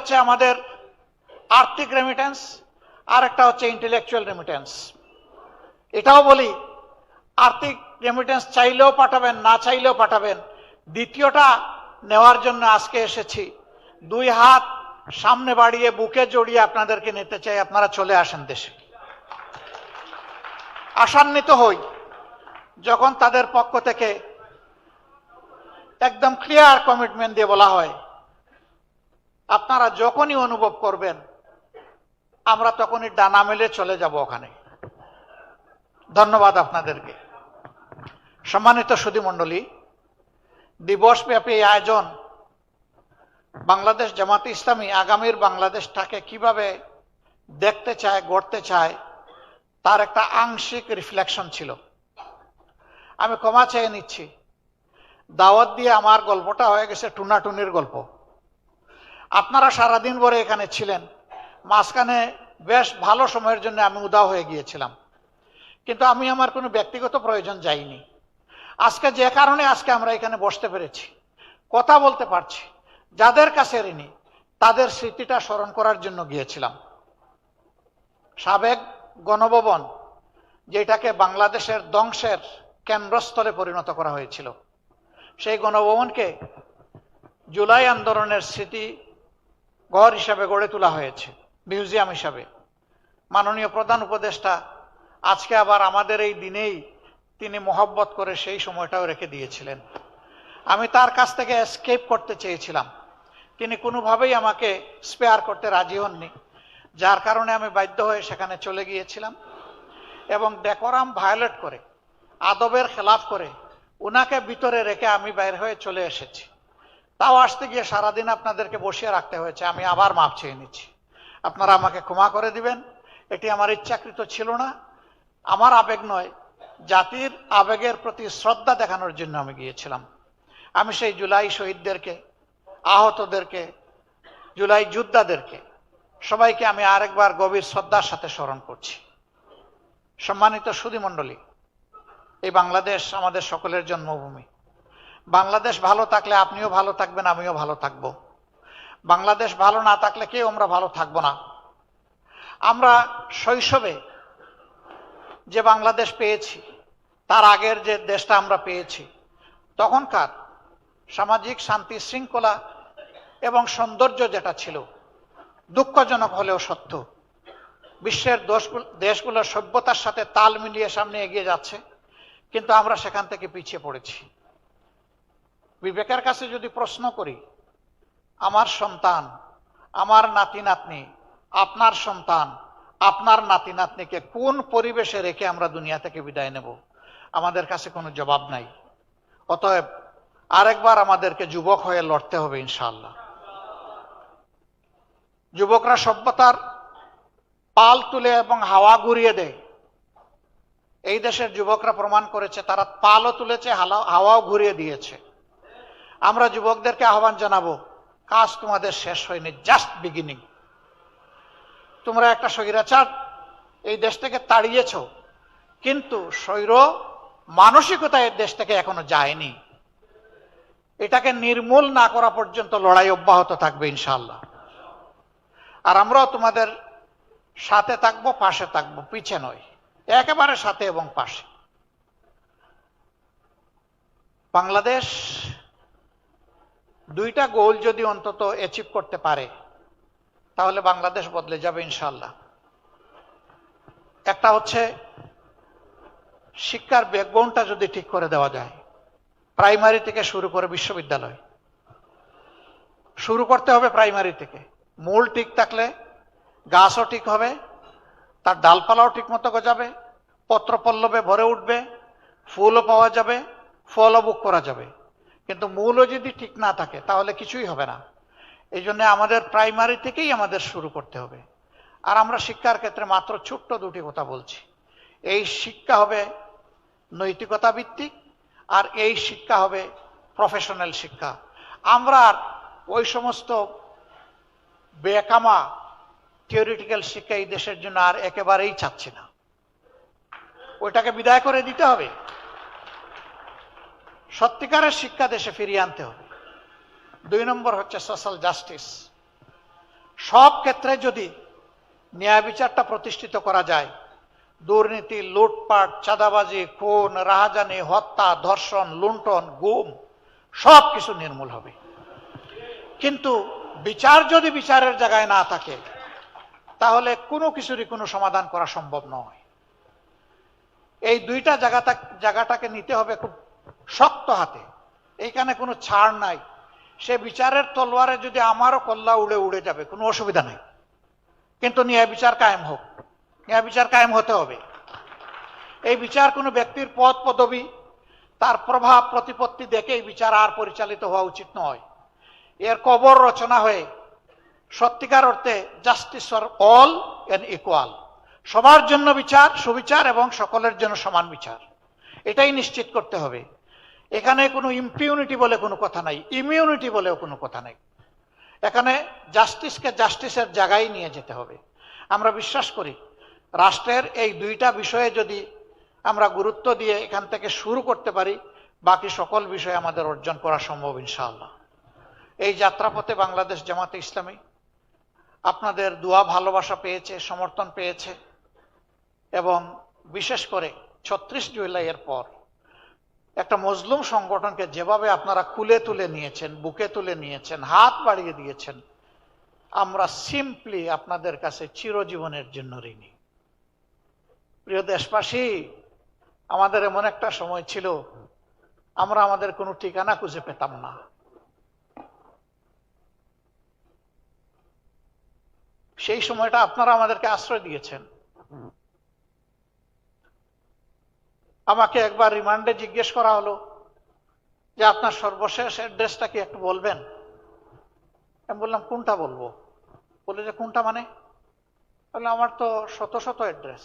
হচ্ছে আমাদের আর্থিক রেমিটেন্স, আর একটা হচ্ছে ইন্টেলেকচুয়াল রেমিটেন্স। এটাও বলি, আর্থিক রেমিটেন্স চাইলেও পাঠাবেন, না চাইলেও পাঠাবেন। দ্বিতীয়টা নেওয়ার জন্য আজকে এসেছি। দুই হাত সামনে বাড়িয়ে বুকে জড়িয়ে আপনাদেরকে নিতে চাই, আপনারা চলে আসেন দেশে। আশান্বিত হই যখন তাদের পক্ষ থেকে একদম ক্লিয়ার কমিটমেন্ট দিয়ে বলা হয়, আপনারা যখনই অনুভব করবেন আমরা তখনই ডানা মেলে চলে যাব ওখানে। ধন্যবাদ আপনাদেরকে। সম্মানিত সুধীমণ্ডলী, দিবসব্যাপী এই আয়োজন বাংলাদেশ জামাতে ইসলামী আগামীর বাংলাদেশটাকে কিভাবে দেখতে চায়, গড়তে চায়, তার একটা আংশিক রিফ্লেকশন ছিল। আমি ক্ষমা চেয়ে নিচ্ছি, দাওয়াত দিয়ে আমার গল্পটা হয়ে গেছে টুনাটুনির গল্প। আপনারা সারাদিন ভরে এখানে ছিলেন, মাঝখানে বেশ ভালো সময়ের জন্য আমি উদাও হয়ে গিয়েছিলাম, কিন্তু আমি আমার কোনো ব্যক্তিগত প্রয়োজন যাইনি। আজকে যে কারণে আজকে আমরা এখানে বসতে পেরেছি, কথা বলতে পারছি, যাদের কাছে ঋণী তাদের স্মৃতিটা স্মরণ করার জন্য গিয়েছিলাম। সাবেক গণভবন, যেটাকে বাংলাদেশের ধ্বংসের কেন্দ্রস্থলে পরিণত করা হয়েছিল, সেই গণভবনকে জুলাই আন্দোলনের স্মৃতি ঘর হিসাবে গড়ে তোলা হয়েছে, মিউজিয়াম হিসাবে। মাননীয় প্রধান উপদেষ্টা আজকে আবার আমাদের এই দিনেই তিনি মহব্বত করে সেই সময়টাও রেখে দিয়েছিলেন। আমি তার কাছ থেকে এসকেপ করতে চেয়েছিলাম, তিনি কোনোভাবেই আমাকে স্পেয়ার করতে রাজি হননি, যার কারণে আমি বাধ্য হয়ে সেখানে চলে গিয়েছিলাম এবং ডেকোরাম ভায়োলেট করে, আদবের খেলাফ করে উনাকে ভিতরে রেখে আমি বাইর হয়ে চলে এসেছি। তাও আসতে গিয়ে সারাদিন আপনাদেরকে বসিয়ে রাখতে হয়েছে। আমি আবার মাপ চেয়ে নিচ্ছি, আপনারা আমাকে ক্ষমা করে দিবেন। এটি আমার ইচ্ছাকৃত ছিল না, আমার আবেগ নয়, জাতির আবেগের প্রতি শ্রদ্ধা দেখানোর জন্য আমি গিয়েছিলাম। আমি সেই জুলাই শহীদদেরকে, আহতদেরকে, জুলাই যোদ্ধাদেরকে সবাইকে আমি আরেকবার গভীর শ্রদ্ধার সাথে স্মরণ করছি। সম্মানিত সুধীমণ্ডলী, এই বাংলাদেশ আমাদের সকলের জন্মভূমি। বাংলাদেশ ভালো থাকলে আপনিও ভালো থাকবেন, আমিও ভালো থাকব। বাংলাদেশ ভালো না থাকলে কেউ আমরা ভালো থাকবো না। আমরা শৈশবে যে বাংলাদেশ পেয়েছি, তার আগের যে দেশটা আমরা পেয়েছি, তখনকার সামাজিক শান্তি শৃঙ্খলা এবং সৌন্দর্য যেটা ছিল, দুঃখজনক হলেও সত্য, বিশ্বের দেশগুলোর সভ্যতার সাথে তাল মিলিয়ে সামনে এগিয়ে যাচ্ছে, কিন্তু আমরা সেখান থেকে পিছিয়ে পড়েছি। বিবেকের কাছে যদি প্রশ্ন করি, আমার সন্তান, আমার নাতি নাতনি, আপনার সন্তান, আপনার নাতি নাতনিকে কোন পরিবেশে রেখে আমরা দুনিয়া থেকে বিদায় নেব, আমাদের কাছে কোনো জবাব নাই। অতএব আরেকবার আমাদেরকে যুবক হয়ে লড়তে হবে ইনশাআল্লাহ। যুবকরা সভ্যতার পাল তুলে এবং হাওয়া ঘুরিয়ে দেয়। এই দেশের যুবকরা প্রমাণ করেছে, তারা পালও তুলেছে, হাওয়াও ঘুরিয়ে দিয়েছে। আমরা যুবকদেরকে আহ্বান জানাবো, কাজ তোমাদের শেষ হয়নি, জাস্ট বিগিনিং। তোমরা একটা স্বৈরাচার এই দেশ থেকে তাড়িয়েছ, কিন্তু স্বৈর মানসিকতা এই দেশ থেকে এখনো যায়নি। এটাকে নির্মূল না করা পর্যন্ত লড়াই অব্যাহত থাকবে ইনশাআল্লাহ। আর আমরাও তোমাদের সাথে থাকবো, পাশে থাকবো, পিছে নয়, একেবারে সাথে এবং পাশে। বাংলাদেশ দুইটা গোল যদি অন্তত অ্যাচিভ করতে পারে, তাহলে বাংলাদেশ বদলে যাবে ইনশাআল্লাহ। একটা হচ্ছে শিক্ষার ব্যাকবোনটা যদি ঠিক করে দেওয়া যায়, প্রাইমারি থেকে শুরু করে বিশ্ববিদ্যালয়, শুরু করতে হবে প্রাইমারি থেকে। মূল ঠিক থাকলে গাছও ঠিক হবে, তার ডালপালাও ঠিক মতো গজাবে, পত্রপল্লবে ভরে উঠবে, ফুলও পাওয়া যাবে, ফলও ভোগ করা যাবে। কিন্তু মূলও যদি ঠিক না থাকে তাহলে কিছুই হবে না। এই জন্য আমাদের প্রাইমারি থেকেই আমাদের শুরু করতে হবে। আর আমরা শিক্ষার ক্ষেত্রে মাত্র ছোট্ট দুটি কথা বলছি। এই শিক্ষা হবে নৈতিকতা ভিত্তিক, আর এই শিক্ষা হবে প্রফেশনাল শিক্ষা। আমরা ওই সমস্ত বেকামা থিওরিটিক্যাল শিক্ষা এই দেশের জন্য আর একেবারেই চাচ্ছি না, ওইটাকে বিদায় করে দিতে হবে। সত্যিকারের শিক্ষা দেশে ফিরিয়ে আনতে হবে। 2 নম্বর হচ্ছে সোশ্যাল জাস্টিস। সব ক্ষেত্রে যদি ন্যায় বিচারটা প্রতিষ্ঠিত করা যায়, দুর্নীতি, লুটপাট, চাঁদাবাজি, খুন, রাহাজানি, হত্যা, ধর্ষণ, লুণ্ঠন, গুম সব কিছু নির্মূল হবে। কিন্তু বিচার যদি বিচারের জায়গায় না থাকে, তাহলে কোনো কিছুরই কোনো সমাধান করা সম্ভব নয়। এই দুইটা জায়গাটাকে নিতে হবে খুব শক্ত হাতে, এইখানে কোনো ছাড় নাই। সে বিচারের তলোয়ারে যদি আমারও কল্লা উড়ে উড়ে যাবে, কোনো অসুবিধা নেই, কিন্তু ন্যায় বিচার কায়েম হোক, ন্যায় বিচার কায়েম হতে হবে। এই বিচার কোনো ব্যক্তির পদ পদবি, তার প্রভাব প্রতিপত্তি দেখে এই বিচার আর পরিচালিত হওয়া উচিত নয়। এর কবর রচনা হয়ে সত্যিকার অর্থে justice for all and equal, সবার জন্য বিচার, সুবিচার এবং সকলের জন্য সমান বিচার, এটাই নিশ্চিত করতে হবে। এখানে কোনো ইম্পিউনিটি বলে কোনো কথা নাই, ইমিউনিটি বলেও কোনো কথা নাই। এখানে জাস্টিসকে জাস্টিসের জায়গায় নিয়ে যেতে হবে। আমরা বিশ্বাস করি রাষ্ট্রের এই দুইটা বিষয়ে যদি আমরা গুরুত্ব দিয়ে এখান থেকে শুরু করতে পারি, বাকি সকল বিষয় আমাদের অর্জন করা সম্ভব ইনশাআল্লাহ। এই যাত্রাপথে বাংলাদেশ জামাতে ইসলামী আপনাদের দোয়া ভালোবাসা পেয়েছে, সমর্থন পেয়েছে, এবং বিশেষ করে 36 জুলাইয়ের পর একটা মজলুম সংগঠনকে যেভাবে আপনারা কুলে তুলে নিয়েছেন, বুকে তুলে নিয়েছেন, হাত বাড়িয়ে দিয়েছেন, আমরা সিম্পলি আপনাদের কাছে চিরজীবনের জন্য ঋণী। প্রিয় দেশবাসী, আমাদের এমন একটা সময় ছিল আমরা আমাদের কোনো ঠিকানা খুঁজে পেতাম না। সেই সময়টা আপনারা আমাদেরকে আশ্রয় দিয়েছেন। আমাকে একবার রিমান্ডে জিজ্ঞেস করা হলো যে আপনার সর্বশেষ অ্যাড্রেসটা কি একটু বলবেন। আমি বললাম কোনটা বলবো? বলে যে কোনটা মানে? বললাম আমার তো শত শত অ্যাড্রেস।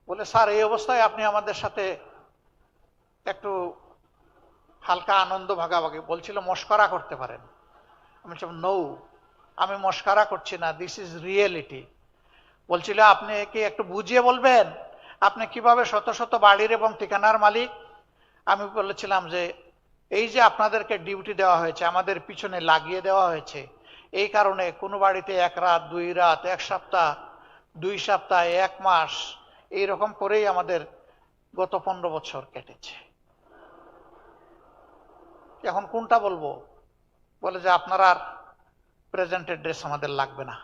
বলে স্যার, এই অবস্থায় আপনি আমাদের সাথে একটু হালকা আনন্দ ভাগাভাগি, বলছিল মস্করা করতে পারেন। আমি বলছিলাম নো, আমি মস্করা করছি না, দিস ইজ রিয়েলিটি। বলছিল আপনি কি একটু বুঝিয়ে বলবেন আপনি কিভাবে শত শত বাড়ির এবং ঠিকানার মালিক? আমি বলেছিলাম যে এই যে আপনাদেরকে ডিউটি দেওয়া হয়েছে, আমাদের পিছনে লাগিয়ে দেওয়া হয়েছে, এই কারণে কোনো বাড়িতে 1 রাত 2 রাত, 1 সপ্তাহ, 2 সপ্তাহ, 1 মাস, এইরকম করেই আমাদের গত 15 বছর কেটেছে। এখন কোনটা বলবো? বলে যে আপনার আর প্রেজেন্ট অ্যাড্রেস আমাদের লাগবে না।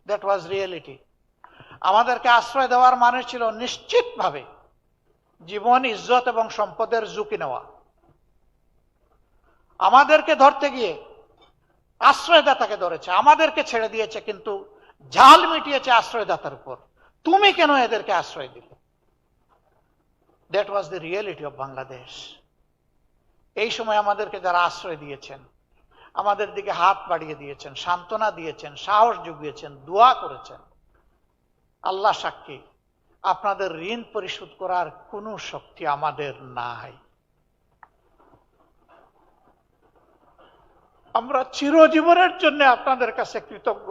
That was reality. আমাদেরকে আশ্রয় দেওয়ার মানে ছিল নিশ্চিতভাবে জীবন, ইজ্জত এবং সম্পদের ঝুঁকি নেওয়া। আমাদেরকে ধরতে গিয়ে আশ্রয়দাতাকে ধরেছে, আমাদেরকে ছেড়ে দিয়েছে, কিন্তু ঝাল মিটিয়েছে আশ্রয়দাতার উপর। তুমি কেন এদেরকে আশ্রয় দিলে? That was the reality of Bangladesh. এই সময় আমাদেরকে যারা আশ্রয় দিয়েছেন, আমাদের দিকে হাত বাড়িয়ে দিয়েছেন, সান্ত্বনা দিয়েছেন, সাহস জুগিয়েছেন, দোয়া করেছেন, আল্লাহ সাক্ষী আপনাদের ঋণ পরিশোধ করার কোনো শক্তি আমাদের নাই। আমরা চিরজীবনের জন্য আপনাদের কাছে কৃতজ্ঞ।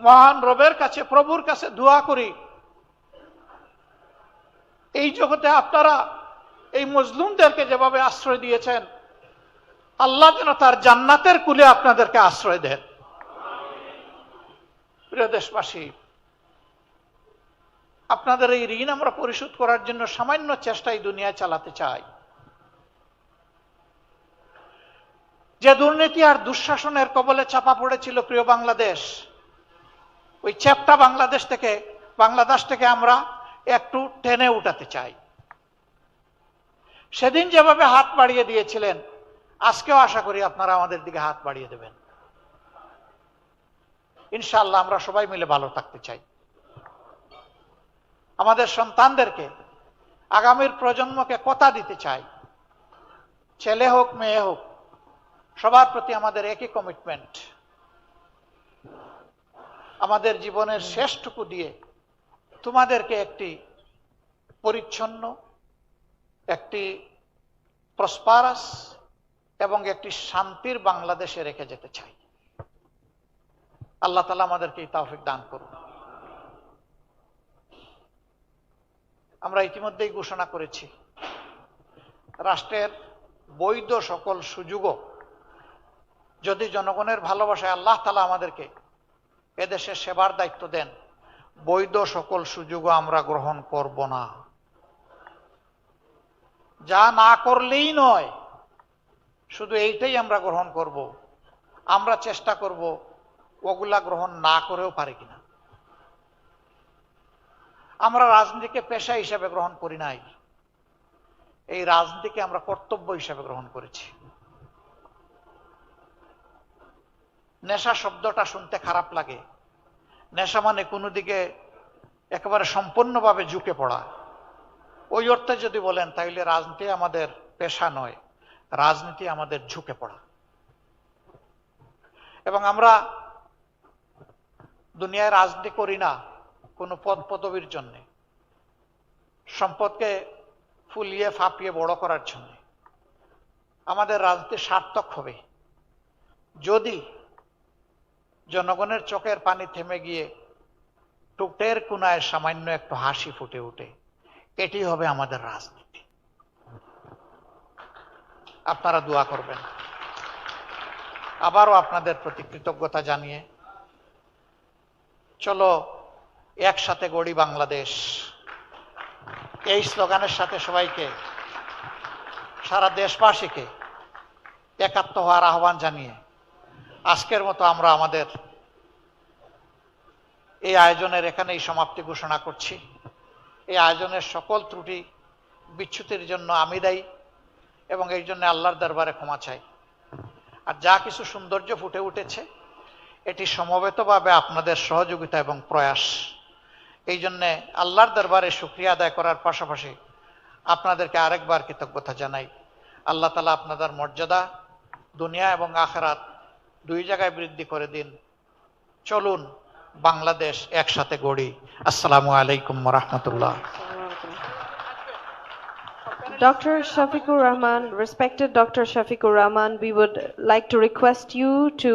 মহান রবের কাছে, প্রভুর কাছে দোয়া করি এই জগতে আপনারা এই মজলুমদেরকে যেভাবে আশ্রয় দিয়েছেন, আল্লাহ যেন তার জান্নাতের কুলে আপনাদেরকে আশ্রয় দেন। প্রিয় দেশবাসী, আপনাদের এই ঋণ আমরা পরিশোধ করার জন্য সামান্য চেষ্টাই দুনিয়ায় চালাতে চাই। যে দুর্নীতি আর দুঃশাসনের কবলে চাপা পড়েছিল প্রিয় বাংলাদেশ, ওই চ্যাপ্টা বাংলাদেশ থেকে আমরা একটু টেনে উঠাতে চাই। সেদিন যেভাবে হাত বাড়িয়ে দিয়েছিলেন, আজকেও আশা করি আপনারা আমাদের দিকে হাত বাড়িয়ে দেবেন। ইনশাআল্লাহ আমরা সবাই মিলে ভালো থাকতে চাই। আমাদের সন্তানদেরকে, আগামীর প্রজন্মকে কথা দিতে চাই, ছেলে হোক মেয়ে হোক, সবার প্রতি আমাদের একই কমিটমেন্ট। আমাদের জীবনের শেষটুকু দিয়ে তোমাদেরকে একটি পরিচ্ছন্ন, একটি প্রসপারাস এবং একটি শান্তির বাংলাদেশে রেখে যেতে চাই। আল্লাহ তাআলা আমাদেরকে এই তৌফিক দান করুন। আমরা ইতিমধ্যেই ঘোষণা করেছি, রাষ্ট্রের বৈধ সকল সুযোগও যদি জনগণের ভালোবাসায় আল্লাহ তাআলা আমাদেরকে এদেশের সেবার দায়িত্ব দেন, বৈধ সকল সুযোগও আমরা গ্রহণ করব না। যা না করলেই নয়, শুধু এইটাই আমরা গ্রহণ করব। আমরা চেষ্টা করব ওগুলা গ্রহণ না করেও পারি কিনা। আমরা রাজনীতিকে পেশা হিসেবে গ্রহণ করি নাই, এই রাজনীতিকে আমরা কর্তব্য হিসেবে গ্রহণ করেছি। নেশা শব্দটা শুনতে খারাপ লাগে। নেশা মানে কোনো দিকে একেবারে সম্পূর্ণভাবে ঝুঁকে পড়া। ওই অর্থে যদি বলেন তাহলে রাজনীতি আমাদের পেশা নয়, রাজনীতি আমাদের ঝুঁকে পড়া। এবং আমরা দুনিয়ায় রাজনীতি করি না কোনো পদ পদবীর জন্যে, সম্পদকে ফুলিয়ে ফাঁপিয়ে বড় করার জন্য। আমাদের রাজনীতি সার্থক হবে যদি জনগণের চোখের পানি থেমে গিয়ে টুকটের কোনায় সামান্য একটু হাসি ফুটে ওঠে। এটি হবে আমাদের রাজনীতি। আপনারা দোয়া করবেন। আবারও আপনাদের প্রতি কৃতজ্ঞতা জানিয়ে চলো একসাথে গড়ি বাংলাদেশ, এই স্লোগানের সাথে সবাইকে, সারা দেশবাসীকে একাত্ম হওয়ার আহ্বান জানিয়ে আজকের মতো আমরা আমাদের এই আয়োজনের এখানেই সমাপ্তি ঘোষণা করছি। এই আয়োজনের সকল ত্রুটি বিচ্যুতির জন্য আমি দায়ী এবং এই জন্য আল্লাহর দরবারে ক্ষমা চাই। আর যা কিছু সৌন্দর্য ফুটে উঠেছে এটি সমবেতভাবে আপনাদের সহযোগিতা এবং প্রয়াস। এই জন্যে আল্লাহর দরবারে শুকরিয়া আদায় করার পাশাপাশি আপনাদেরকে আরেকবার কৃতজ্ঞতা জানাই। আল্লাহ তাআলা আপনাদের মর্যাদা দুনিয়া এবং আখিরাত দুই জায়গায় বৃদ্ধি করে দিন। চলুন বাংলাদেশ একসাথে গড়ি। আসসালামু আলাইকুম ওয়া রাহমাতুল্লাহ। Dr. Shafiqur Rahman, respected Dr. Shafiqur Rahman, we would like to request you to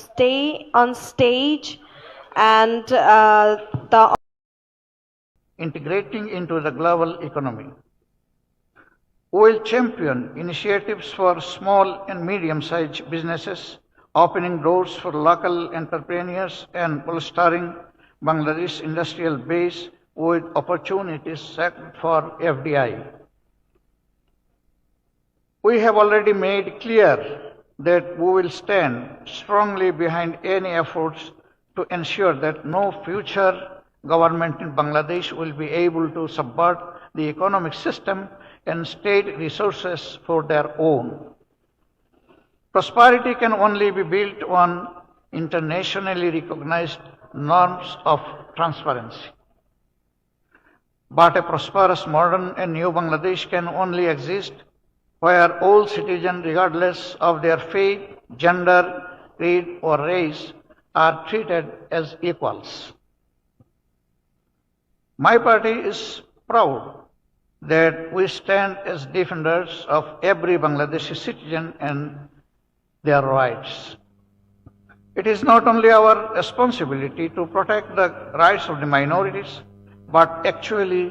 stay on stage and the integrating into the global economy. We will champion initiatives for small and medium-sized businesses, opening doors for local entrepreneurs and bolstering Bangladesh industrial base with opportunities for FDI. We have already made clear that we will stand strongly behind any efforts to ensure that no future government in Bangladesh will be able to subvert the economic system and state resources for their own. Prosperity can only be built on internationally recognized norms of transparency. But a prosperous, modern and new Bangladesh can only exist where all citizens, regardless of their faith, gender, creed or race, are treated as equals. My party is proud that we stand as defenders of every Bangladeshi citizen and their rights. It is not only our responsibility to protect the rights of the minorities, but actually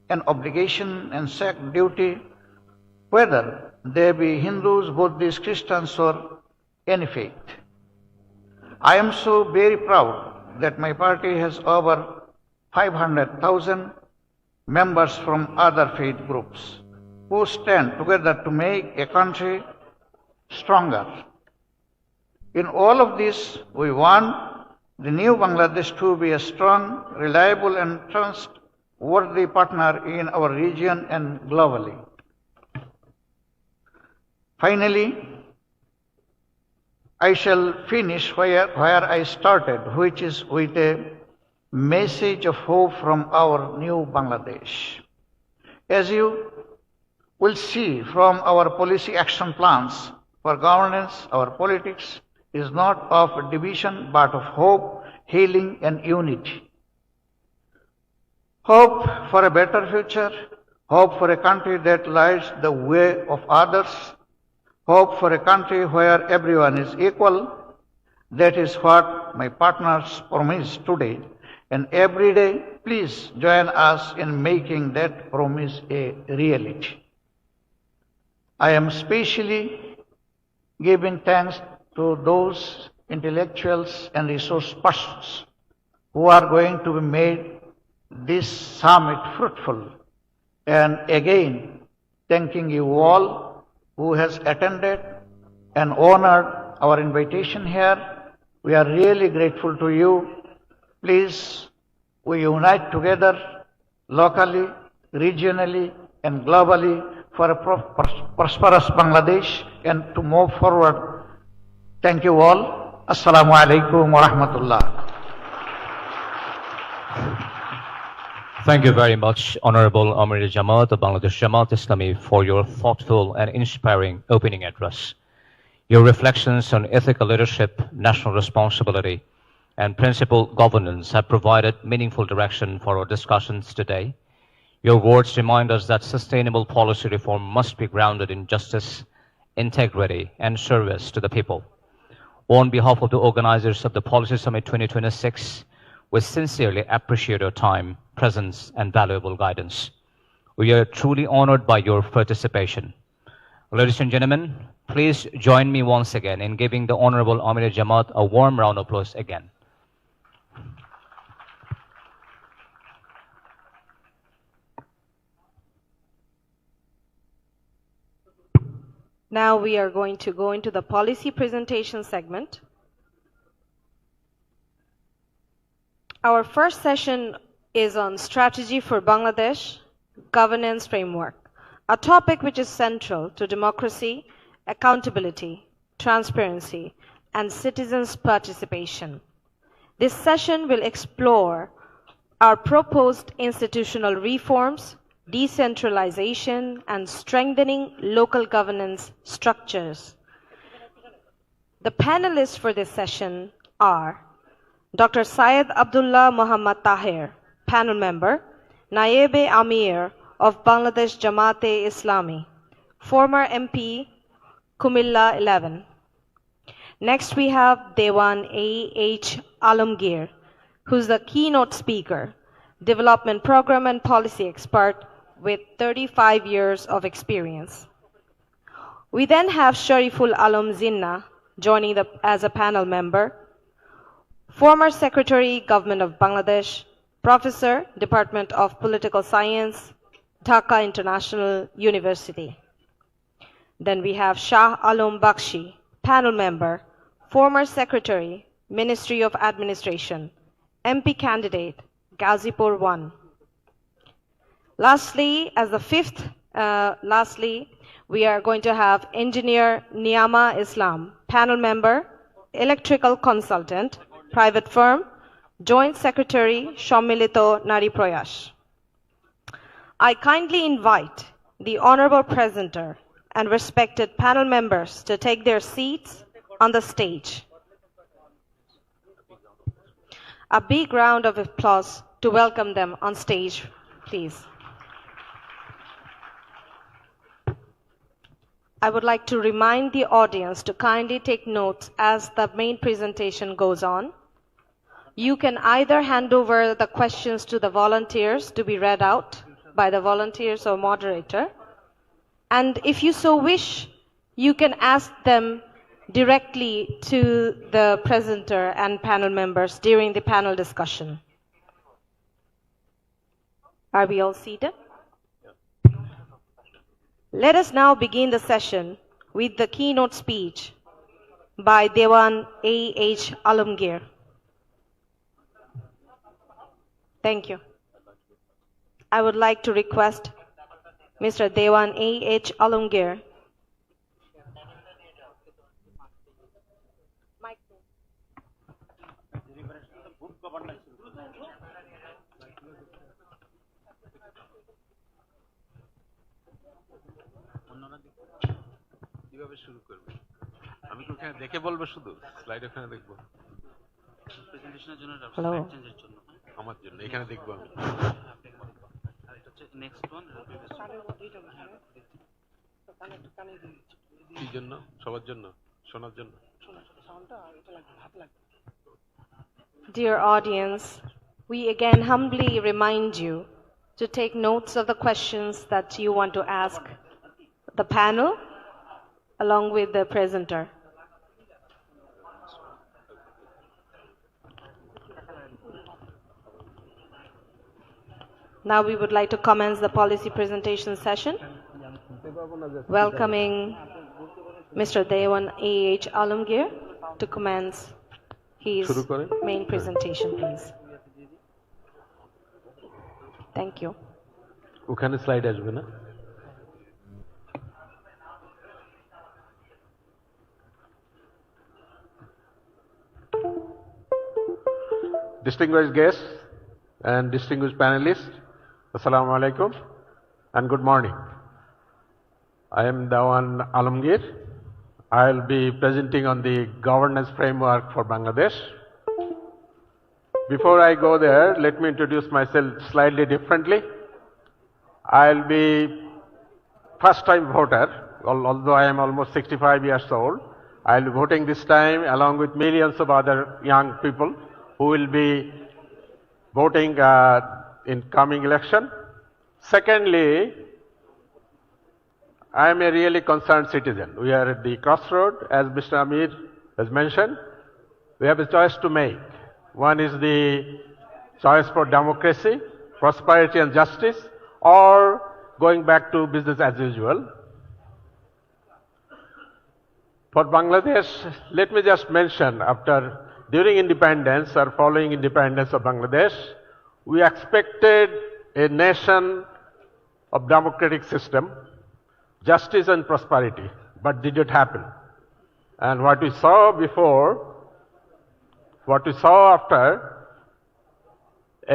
an obligation and sacred duty, whether they be Hindus, Buddhists, Christians, or any faith. I am so very proud that my party has over 500,000 members from other faith groups who stand together to make a country stronger. In all of this, we want the new Bangladesh to be a strong, reliable, and trustworthy partner in our region and globally. Finally, I shall finish where I started, which is with a message of hope from our new Bangladesh. As you will see from our policy action plans for governance, our politics is not of division but of hope, healing, and unity. Hope for a better future, hope for a country that lights the way of others, hope for a country where everyone is equal. That is what my partners promise today. And every day, please join us in making that promise a reality. I am specially giving thanks to those intellectuals and resource persons who are going to be made this summit fruitful. And again, thanking you all who has attended and honored our invitation here. We are really grateful to you. Please, we unite together locally, regionally, and globally for a prosperous Bangladesh and to move forward. Thank you all. Assalamu alaikum wa rahmatullah. Thank you very much, Honorable Amir Jamaat of Bangladesh Jamaat-e-Islami, for your thoughtful and inspiring opening address. Your reflections on ethical leadership, national responsibility, and principled governance have provided meaningful direction for our discussions today. Your words remind us that sustainable policy reform must be grounded in justice, integrity, and service to the people. On behalf of the organizers of the Policy Summit 2026, we sincerely appreciate your time, presence, and valuable guidance. We are truly honored by your participation. Ladies and gentlemen, please join me once again in giving the Honorable Amir Jamaat a warm round of applause again. Now we are going to go into the policy presentation segment. Our first session is on strategy for Bangladesh governance framework, a topic which is central to democracy, accountability, transparency, and citizens' participation. This session will explore our proposed institutional reforms, decentralization, and strengthening local governance structures. The panelists for this session are Dr. Syed Abdullah Muhammad Tahir, panel member, Naib-e Amir of Bangladesh Jamaat-e-Islami, former MP, Kumilla 11. Next we have Dewan A.H. Alamgir, who's the keynote speaker, development program and policy expert with 35 years of experience. We then have Shariful Alam Zinnah joining as a panel member, former Secretary, Government of Bangladesh, Professor, Department of Political Science, Dhaka International University. Then we have Shah Alam Bakshi, panel member, former Secretary, Ministry of Administration, MP candidate, Ghazipur 1. Lastly, as the fifth, we are going to have Engineer Niyama Islam, panel member, electrical consultant, private firm, Joint Secretary, Shommilito Nari Proyash. I kindly invite the honorable presenter and respected panel members to take their seats on the stage. A big round of applause to welcome them on stage, please. I would like to remind the audience to kindly take notes as the main presentation goes on. You can either hand over the questions to the volunteers to be read out by the volunteers or moderator, and if you so wish, you can ask them directly to the presenter and panel members during the panel discussion. Are we all seated? Let us now begin the session with the keynote speech by Dewan A.H. Alamgir. Thank you. I would like to request Mr. Dewan A.H. Alamgir. কিভাবে শুরু করবে আমি কি ওখানে দেখে বলবো শুধু slide ওখানে দেখবো প্রেজেন্টেশনের জন্য স্লাইড চেঞ্জের জন্য আমার জন্য এখানে দেখবো আমি আর এটা হচ্ছে নেক্সট ওয়ান কি জন্য সবার জন্য শোনার জন্য সাউন্ডটা এটা লাগবে হাত লাগবে Dear audience, we again humbly remind you to take notes of the questions that you want to ask the panel along with the presenter. Now we would like to commence the policy presentation session. Welcoming Mr. Dewan A.H. Alamgir to commence his main presentation, please. Thank you. ওখানে slide আসবে না? Distinguished guests and distinguished panelists, Assalamu alaikum and good morning. I am Dewan Alamgir. I will be presenting on the governance framework for Bangladesh. Before I go there, let me introduce myself slightly differently. I will be first-time voter, although I am almost 65 years old. I will be voting this time along with millions of other young people who will be voting in coming election. Secondly, I am a really concerned citizen. We are at the crossroad, as Mr. Amir has mentioned. We have a choice to make. One is the choice for democracy, prosperity and justice, or going back to business as usual. For Bangladesh, let me just mention, during independence or following independence of Bangladesh, we expected a nation of democratic system, justice and prosperity, but did not happen. And what we saw before, what we saw after,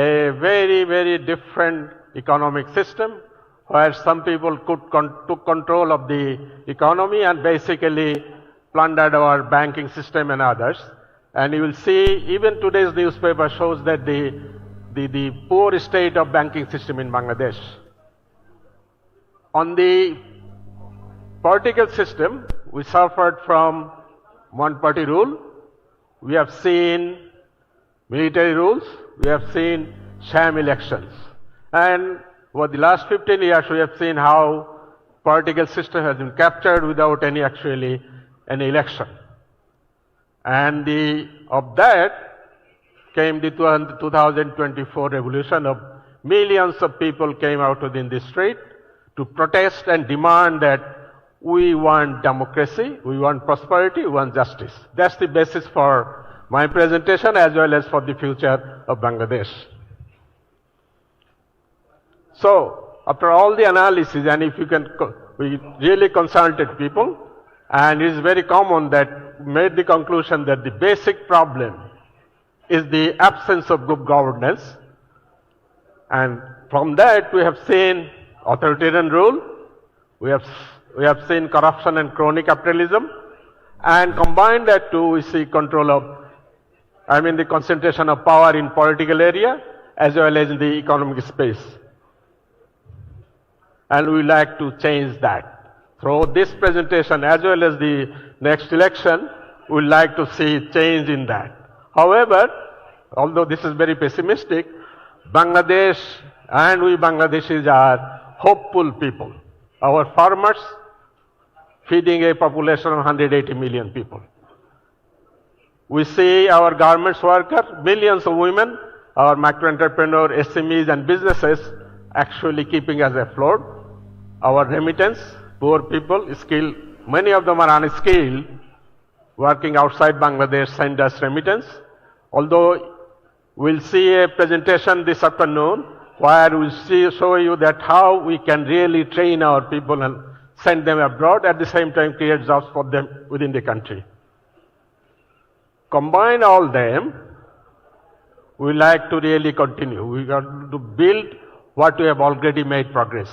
a very, very different economic system where some people took control of the economy and basically plundered our banking system and others. And you will see even today's newspaper shows that the poor state of banking system in Bangladesh. On the political system, we suffered from one-party rule. We have seen military rules. We have seen sham elections. And over the last 15 years, we have seen how political system has been captured without any election. And of that came the 2024 revolution of millions of people came out in the street to protest and demand that we want democracy, we want prosperity, we want justice. That's the basis for my presentation as well as for the future of Bangladesh. So, after all the analysis, and if you can, we really consulted people, and it is very common that made the conclusion that the basic problem is the absence of good governance. And from that, we have seen authoritarian rule, we have seen corruption and crony capitalism, and combined that too, we see the concentration of power in political area as well as in the economic space. And we like to change that. Through this presentation as well as the next election, we would like to see change in that. However, although this is very pessimistic, Bangladesh and we Bangladeshis are hopeful people. Our farmers feeding a population of 180 million people. We see our garments workers, millions of women, our micro-entrepreneur, SMEs and businesses actually keeping us afloat. Our remittance, poor people, skilled, many of them are unskilled, working outside Bangladesh, send us remittance. Although we'll see a presentation this afternoon where we'll show you that how we can really train our people and send them abroad, at the same time create jobs for them within the country. Combine all them, we like to really continue. We got to build what we have already made progress.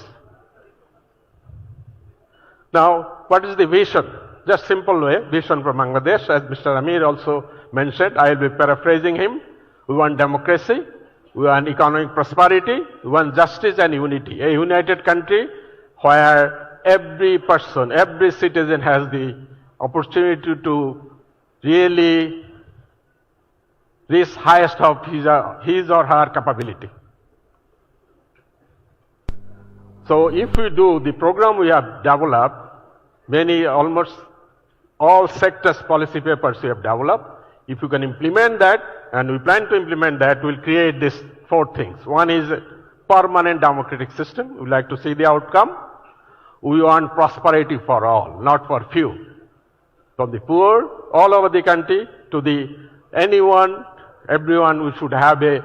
Now, what is the vision? Just simple way, vision for Bangladesh, as Mr. Amir also mentioned, I will be paraphrasing him. We want democracy, we want economic prosperity, we want justice and unity. A united country where every person, every citizen has the opportunity to really reach highest of his or her capability. So if we do the program we have developed, almost all sectors policy papers we have developed, if you can implement that, and we plan to implement that, we'll create these 4 things. One is permanent democratic system. We like to see the outcome. We want prosperity for all, not for few. From the poor all over the country to the anyone, everyone, we should have a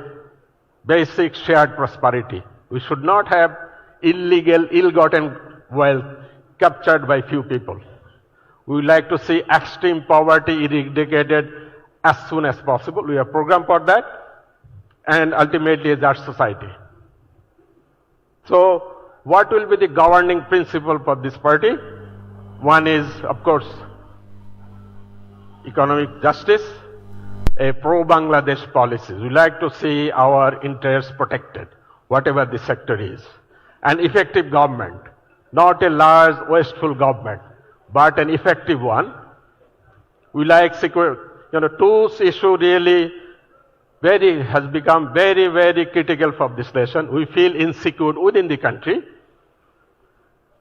basic shared prosperity. We should not have illegal, ill-gotten wealth captured by few people. We would like to see extreme poverty eradicated as soon as possible. We have a program for that, and ultimately a just society. So, what will be the governing principle for this party? One is, of course, economic justice, a pro-Bangladesh policy. We like to see our interests protected, whatever the sector is. An effective government, not a large, wasteful government, but an effective one. We like secure, tools issue really has become very, very critical for this nation. We feel insecure within the country,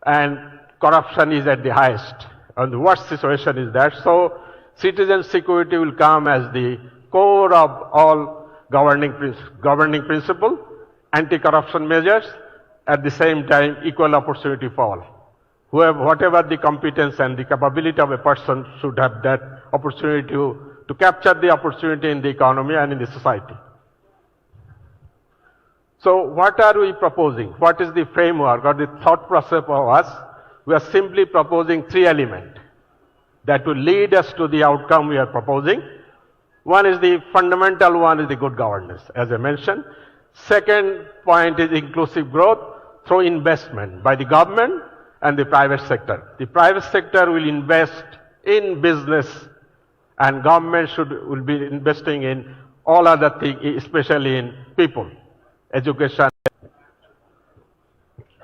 and corruption is at the highest, and the worst situation is that. So, citizen security will come as the core of all governing principle, anti-corruption measures, at the same time equal opportunity for all. Whatever the competence and the capability of a person should have that opportunity to capture the opportunity in the economy and in the society. So what are we proposing? What is the framework or the thought process for us? We are simply proposing three elements that will lead us to the outcome we are proposing. One is the fundamental one is the good governance, as I mentioned. Second point is inclusive growth through investment by the government and the private sector. The private sector will invest in business, and government will be investing in all other things, especially in people, education.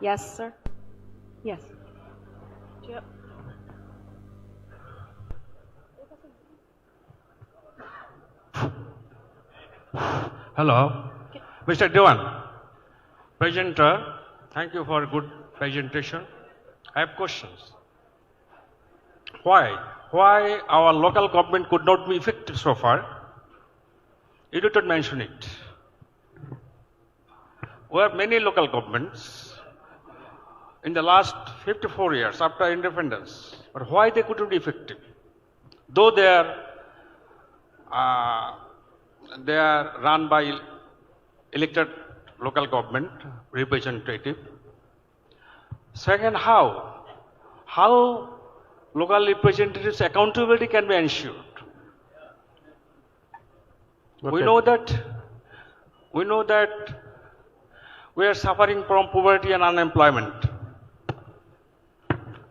Yes, sir. Yes. Hello, Mr. Dewan. Presenter, thank you for a good presentation. I have questions. Why our local government could not be effective so far? You did not mention it. We have many local governments in the last 54 years after independence, but why they couldn't be effective? Though they are run by elected local government representative. Second, how local representatives' accountability can be ensured? Okay. We know that we are suffering from poverty and unemployment.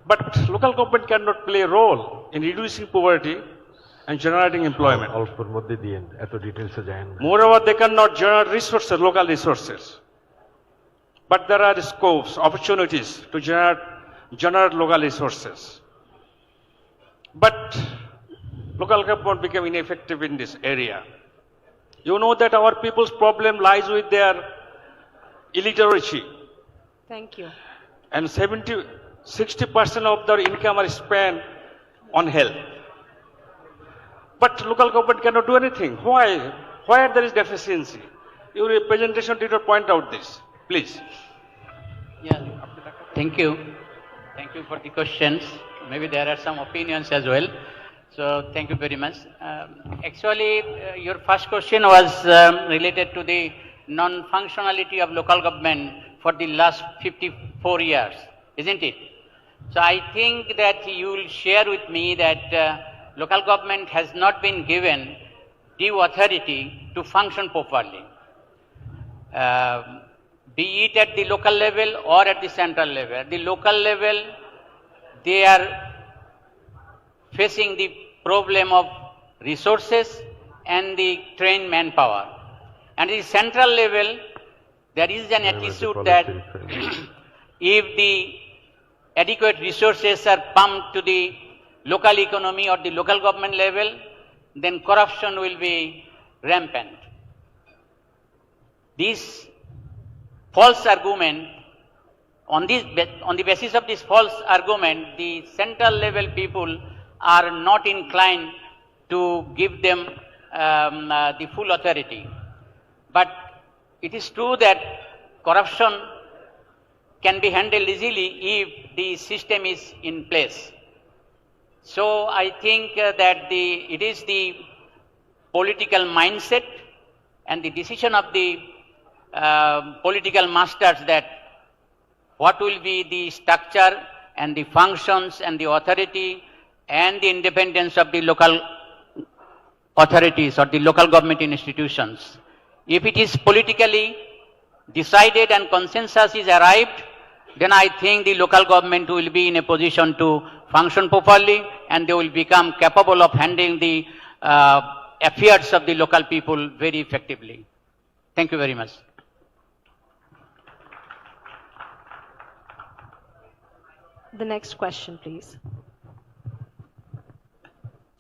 But local government cannot play a role in reducing poverty and generating employment. Moreover, they cannot generate resources, local resources. But there are scopes, opportunities to generate local resources. But local government became ineffective in this area. You know that our people's problem lies with their illiteracy. Thank you. And 60% of their income are spent on health. But local government cannot do anything. Why? Why there is deficiency? Your presentation did not point out this. Please. Yeah. Thank you. Thank you for the questions. Maybe there are some opinions as well. So thank you very much. Actually, your first question was related to the non-functionality of local government for the last 54 years, isn't it? So I think that you will share with me that local government has not been given due authority to function properly, be it at the local level or at the central level. At the local level, they are facing the problem of resources and the trained manpower. And at the central level, there is an attitude that if the adequate resources are pumped to the local economy or the local government level, then corruption will be rampant. This false argument, on the basis of this false argument, the central level people are not inclined to give them the full authority. But it is true that corruption can be handled easily if the system is in place. So I think that it is the political mindset and the decision of the political masters that what will be the structure and the functions and the authority and the independence of the local authorities or the local government institutions. If it is politically decided and consensus is arrived, then I think the local government will be in a position to function properly and they will become capable of handling the affairs of the local people very effectively. Thank you very much. The next question, please.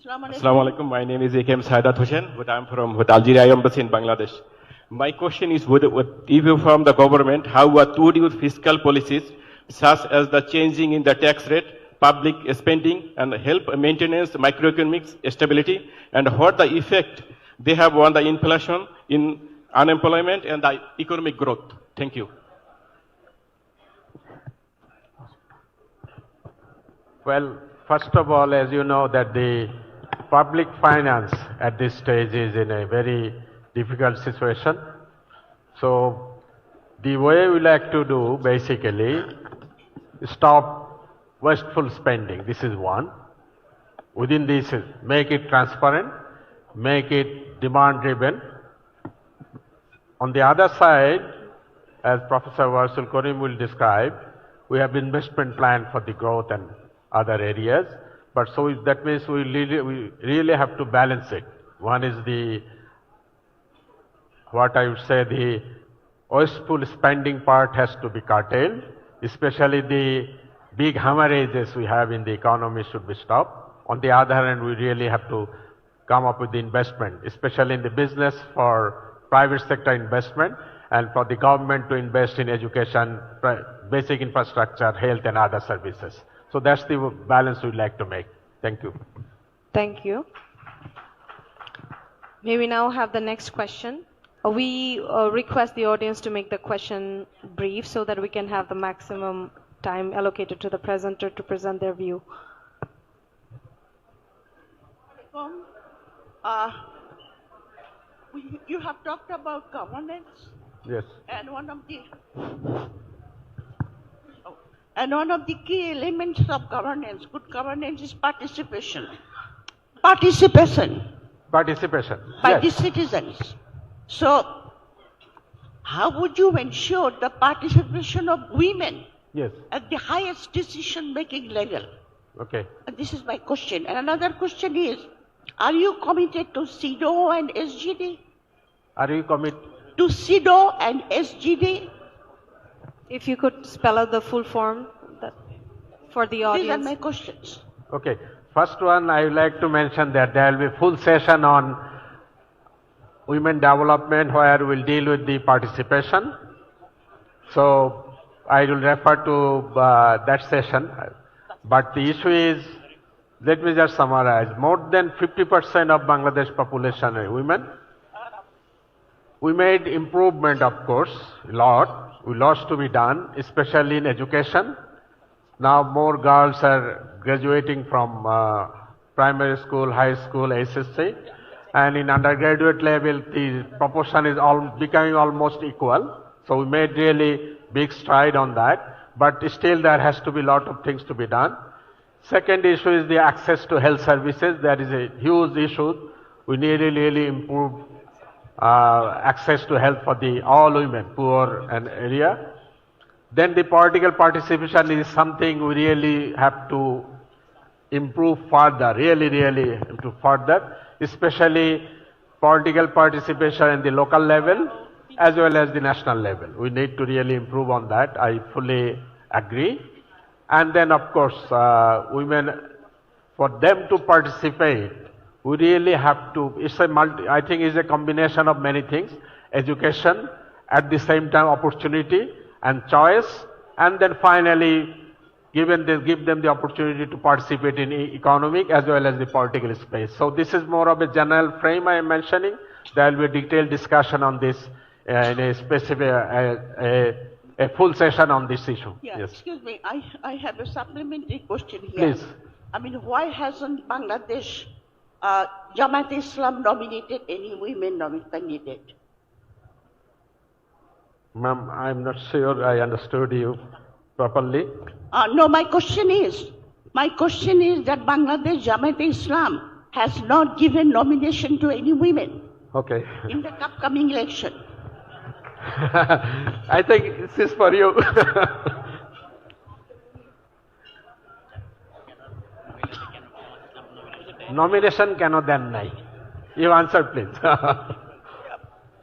Assalamu alaikum. My name is AKM Saidat Hussain, but I'm from Algeria Embassy in Bangladesh. My question is, if you from the government, how would your fiscal policies, such as the changing in the tax rate, public spending, and help maintenance macroeconomic stability, and what the effect they have on the inflation, in unemployment, and the economic growth? Thank you. Well, first of all, as you know, that the public finance at this stage is in a very difficult situation. So the way we like to do, basically, stop wasteful spending. This is one. Within this, make it transparent, make it demand driven. On the other side, as Professor Rezaul Karim will describe, we have investment plan for the growth and other areas. But so that means we really have to balance it. One is the, what I would say, the wasteful spending part has to be curtailed, especially the big hemorrhages we have in the economy should be stopped. On the other hand, we really have to come up with the investment, especially in the business for private sector investment and for the government to invest in education, basic infrastructure, health and other services. So that's the balance we'd like to make. Thank you. Thank you. May we now have the next question? We request the audience to make the question brief so that we can have the maximum time allocated to the presenter to present their view. You have talked about governance. Yes. And one of the key elements of governance, good governance, is participation. Participation. Participation. By Yes. the citizens. So, how would you ensure the participation of women Yes. at the highest decision-making level? Okay. And this is my question. And another question is, are you committed to CEDAW and SGD? Are you committed? To CEDAW and SGD? If you could spell out the full form for the These are audience. my questions. Okay. First one, I would like to mention that there will be full session on women development where we'll deal with the participation. So I will refer to that session. But the issue is, let me just summarize. More than 50% of Bangladesh population are women. We made improvement, of course, a lot. We lots to be done, especially in education. Now more girls are graduating from primary school, high school, SSC. And in undergraduate level, the proportion is becoming almost equal. So we made really big stride on that. But still there has to be a lot of things to be done. Second issue is the access to health services. That is a huge issue. We need to really improve access to health for all women, poor and area. Then the political participation is something we really have to improve further, really improve further, especially political participation at the local level as well as the national level. We need to really improve on that. I fully agree. And then of course, women, for them to participate, we really have to, I think it's a combination of many things. Education, at the same time opportunity and choice, and then finally give them the opportunity to participate in economic as well as the political space. So this is more of a general frame I am mentioning. There will be a detailed discussion on this in a specific, a full session on this issue. Yeah, Yes. excuse me, I have a supplementary question here. Please. I mean, why hasn't Bangladesh Jamaat-e-Islam nominated any women candidate? Ma'am, I'm not sure I understood you properly. No, my question is that Bangladesh Jamaat-e-Islam has not given nomination to any women Okay. in the upcoming election. I think this is for you. Nomination cannot deny. You answer, please.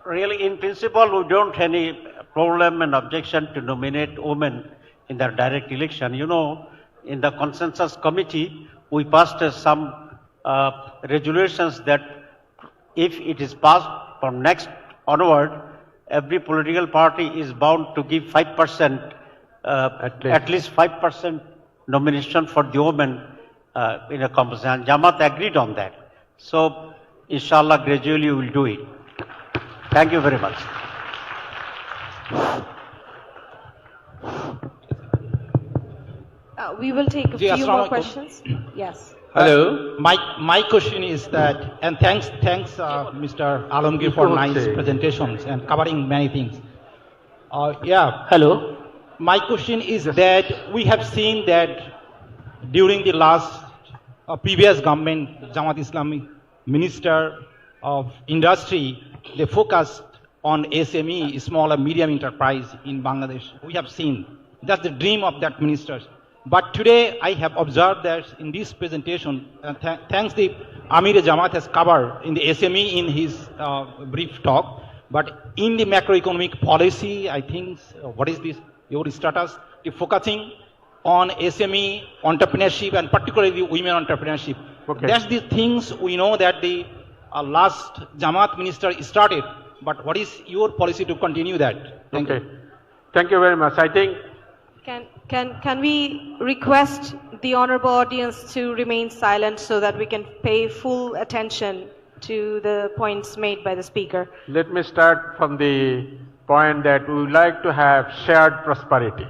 Really, in principle, we don't have any problem and objection to nominate women in the direct election. You know, in the consensus committee, we passed some resolutions that if it is passed from next onward, every political party is bound to give 5%, at least 5% nomination for the women in a composition. And Jamaat agreed on that. So, inshallah, gradually we will do it. Thank you very much. We will take a few more questions. Yes. Hello. My question is that, and thanks, Mr. Alamgir for nice presentations and covering many things. Hello. My question is that we have seen that during the last previous government, Jamaat-e-Islami Minister of Industry, they focused on SME, small and medium enterprise in Bangladesh. We have seen that's the dream of that minister. But today I have observed that in this presentation, thanks the Amir Jamaat has covered in the SME in his brief talk, but in the macroeconomic policy, I think, what is this, your status, the focusing on SME, entrepreneurship, and particularly women entrepreneurship. Okay. That's the things we know that the last Jamaat minister started, but what is your policy to continue that? Thank you. Thank you very much. I think Can we request the honorable audience to remain silent so that we can pay full attention to the points made by the speaker? let me start from the point that we would like to have shared prosperity,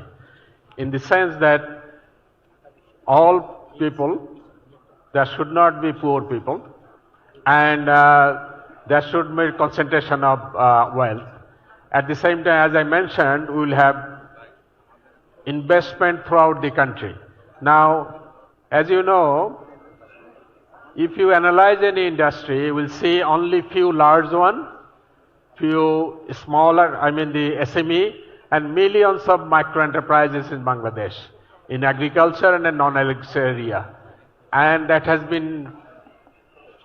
in the sense that all people, there should not be poor people, and there should be concentration of wealth. At the same time, as I mentioned, we will have investment throughout the country. Now, as you know, if you analyze any industry, you will see only few large one, few smaller, I mean the SME, and millions of micro enterprises in Bangladesh, in agriculture and in non-agriculture area. And that has been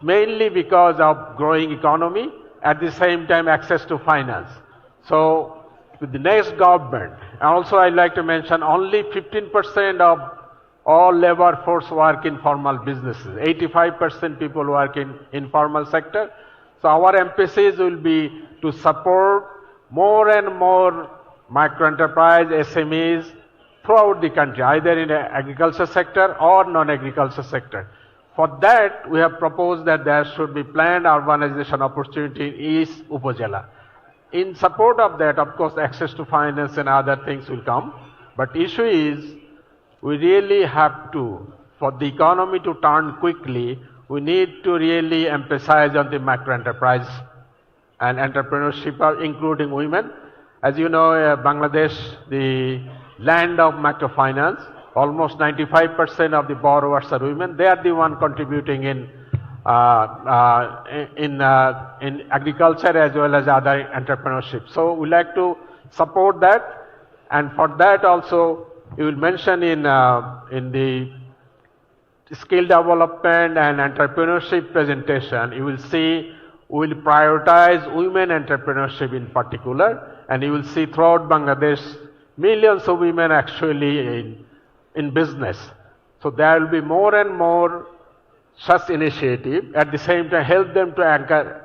mainly because of growing economy, at the same time access to finance. So, with the next government, and also I'd like to mention only 15% of all labor force work in formal businesses. 85% people work in informal sector. So our emphasis will be to support more and more micro enterprise, SMEs throughout the country, either in the agriculture sector or non-agriculture sector. For that, we have proposed that there should be planned urbanization opportunity in East Upazila. In support of that, of course, access to finance and other things will come. But issue is, we really have to, for the economy to turn quickly, we need to really emphasize on the micro enterprise and entrepreneurship, including women. As you know, Bangladesh, the land of microfinance, almost 95% of the borrowers are women. They are the one contributing in agriculture as well as other entrepreneurship. So we like to support that, and for that also you will mention in the skill development and entrepreneurship presentation, you will see we will prioritize women entrepreneurship in particular, and you will see throughout Bangladesh millions of women actually in business. So there will be more and more such initiative, at the same time help them to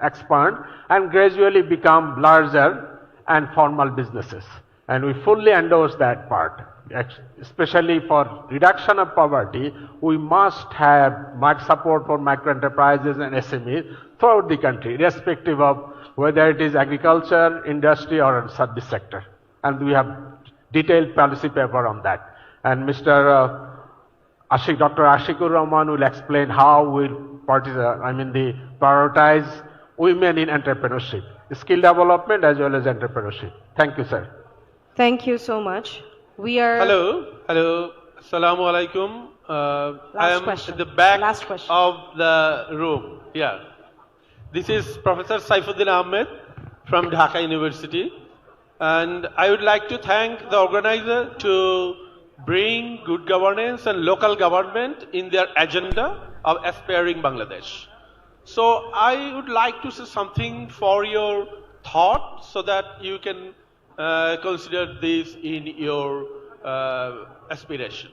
expand and gradually become larger and formal businesses. And we fully endorse that part. especially for reduction of poverty, we must have much support for micro enterprises and SMEs throughout the country, irrespective of whether it is agriculture, industry, or service sector. And we have detailed policy paper on that. And Dr. Ashikur Rahman will explain how we'll prioritize women in entrepreneurship, skill development as well as entrepreneurship. Thank you, sir. Thank you so much. We are... Hello. Assalamu alaikum. I am question. at the back Last question. of the room. Yeah. This is Professor Saifuddin Ahmed from Dhaka University. And I would like to thank the organizer to bring good governance and local government in their agenda of aspiring Bangladesh. So I would like to say something for your thought so that you can consider this in your aspiration.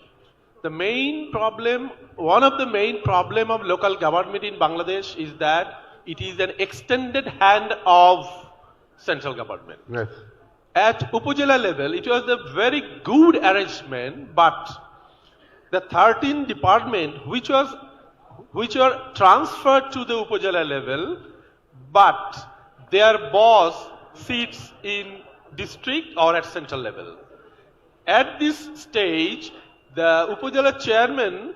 The main problem, one of the main problem of local government in Bangladesh is that it is an extended hand of central government. Yes. At Upazila level, it was a very good arrangement, but the 13 departments which were transferred to the Upazila level, but their boss sits in district or at central level. At this stage, the Upazila chairman,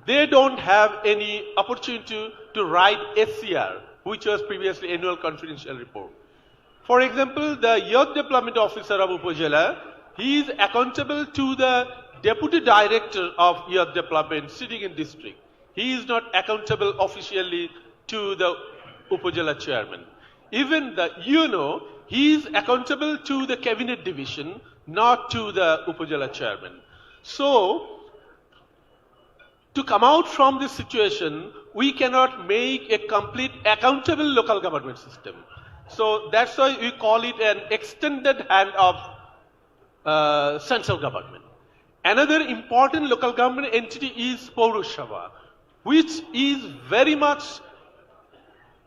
they don't have any opportunity to write SCR, which was previously annual confidential report. For example, the youth development officer of Upazila, he is accountable to the deputy director of youth development sitting in district. He is not accountable officially to the Upazila chairman. Even the UNO, he is accountable to the cabinet division, not to the Upazila chairman. So, to come out from this situation, we cannot make a complete accountable local government system. So that's why we call it an extended hand of central government. Another important local government entity is Paurasabha, which is very much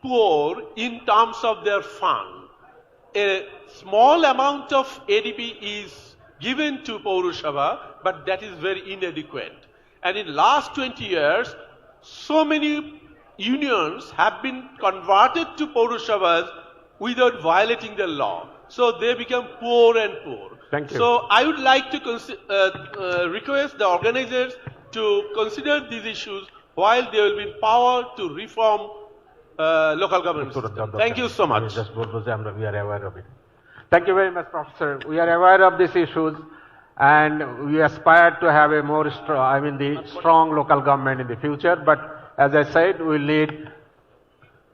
poor in terms of their fund. A small amount of ADP is given to Paurasabha, but that is very inadequate. And in last 20 years, so many unions have been converted to Paurasabhas without violating the law. So they become poor and poor. Thank you. So I would like to request the organizers to consider these issues while they will be in power to reform local government system. Thank you so much. We are aware of it. Thank you very much, Professor. We are aware of these issues and we aspire to have a more strong local government in the future. But as I said, we will need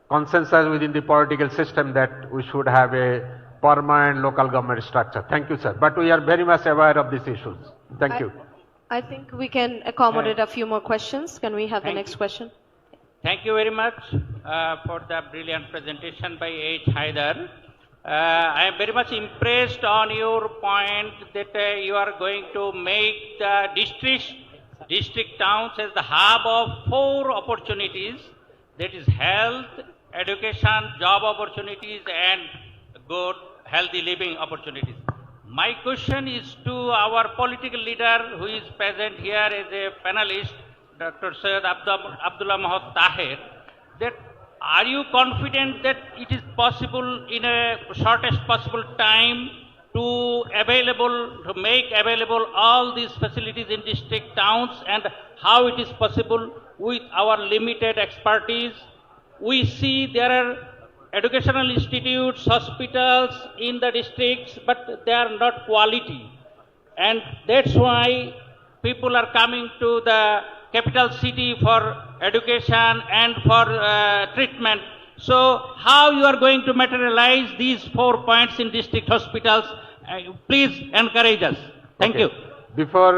consensus within the political system that we should have a permanent local government structure. Thank you, sir. But we are very much aware of these issues. Thank you. I think we can accommodate a few more questions. Can we have the next question? Thank you very much for the brilliant presentation by H. Haidar. I am very much impressed on your point that you are going to make the district towns as the hub of 4 opportunities, that is health, education, job opportunities and good healthy living opportunities. My question is to our political leader who is present here as a panelist, Dr. Syed Abdullah Mahmood Tahir, that are you confident that it is possible in a shortest possible time to make available all these facilities in district towns, and how it is possible with our limited expertise? We see there are educational institutes, hospitals in the districts, but they are not quality. And that's why people are coming to the capital city for education and for treatment. So how you are going to materialize these 4 points in district hospitals? Please encourage us. Thank you. Before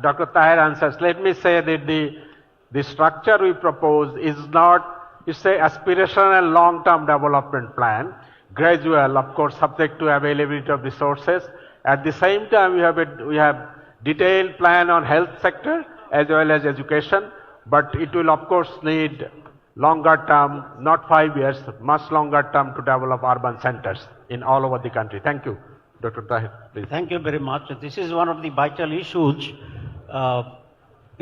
Dr. Tahir answers, let me say that the structure we propose is not, it's an aspirational long-term development plan, gradual, of course, subject to availability of resources. At the same time, we have detailed plan on health sector as well as education, but it will of course need longer term, not 5 years, much longer term to develop urban centers in all over the country. Thank you. Dr. Tahir, please. Thank you very much. This is one of the vital issues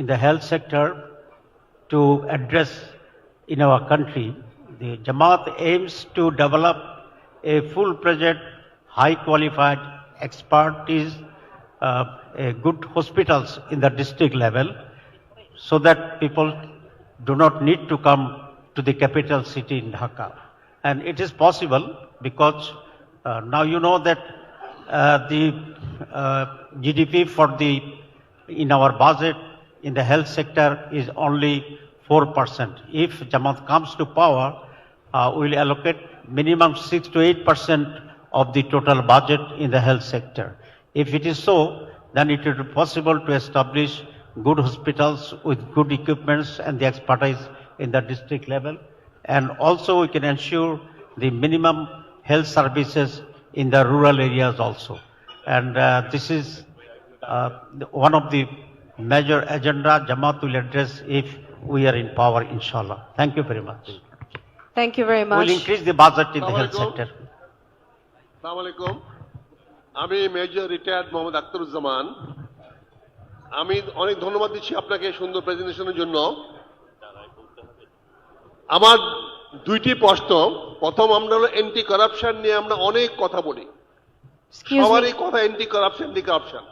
in the health sector to address in our country. The Jamaat aims to develop a full-fledged, high-qualified expertise, good hospitals in the district level, so that people do not need to come to the capital city in Dhaka. And it is possible because now you know that the GDP in our budget in the health sector is only 4%. If Jamaat comes to power, we will allocate minimum 6 to 8% of the total budget in the health sector. If it is so, then it will be possible to establish good hospitals with good equipments and the expertise in the district level. And also we can ensure the minimum health services in the rural areas also. And this is one of the major agenda Jamaat will address if we are in power, inshallah. Thank you very much. Thank you very much. We'll increase the budget in the health sector. Assalamu alaikum. আমি major retired Mohammad Akhtaruzzaman. আমি অনেক ধন্যবাদ দিচ্ছি আপনাকে সুন্দর প্রেজেন্টেশনের জন্য। আমার দুইটি প্রশ্ন। প্রথম, আমরা হলো অ্যান্টি কারাপশন নিয়ে আমরা অনেক কথা বলি, সবারই কথা অ্যান্টি কারাপশন,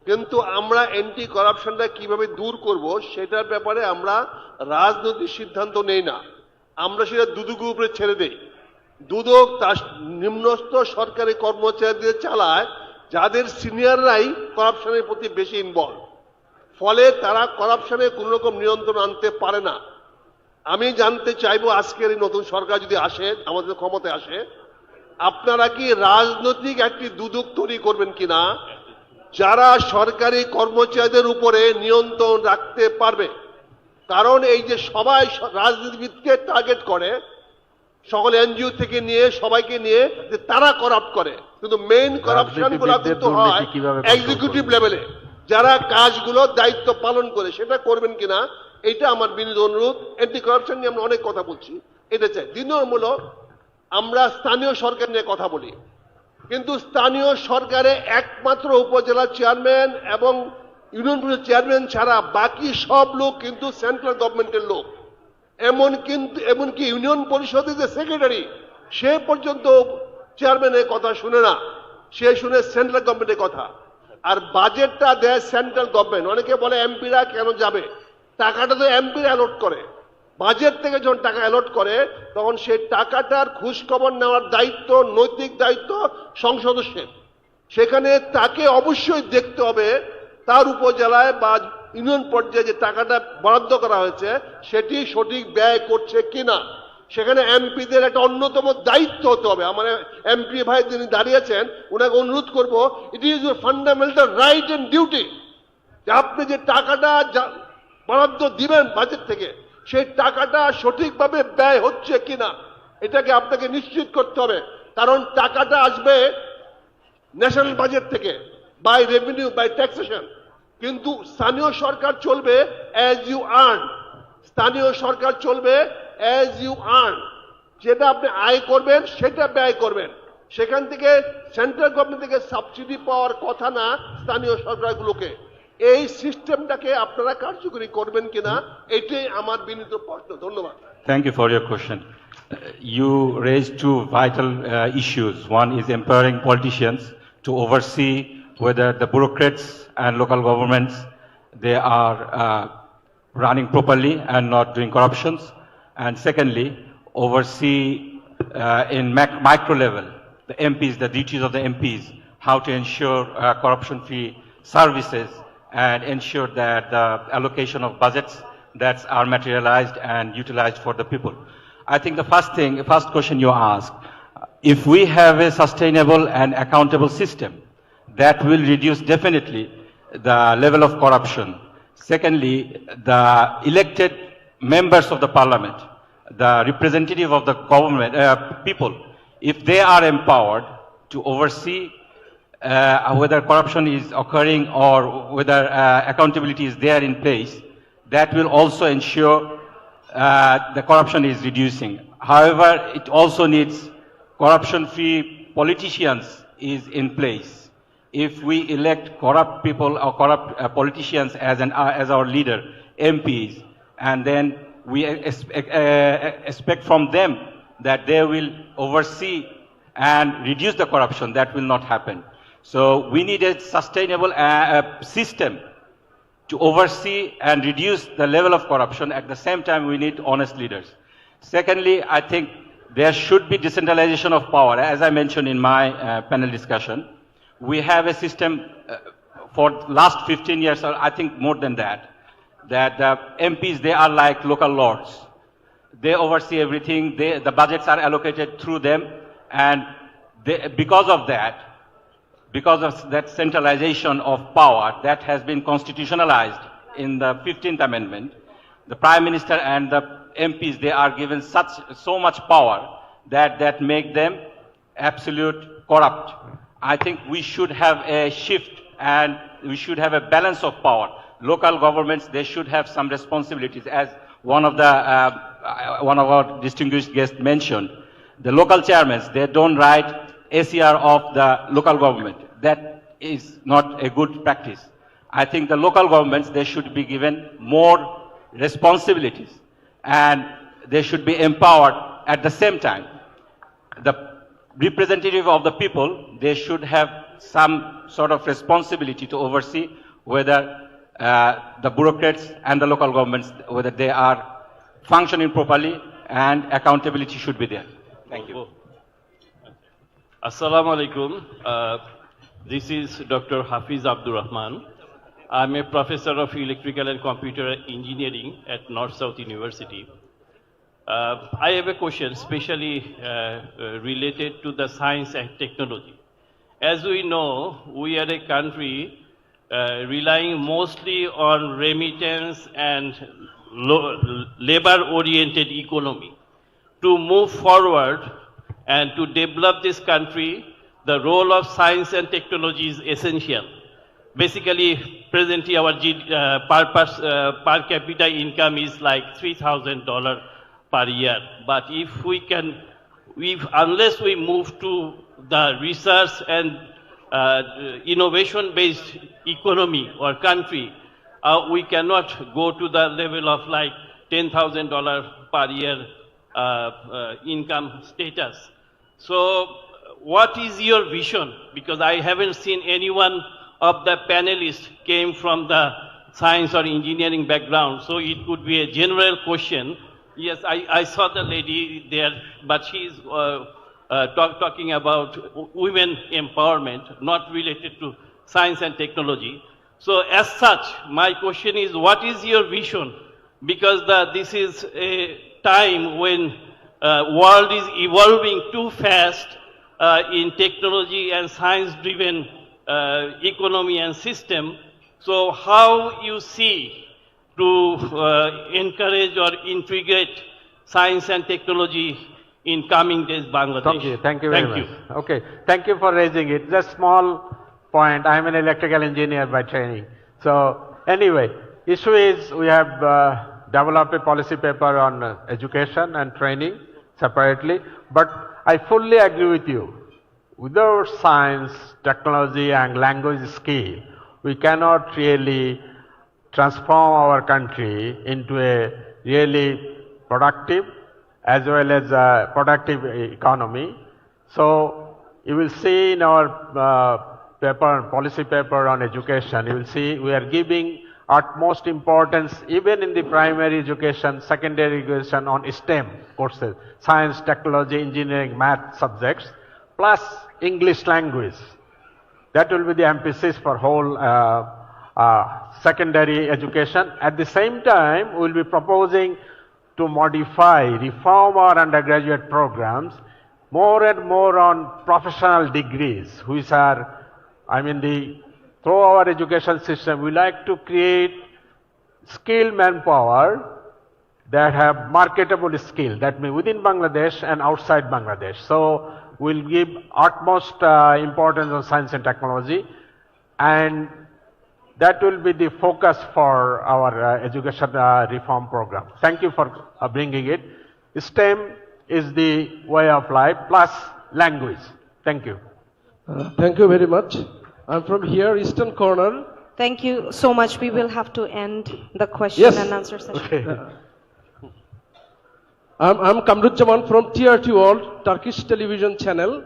কিন্তু আমরা অ্যান্টি কারাপশনটা কিভাবে দূর করব সেটার ব্যাপারে আমরা রাজনৈতিক সিদ্ধান্ত নেই না, আমরা সেটা দুদকের উপরে ছেড়ে দেই। দুদক তার নিম্নস্থ সরকারি কর্মচারীদের চালায় যাদের সিনিয়ররাই করাপশনের প্রতি বেশি ইনভলভ, ফলে তারা করাপশনে কোন রকম নিয়ন্ত্রণ আনতে পারে না। আমি জানতে চাইবো আজকের এই নতুন সরকার যদি আসে, আমাদের ক্ষমতায় আসে, আপনারা কি রাজনৈতিক একটি দুদক তৈরি করবেন কিনা যারা সরকারি কর্মচারীদের উপরে নিয়ন্ত্রণ রাখতে পারবে? কারণ এই যে সবাই রাজনীতিবিদকে টার্গেট করে, সকল এনজিও থেকে নিয়ে সবাইকে নিয়ে, যে তারা করাপ্ট করে, কিন্তু মেইন করাপশন গুলো কিন্তু হয় এক্সিকিউটিভ লেভেলে, যারা কাজগুলো দায়িত্ব পালন করে। সেটা করবেন কিনা এটা আমার বিনীত অনুরোধ। অ্যান্টি কারাপশন নিয়ে আমরা অনেক কথা বলছি, এটা চাই। দ্বিতীয় হলো, আমরা স্থানীয় সরকার নিয়ে কথা বলি, কিন্তু স্থানীয় সরকারে একমাত্র উপজেলা চেয়ারম্যান এবং ইউনিয়ন পরিষদ চেয়ারম্যান ছাড়া বাকি সব লোক কিন্তু সেন্ট্রাল গভর্নমেন্টের লোক। এমনকি ইউনিয়ন পরিষদের যে সেক্রেটারি, সে পর্যন্ত চেয়ারম্যানের কথা শুনে না, সে শুনে সেন্ট্রাল গভর্নমেন্টের কথা। আর বাজেটটা দেয় সেন্ট্রাল গভর্নমেন্ট। অনেকে বলে এমপিরা কেন যাবে, টাকাটা তো এমপিরা অ্যালট করে। বাজেট থেকে যখন টাকা অ্যালট করে তখন সেই টাকাটার খোঁজ খবর নেওয়ার দায়িত্ব, নৈতিক দায়িত্ব সংসদ সদস্যের। সেখানে তাকে অবশ্যই দেখতে হবে তার উপজেলায় বা ইউনিয়ন পর্যায়ে যে টাকাটা বরাদ্দ করা হয়েছে সেটি সঠিক ব্যয় করছে কিনা। সেখানে এমপিদের একটা অন্যতম দায়িত্ব হতে হবে। আমার এমপি ভাই যিনি দাঁড়িয়েছেন, ওনাকে অনুরোধ করবো, it is your fundamental right and duty যে আপনি যে টাকাটা বরাদ্দ দিবেন বাজেট থেকে, সেই টাকাটা সঠিকভাবে ব্যয় হচ্ছে কিনা এটাকে আপনাকে নিশ্চিত করতে হবে। কারণ টাকাটা আসবে ন্যাশনাল বাজেট থেকে, বাই রেভিনিউ, বাই ট্যাক্সেশন, কিন্তু স্থানীয় সরকার চলবে অ্যাজ ইউ আর্ন। স্থানীয় সরকার চলবে অ্যাজ ইউ আর্ন, যেটা আপনি আয় করবেন সেটা ব্যয় করবেন। সেখান থেকে সেন্ট্রাল গভর্নমেন্ট থেকে সাবসিডি পাওয়ার কথা না স্থানীয় সরকারগুলোকে। এই সিস্টেমটাকে আপনারা কার্যকরী করবেন কিনা এটাই আমার বিনীত প্রশ্ন। ধন্যবাদ। Thank you for your question. You raised two vital issues. One is empowering politicians to oversee whether the bureaucrats and local governments, they are running properly and not doing corruptions. And secondly, oversee in micro level, the MPs, the duties of the MPs, how to ensure corruption-free services and ensure that the allocation of budgets that are materialized and utilized for the people. I think the first question you asked, if we have a sustainable and accountable system, that will reduce definitely the level of corruption. Secondly, the elected members of the parliament, the representative of the government, people, if they are empowered to oversee whether corruption is occurring or whether accountability is there in place, that will also ensure the corruption is reducing. However, it also needs corruption-free politicians is in place, if we elect corrupt people or corrupt politicians as our leader, MPs, and then we expect from them that they will oversee and reduce the corruption, that will not happen. So we need a sustainable system to oversee and reduce the level of corruption. At the same time, we need honest leaders. Secondly, I think there should be decentralization of power. As I mentioned in my panel discussion, we have a system for last 15 years, or I think more than that, that MPs, they are like local lords. They oversee everything. The budgets are allocated through them. And because of that centralization of power that has been constitutionalized in the 15th Amendment, the Prime Minister and the MPs, they are given so much power that make them absolute corrupt. I think we should have a shift and we should have a balance of power. Local governments, they should have some responsibilities, as one of our distinguished guests mentioned. The local chairmen, they don't write ACR of the local government. That is not a good practice. I think the local governments, they should be given more responsibilities and they should be empowered at the same time. The representative of the people, they should have some sort of responsibility to oversee whether the bureaucrats and the local governments, whether they are functioning properly, and accountability should be there. Thank you. Assalamu alaikum. This is Dr. Hafiz Abdur Rahman. I'm a professor of electrical and computer engineering at North-South University. I have a question especially related to the science and technology. As we know, we are a country relying mostly on remittance and labor-oriented economy. To move forward and to develop this country, the role of science and technology is essential. Basically, presently our per capita income is like $3,000 per year. But unless we move to the research and innovation-based economy or country, we cannot go to the level of like $10,000 per year income status. So what is your vision? Because I haven't seen anyone of the panelists came from the science or engineering background. So it could be a general question. Yes, I saw the lady there, but she's talking about women empowerment, not related to science and technology. So as such, my question is, what is your vision? Because this is a time when world is evolving too fast in technology and science-driven economy and system. So how you see to encourage or integrate science and technology in coming days, Bangladesh? Thank you very much. Okay, thank you for raising it. Just small point. I'm an electrical engineer by training. So anyway, issue is we have developed a policy paper on education and training separately, but I fully agree with you. Without science, technology and language skill, we cannot really transform our country into a really productive as well as a productive economy. So you will see in our policy paper on education, you will see we are giving utmost importance even in the primary education, secondary education on STEM courses, science, technology, engineering, math subjects, plus English language. That will be the emphasis for whole secondary education. At the same time, we will be proposing to reform our undergraduate programs more and more on professional degrees, which are, through our education system, we like to create skilled manpower that have marketable skill, that means within Bangladesh and outside Bangladesh. So we'll give utmost importance on science and technology, and that will be the focus for our education reform program. Thank you for bringing it. STEM is the way of life plus language. Thank you. Thank you very much. I'm from here, Eastern Corner. Thank you so much. We will have to end the question and answer session. Okay. I'm Kamruzzaman from TRT World, Turkish television channel.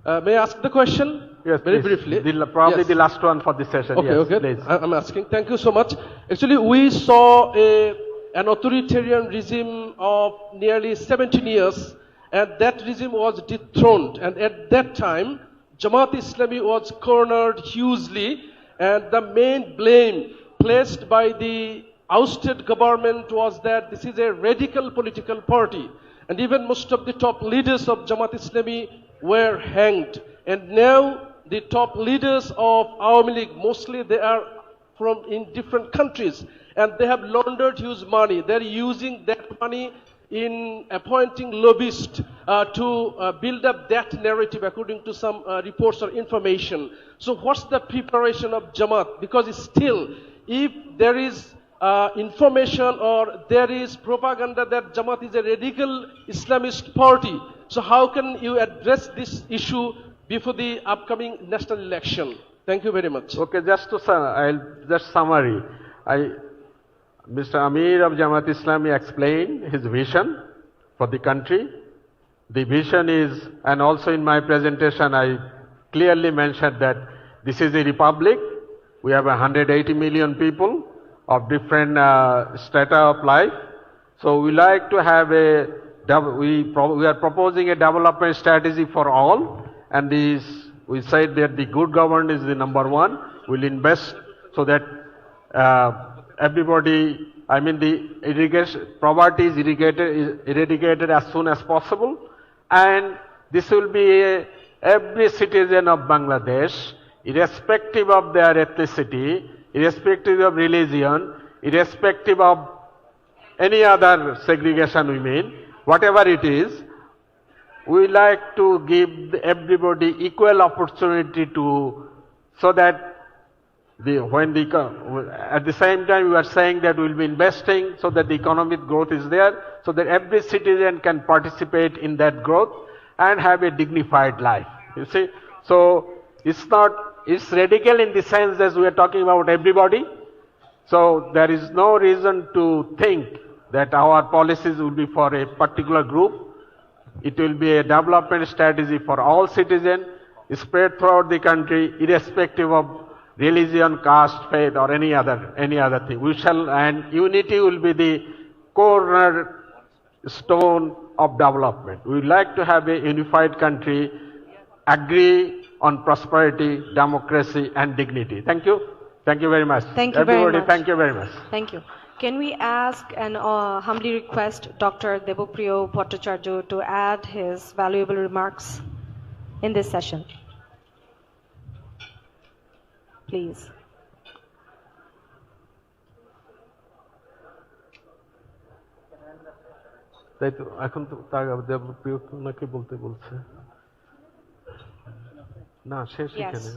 May I ask the question? Yes, very please. briefly. Probably the last one for this session. Okay, Yes, okay. please. I'm asking. Thank you so much. Actually, we saw an authoritarian regime of nearly 17 years, and that regime was dethroned. And at that time, Jamaat-e-Islami was cornered hugely, and the main blame placed by the ousted government was that this is a radical political party. And even most of the top leaders of Jamaat-e-Islami were hanged. And now the top leaders of Awami League, mostly they are from in different countries, and they have laundered huge money. They're using that money in appointing lobbyists to build up that narrative according to some reports or information. So what's the preparation of Jamaat? Because still, if there is information or there is propaganda that Jamaat is a radical Islamist party, so how can you address this issue before the upcoming national election? Thank you very much. Okay, I'll just summary. Mr. Amir of Jamaat-e-Islami explained his vision for the country. The vision is, and also in my presentation I clearly mentioned that this is a republic. We have 180 million people of different strata of life. So we like to have we are proposing a development strategy for all, and we said that the good governance is the number one. We'll invest so that everybody, I mean the poverty is eradicated as soon as possible, and this will be every citizen of Bangladesh, irrespective of their ethnicity, irrespective of religion, irrespective of any other segregation we mean, whatever it is, we like to give everybody equal opportunity to, so that at the same time we are saying that we will be investing so that the economic growth is there, so that every citizen can participate in that growth and have a dignified life. You see, so it's radical in the sense that we are talking about everybody. So there is no reason to think that our policies will be for a particular group. It will be a development strategy for all citizens, spread throughout the country, irrespective of religion, caste, faith, or any other thing. And unity will be the cornerstone of development. We would like to have a unified country, agree on prosperity, democracy, and dignity. Thank you. Thank you very much. Thank you everybody, very much. thank you very much. Thank you. Can we ask and humbly request Dr. Debopriyo Bhattacharya to add his valuable remarks in this session? Please. তাই তো এখন তো দেবপ্রিয় নাকি বলতে বলছে না শেষ এখানে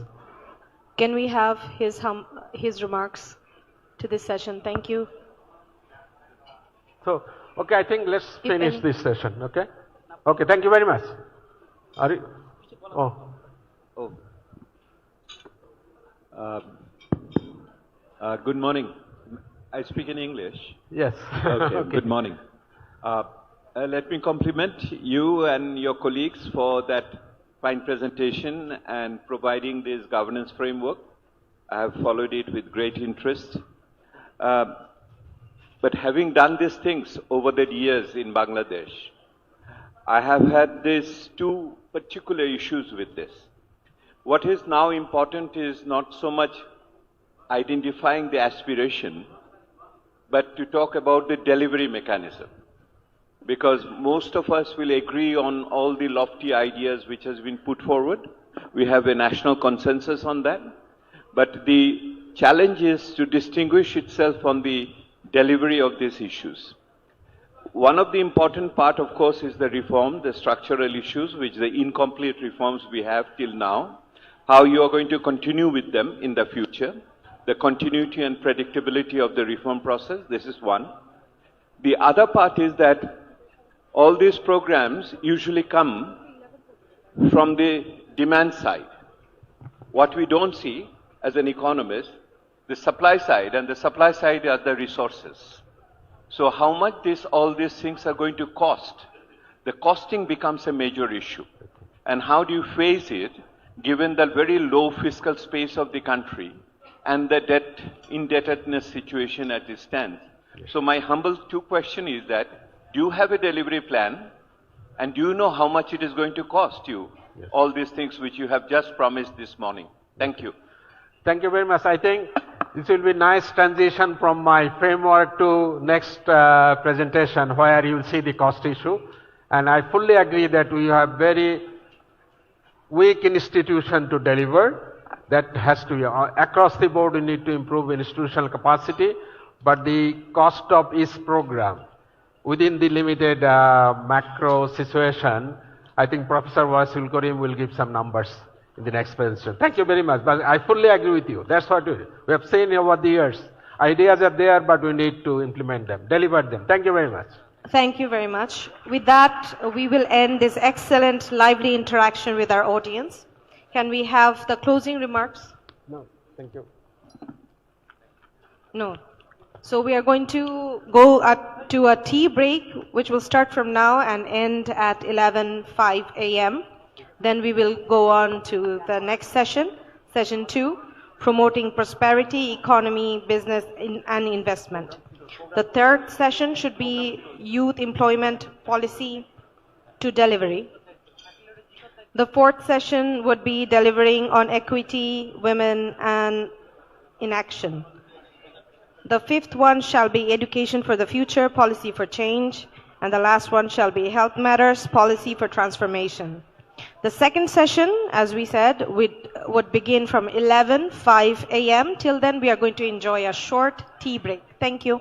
Can we have his remarks to this session? Thank you. So, okay, I think let's finish this session, okay? Okay, thank you very much. Are you? Oh. Good morning. I speak in English. Yes. Okay, good morning. Let me compliment you and your colleagues for that fine presentation and providing this governance framework. I have followed it with great interest. But having done these things over the years in Bangladesh, I have had these two particular issues with this. What is now important is not so much identifying the aspiration, but to talk about the delivery mechanism. Because most of us will agree on all the lofty ideas which has been put forward. We have a national consensus on that. But the challenge is to distinguish itself on the delivery of these issues. One of the important part, of course, is the reform, the structural issues, which the incomplete reforms we have till now, how you are going to continue with them in the future, the continuity and predictability of the reform process, this is one. The other part is that all these programs usually come from the demand side. What we don't see as an economist, the supply side, and the supply side are the resources. So how much all these things are going to cost? The costing becomes a major issue. And how do you face it, given the very low fiscal space of the country and the indebtedness situation as it stands? So my humble question is that, do you have a delivery plan? And do you know how much it is going to cost you, all these things which you have just promised this morning? Thank you. Thank you very much. I think this will be nice transition from my framework to next presentation where you will see the cost issue. And I fully agree that we have very weak institution to deliver. That has to be across the board. We need to improve institutional capacity, but the cost of each program within the limited macro situation, I think Professor Karim will give some numbers in the next presentation. Thank you very much. But I fully agree with you. That's what we have seen over the years. Ideas are there, but we need to implement them, deliver them. Thank you very much. Thank you very much. With that, we will end this excellent, lively interaction with our audience. Can we have the closing remarks? No, thank you. No. So we are going to go to a tea break, which will start from now and end at 11:05 a.m. Then we will go on to the next session, session 2, promoting prosperity, economy, business, and investment. The third session should be youth employment policy to delivery. The fourth session would be delivering on equity, women, and inaction. The fifth one shall be education for the future, policy for change. And the last one shall be health matters, policy for transformation. The second session, as we said, would begin from 11:05 a.m. Till then, we are going to enjoy a short tea break. Thank you.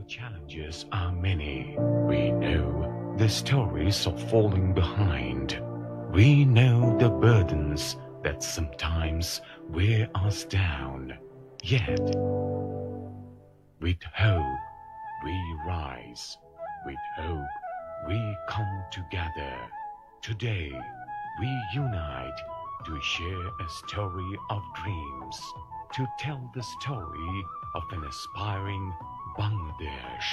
challenges are many. We know the stories of falling behind. We know the burdens that sometimes wear us down. Yet, with hope, we rise. With hope, we come together. Today, we unite to share a story of dreams, to tell the story of an aspiring Bangladesh.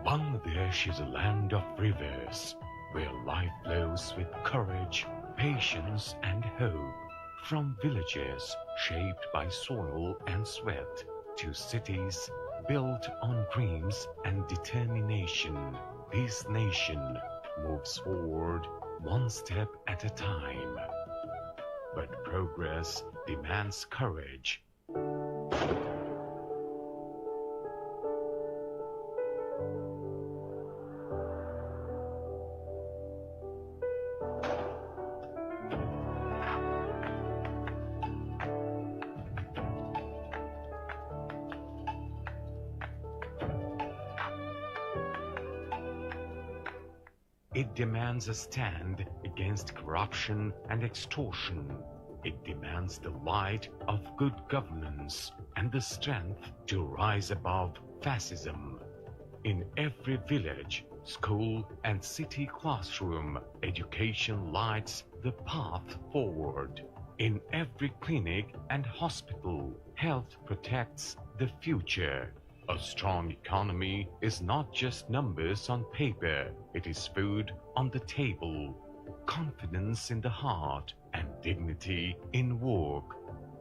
Bangladesh is a land of rivers, where life flows with courage, patience, and hope. From villages shaped by soil and sweat, to cities built on dreams and determination, this nation moves forward one step at a time. But progress demands courage. It demands a stand against corruption and extortion. It demands the light of good governance and the strength to rise above fascism. In every village, school, and city classroom, education lights the path forward. In every clinic and hospital, health protects the future. A strong economy is not just numbers on paper, it is food on the table, confidence in the heart, and dignity in work.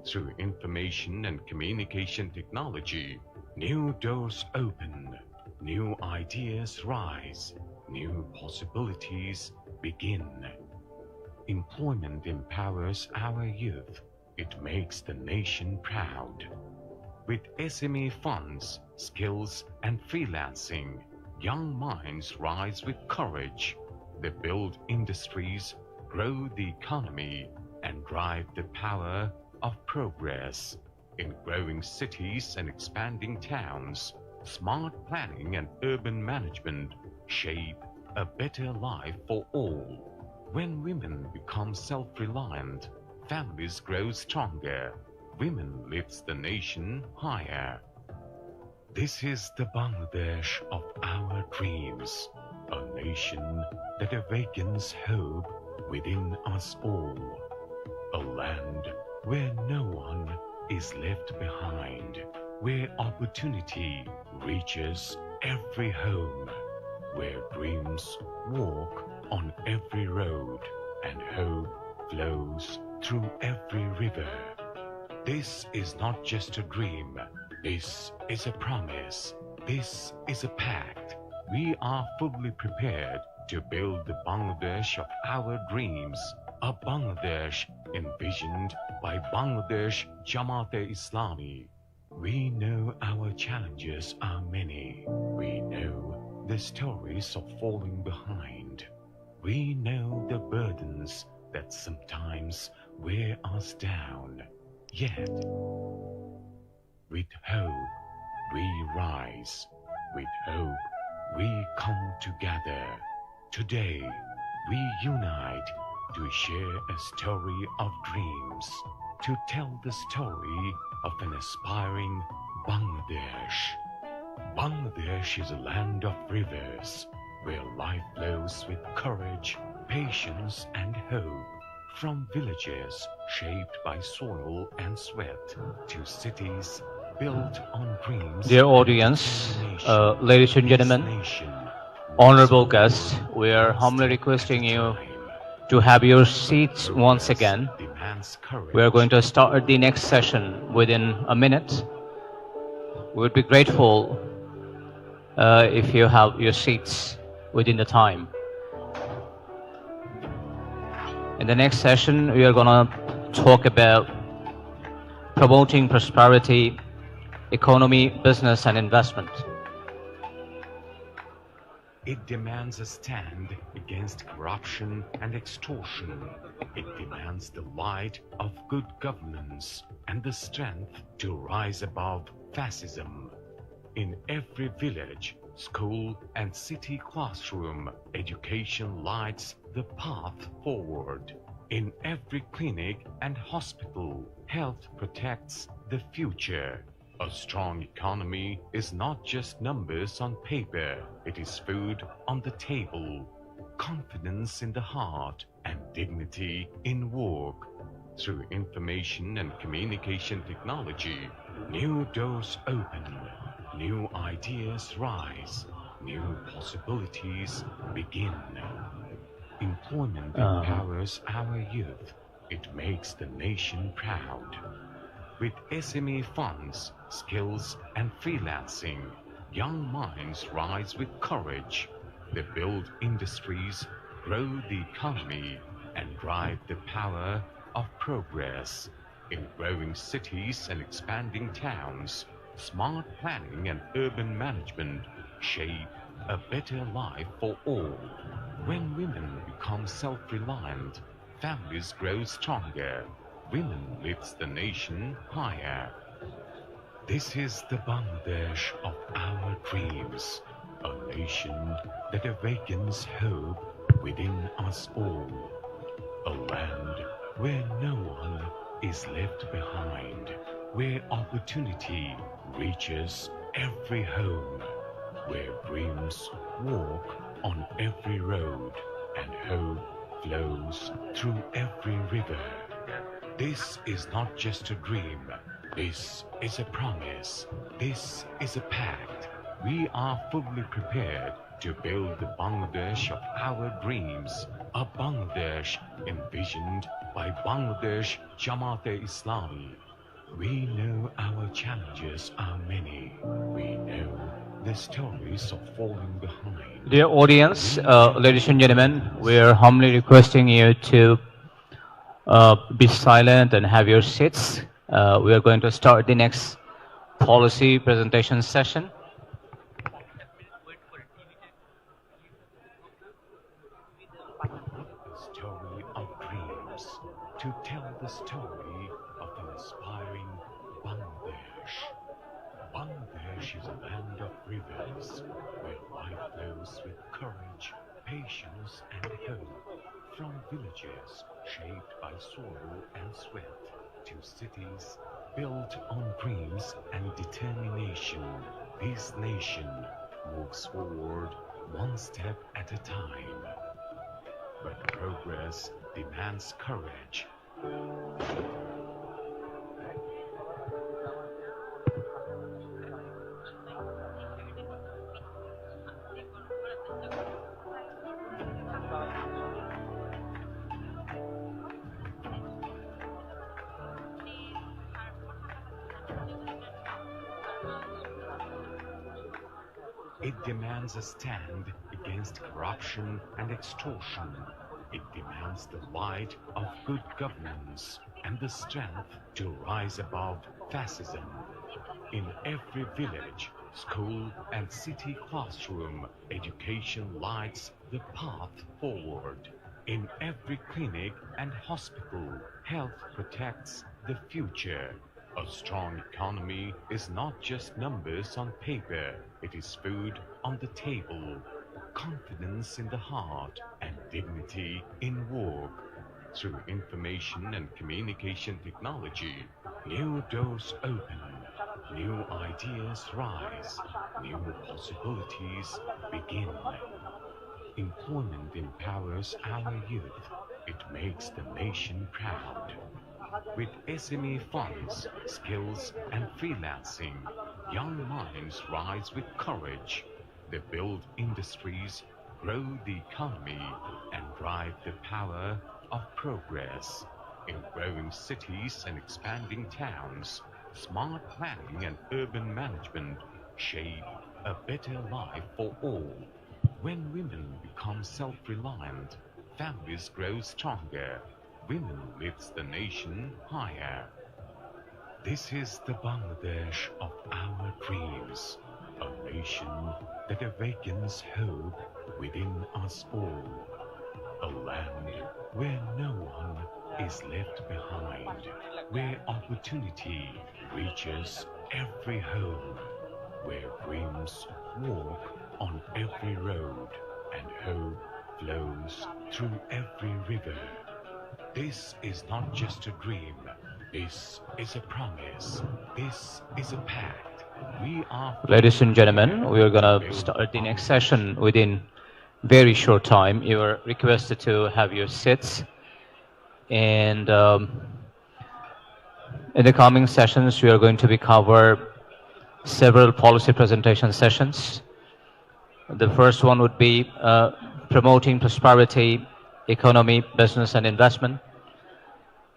Through information and communication technology, new doors open, new ideas rise, new possibilities begin. Employment empowers our youth. It makes the nation proud. With SME funds, skills, and freelancing, young minds rise with courage. They build industries, grow the economy, and drive the power of progress. In growing cities and expanding towns, smart planning and urban management shape a better life for all. When women become self-reliant, families grow stronger. Women lifts the nation higher. This is the Bangladesh of our dreams, a nation that awakens hope within us all, a land where no one is left behind, where opportunity reaches every home, where dreams walk on every road and hope flows through every river. This is not just a dream. This is a promise. This is a pact. We are fully prepared to build the Bangladesh of our dreams, a Bangladesh envisioned by Bangladesh Jamaat-e-Islami. We know our challenges are many. We know the stories of falling behind. We know the burdens that sometimes wear us down. Yet, with hope, we rise. With hope, we come together. Today, we unite to share a story of dreams, to tell the story of an aspiring Bangladesh. Bangladesh is a land of rivers, where life flows with courage, patience, and hope. From villages shaped by soil and sweat to cities built on dreams. Dear audience, ladies and gentlemen, honorable guests, we are humbly requesting you to have your seats once again. We are going to start the next session within a minute. We would be grateful if you have your seats within the time. In the next session, we are going to talk about promoting prosperity, economy, business, and investment. It demands a stand against corruption and extortion. It demands the light of good governance and the strength to rise above fascism. In every village, school and city classroom, education lights the path forward. In every clinic and hospital, health protects the future. A strong economy is not just numbers on paper, it is food on the table, confidence in the heart, and dignity in work. Through information and communication technology, new doors open, new ideas rise, new possibilities begin. Employment empowers our youth. It makes the nation proud. With SME funds, skills, and freelancing, young minds rise with courage. They build industries, grow the economy, and drive the power of progress. In growing cities and expanding towns, smart planning and urban management shape a better life for all. When women become self-reliant, families grow stronger. Women lifts the nation higher. This is the Bangladesh of our dreams, a nation that awakens hope within us all, a land where no one is left behind, where opportunity reaches every home, where dreams walk on every road and hope flows through every river. This is not just a dream. This is a promise. This is a pact. We are fully prepared to build the Bangladesh of our dreams, a Bangladesh envisioned by Bangladesh Jamaat-e-Islami. We know our challenges are many. We know the stories of falling behind. Dear audience, ladies and gentlemen, we are humbly requesting you to be silent and have your seats. We are going to start the next policy presentation session. The story of dreams, to tell the story of an aspiring Bangladesh. Bangladesh is a land of rivers, where life flows with courage, patience, and hope. From villages shaped by soil and sweat, to cities built on dreams and determination, this nation moves forward one step at a time. But progress demands courage. It demands a stand against corruption and extortion. It demands the light of good governance and the strength to rise above fascism. In every village, school, and city classroom, education lights the path forward. In every clinic and hospital, health protects the future. A strong economy is not just numbers on paper, it is food on the table, confidence in the heart, and dignity in work. Through information and communication technology, new doors open, new ideas rise, new possibilities begin. Employment empowers our youth. It makes the nation proud. With SME funds, skills, and freelancing, young minds rise with courage. They build industries, grow the economy, and drive the power of progress. In growing cities and expanding towns, smart planning and urban management shape a better life for all. When women become self-reliant, families grow stronger. Women lifts the nation higher. This is the Bangladesh of our dreams, a nation that awakens hope within us all, a land where no one is left behind, where opportunity reaches every home, where dreams walk on every road and hope flows through every river. This is not just a dream. This is a promise. This is a pact. We are... Ladies and gentlemen, we are going to start the next session within very short time. You are requested to have your seats. And in the coming sessions, we are going to cover several policy presentation sessions. The first one would be promoting prosperity, economy, business, and investment.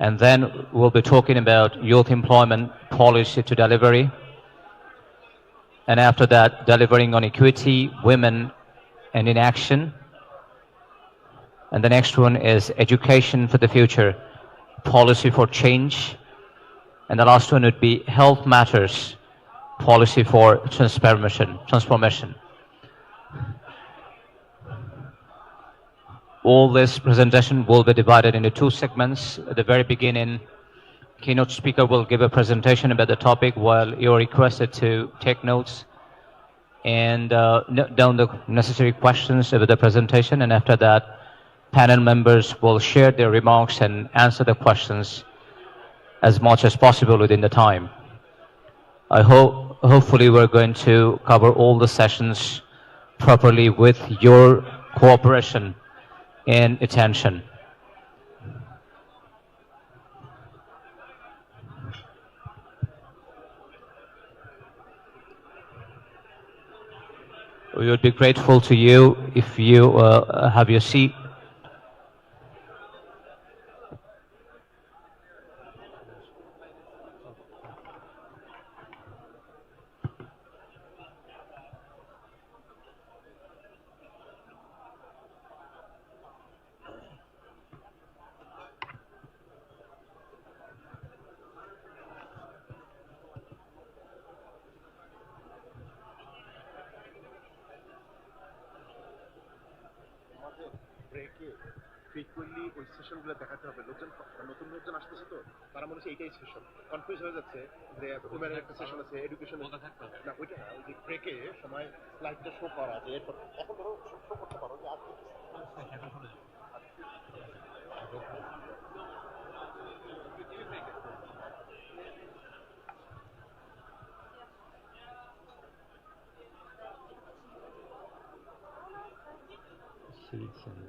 And then we'll be talking about youth employment policy to delivery. And after that, delivering on equity, women, and in action. And the next one is education for the future, policy for change. And the last one would be health matters, policy for transformation. All this presentation will be divided into two segments. At the very beginning, keynote speaker will give a presentation about the topic while you're requested to take notes and note down the necessary questions about the presentation. And after that, panel members will share their remarks and answer the questions as much as possible within the time. Hopefully we're going to cover all the sessions properly with your cooperation and attention. We would be grateful to you if you have your seat. frequently ওই সেশনগুলো দেখাতে হবে নতুন লোকজন আসতেছে তো তারা মনে হচ্ছে এইটাই সেশন কনফিউজ হয়ে যাচ্ছে যে উমেনের একটা সেশন আছে এডুকেশন না ওইটা না ওই যে ব্রেকে সময় স্লাইডটা শো করা যে এরপর এখন ধরো শো করতে পারো যে আজকে Seats and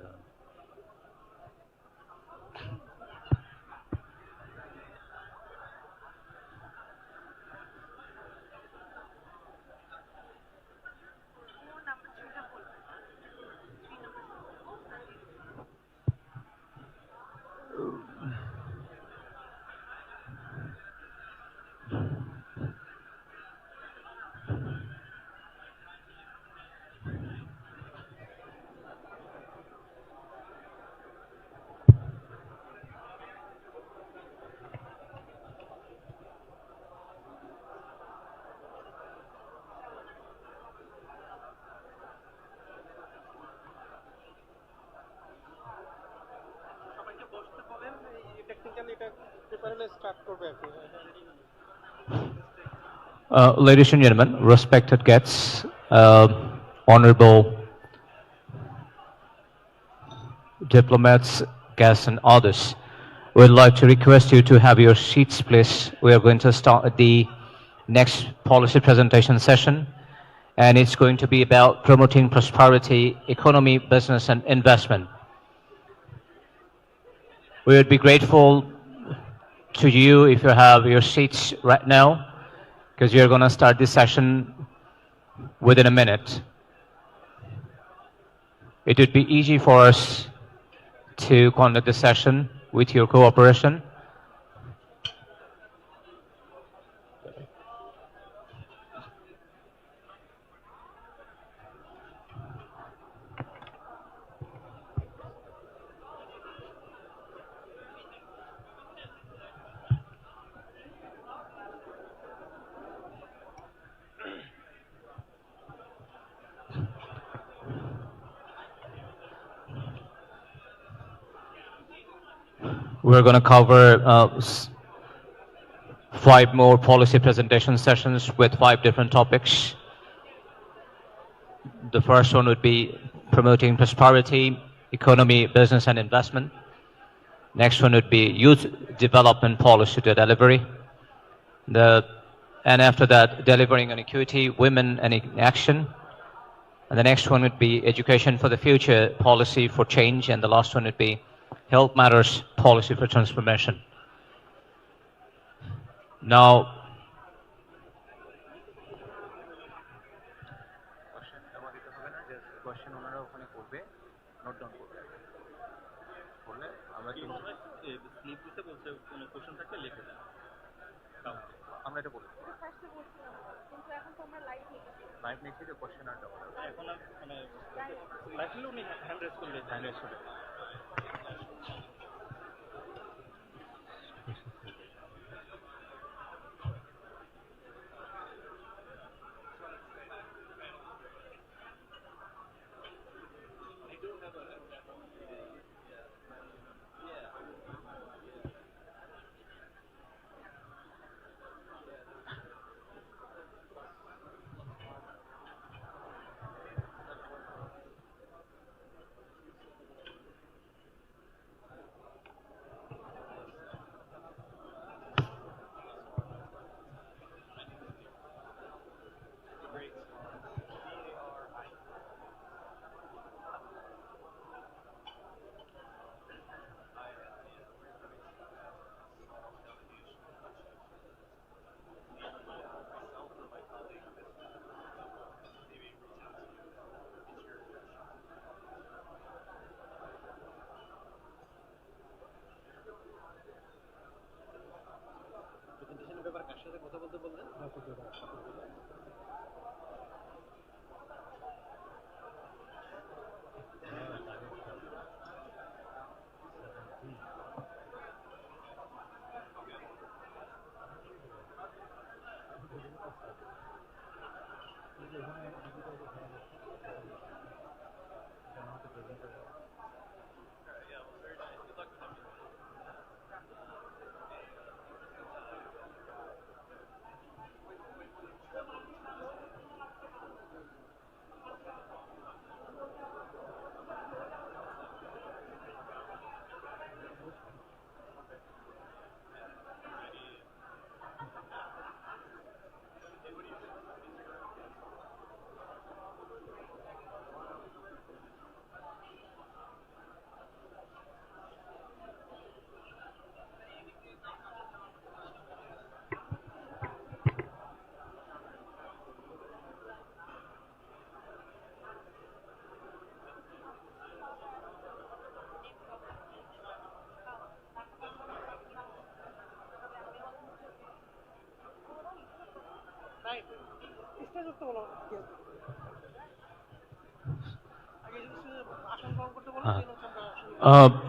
ladies and gentlemen, respected guests, honorable diplomats, guests, and others, we'd like to request you to have your seats, please. We are going to start the next policy presentation session, and it's going to be about promoting prosperity, economy, business, and investment. We would be grateful to you if you have your seats right now, because you're going to start this session within a minute. It would be easy for us to conduct the session with your cooperation. We're going to cover 5 more policy presentation sessions with 5 different topics. The first one would be promoting prosperity, economy, business, and investment. Next one would be youth development policy to delivery. And after that, delivering on equity, women and in action. And the next one would be education for the future, policy for change. And the last one would be health matters, policy for transformation. Now,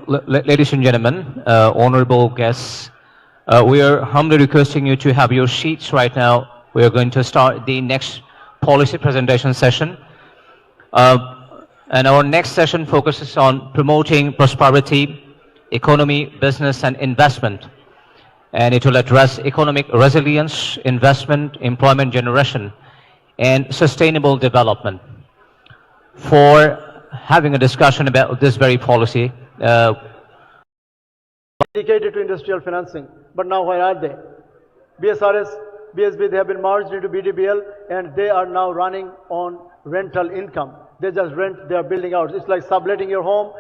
ladies and gentlemen, honorable guests, we are humbly requesting you to have your seats right now. We are going to start the next policy presentation session. And our next session focuses on promoting prosperity, economy, business, and investment. And it will address economic resilience, investment, employment generation, and sustainable development. For having a discussion about this very policy, dedicated to industrial financing, but now where are they? BSRS, BSB, they have been merged into BDBL, and they are now running on rental income. They just rent, they are building out. It's like subletting your home,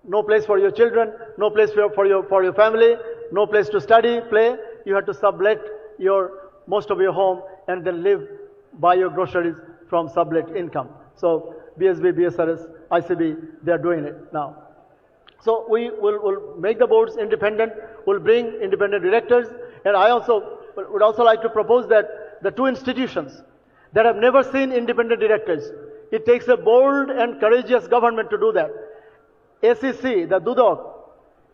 no place for your children, no place for your family, no place to study, play. You have to sublet most of your home and then live, buy your groceries from sublet income. So BSB, BSRS, ICB, they are doing it now. So we will make the boards independent, we'll bring independent directors, and I would also like to propose that the two institutions that have never seen independent directors, it takes a bold and courageous government to do that. ACC, the DUDOC,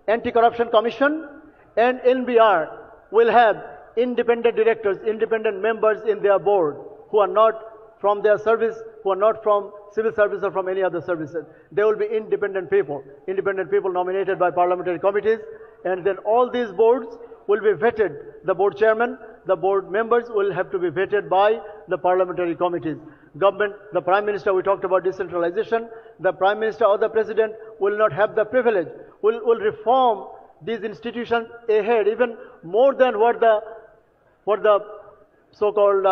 Anti-Corruption Commission, and NBR will have independent directors, independent members in their board who are not from their service, who are not from civil service or from any other services. They will be independent people nominated by parliamentary committees, and then all these boards will be vetted. The board chairman, the board members will have to be vetted by the parliamentary committees. Government, the Prime Minister, we talked about decentralization, the Prime Minister or the President will not have the privilege, will reform these institutions ahead, even more than what the so-called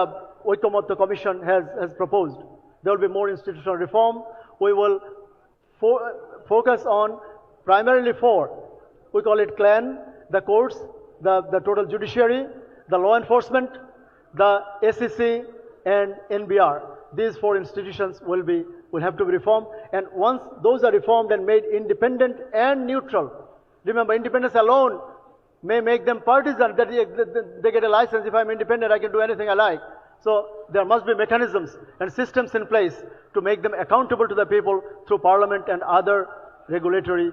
Oikomoto Commission has proposed. There will be more institutional reform. We will focus on primarily four. We call it clan, the courts, the total judiciary, the law enforcement, the SEC, and NBR. These four institutions will have to be reformed. And once those are reformed and made independent and neutral, remember, independence alone may make them partisan, that they get a license. If I'm independent, I can do anything I like. So there must be mechanisms and systems in place to make them accountable to the people through parliament and other regulatory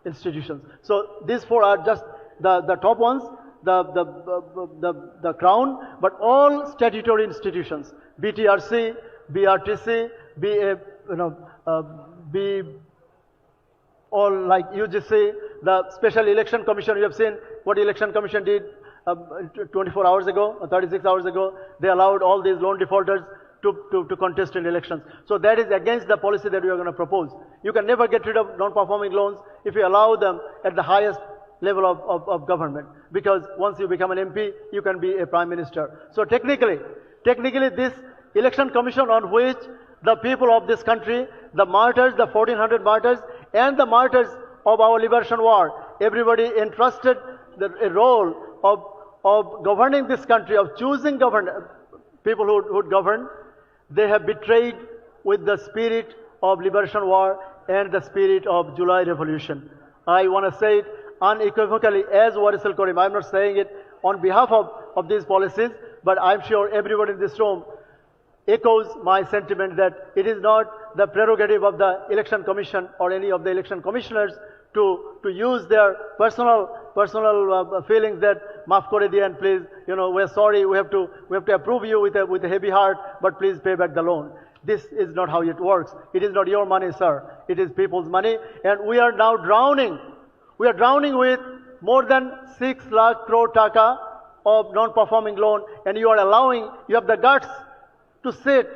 institutions. So these four are just the top ones, the crown, but all statutory institutions, BTRC, BRTC, all like UGC, the Special Election Commission. You have seen what the Election Commission did 24 hours ago, or 36 hours ago. They allowed all these loan defaulters to contest in elections. So that is against the policy that we are going to propose. You can never get rid of non-performing loans if you allow them at the highest level of government. Because once you become an MP, you can be a Prime Minister. So technically this Election Commission on which the people of this country, the martyrs, the 1400 martyrs, and the martyrs of our liberation war, everybody entrusted a role of governing this country, of choosing people who would govern. They have betrayed with the spirit of liberation war and the spirit of July Revolution. I want to say it unequivocally as Warisul Karim. I'm not saying it on behalf of these policies, but I'm sure everybody in this room echoes my sentiment that it is not the prerogative of the Election Commission or any of the election commissioners to use their personal feelings that maaf kore diyan, please, we're sorry, we have to approve you with a heavy heart, but please pay back the loan. This is not how it works. It is not your money, sir. It is people's money, and we are now drowning. We are drowning with more than 6 lakh crore taka of non-performing loan, and you have the guts to sit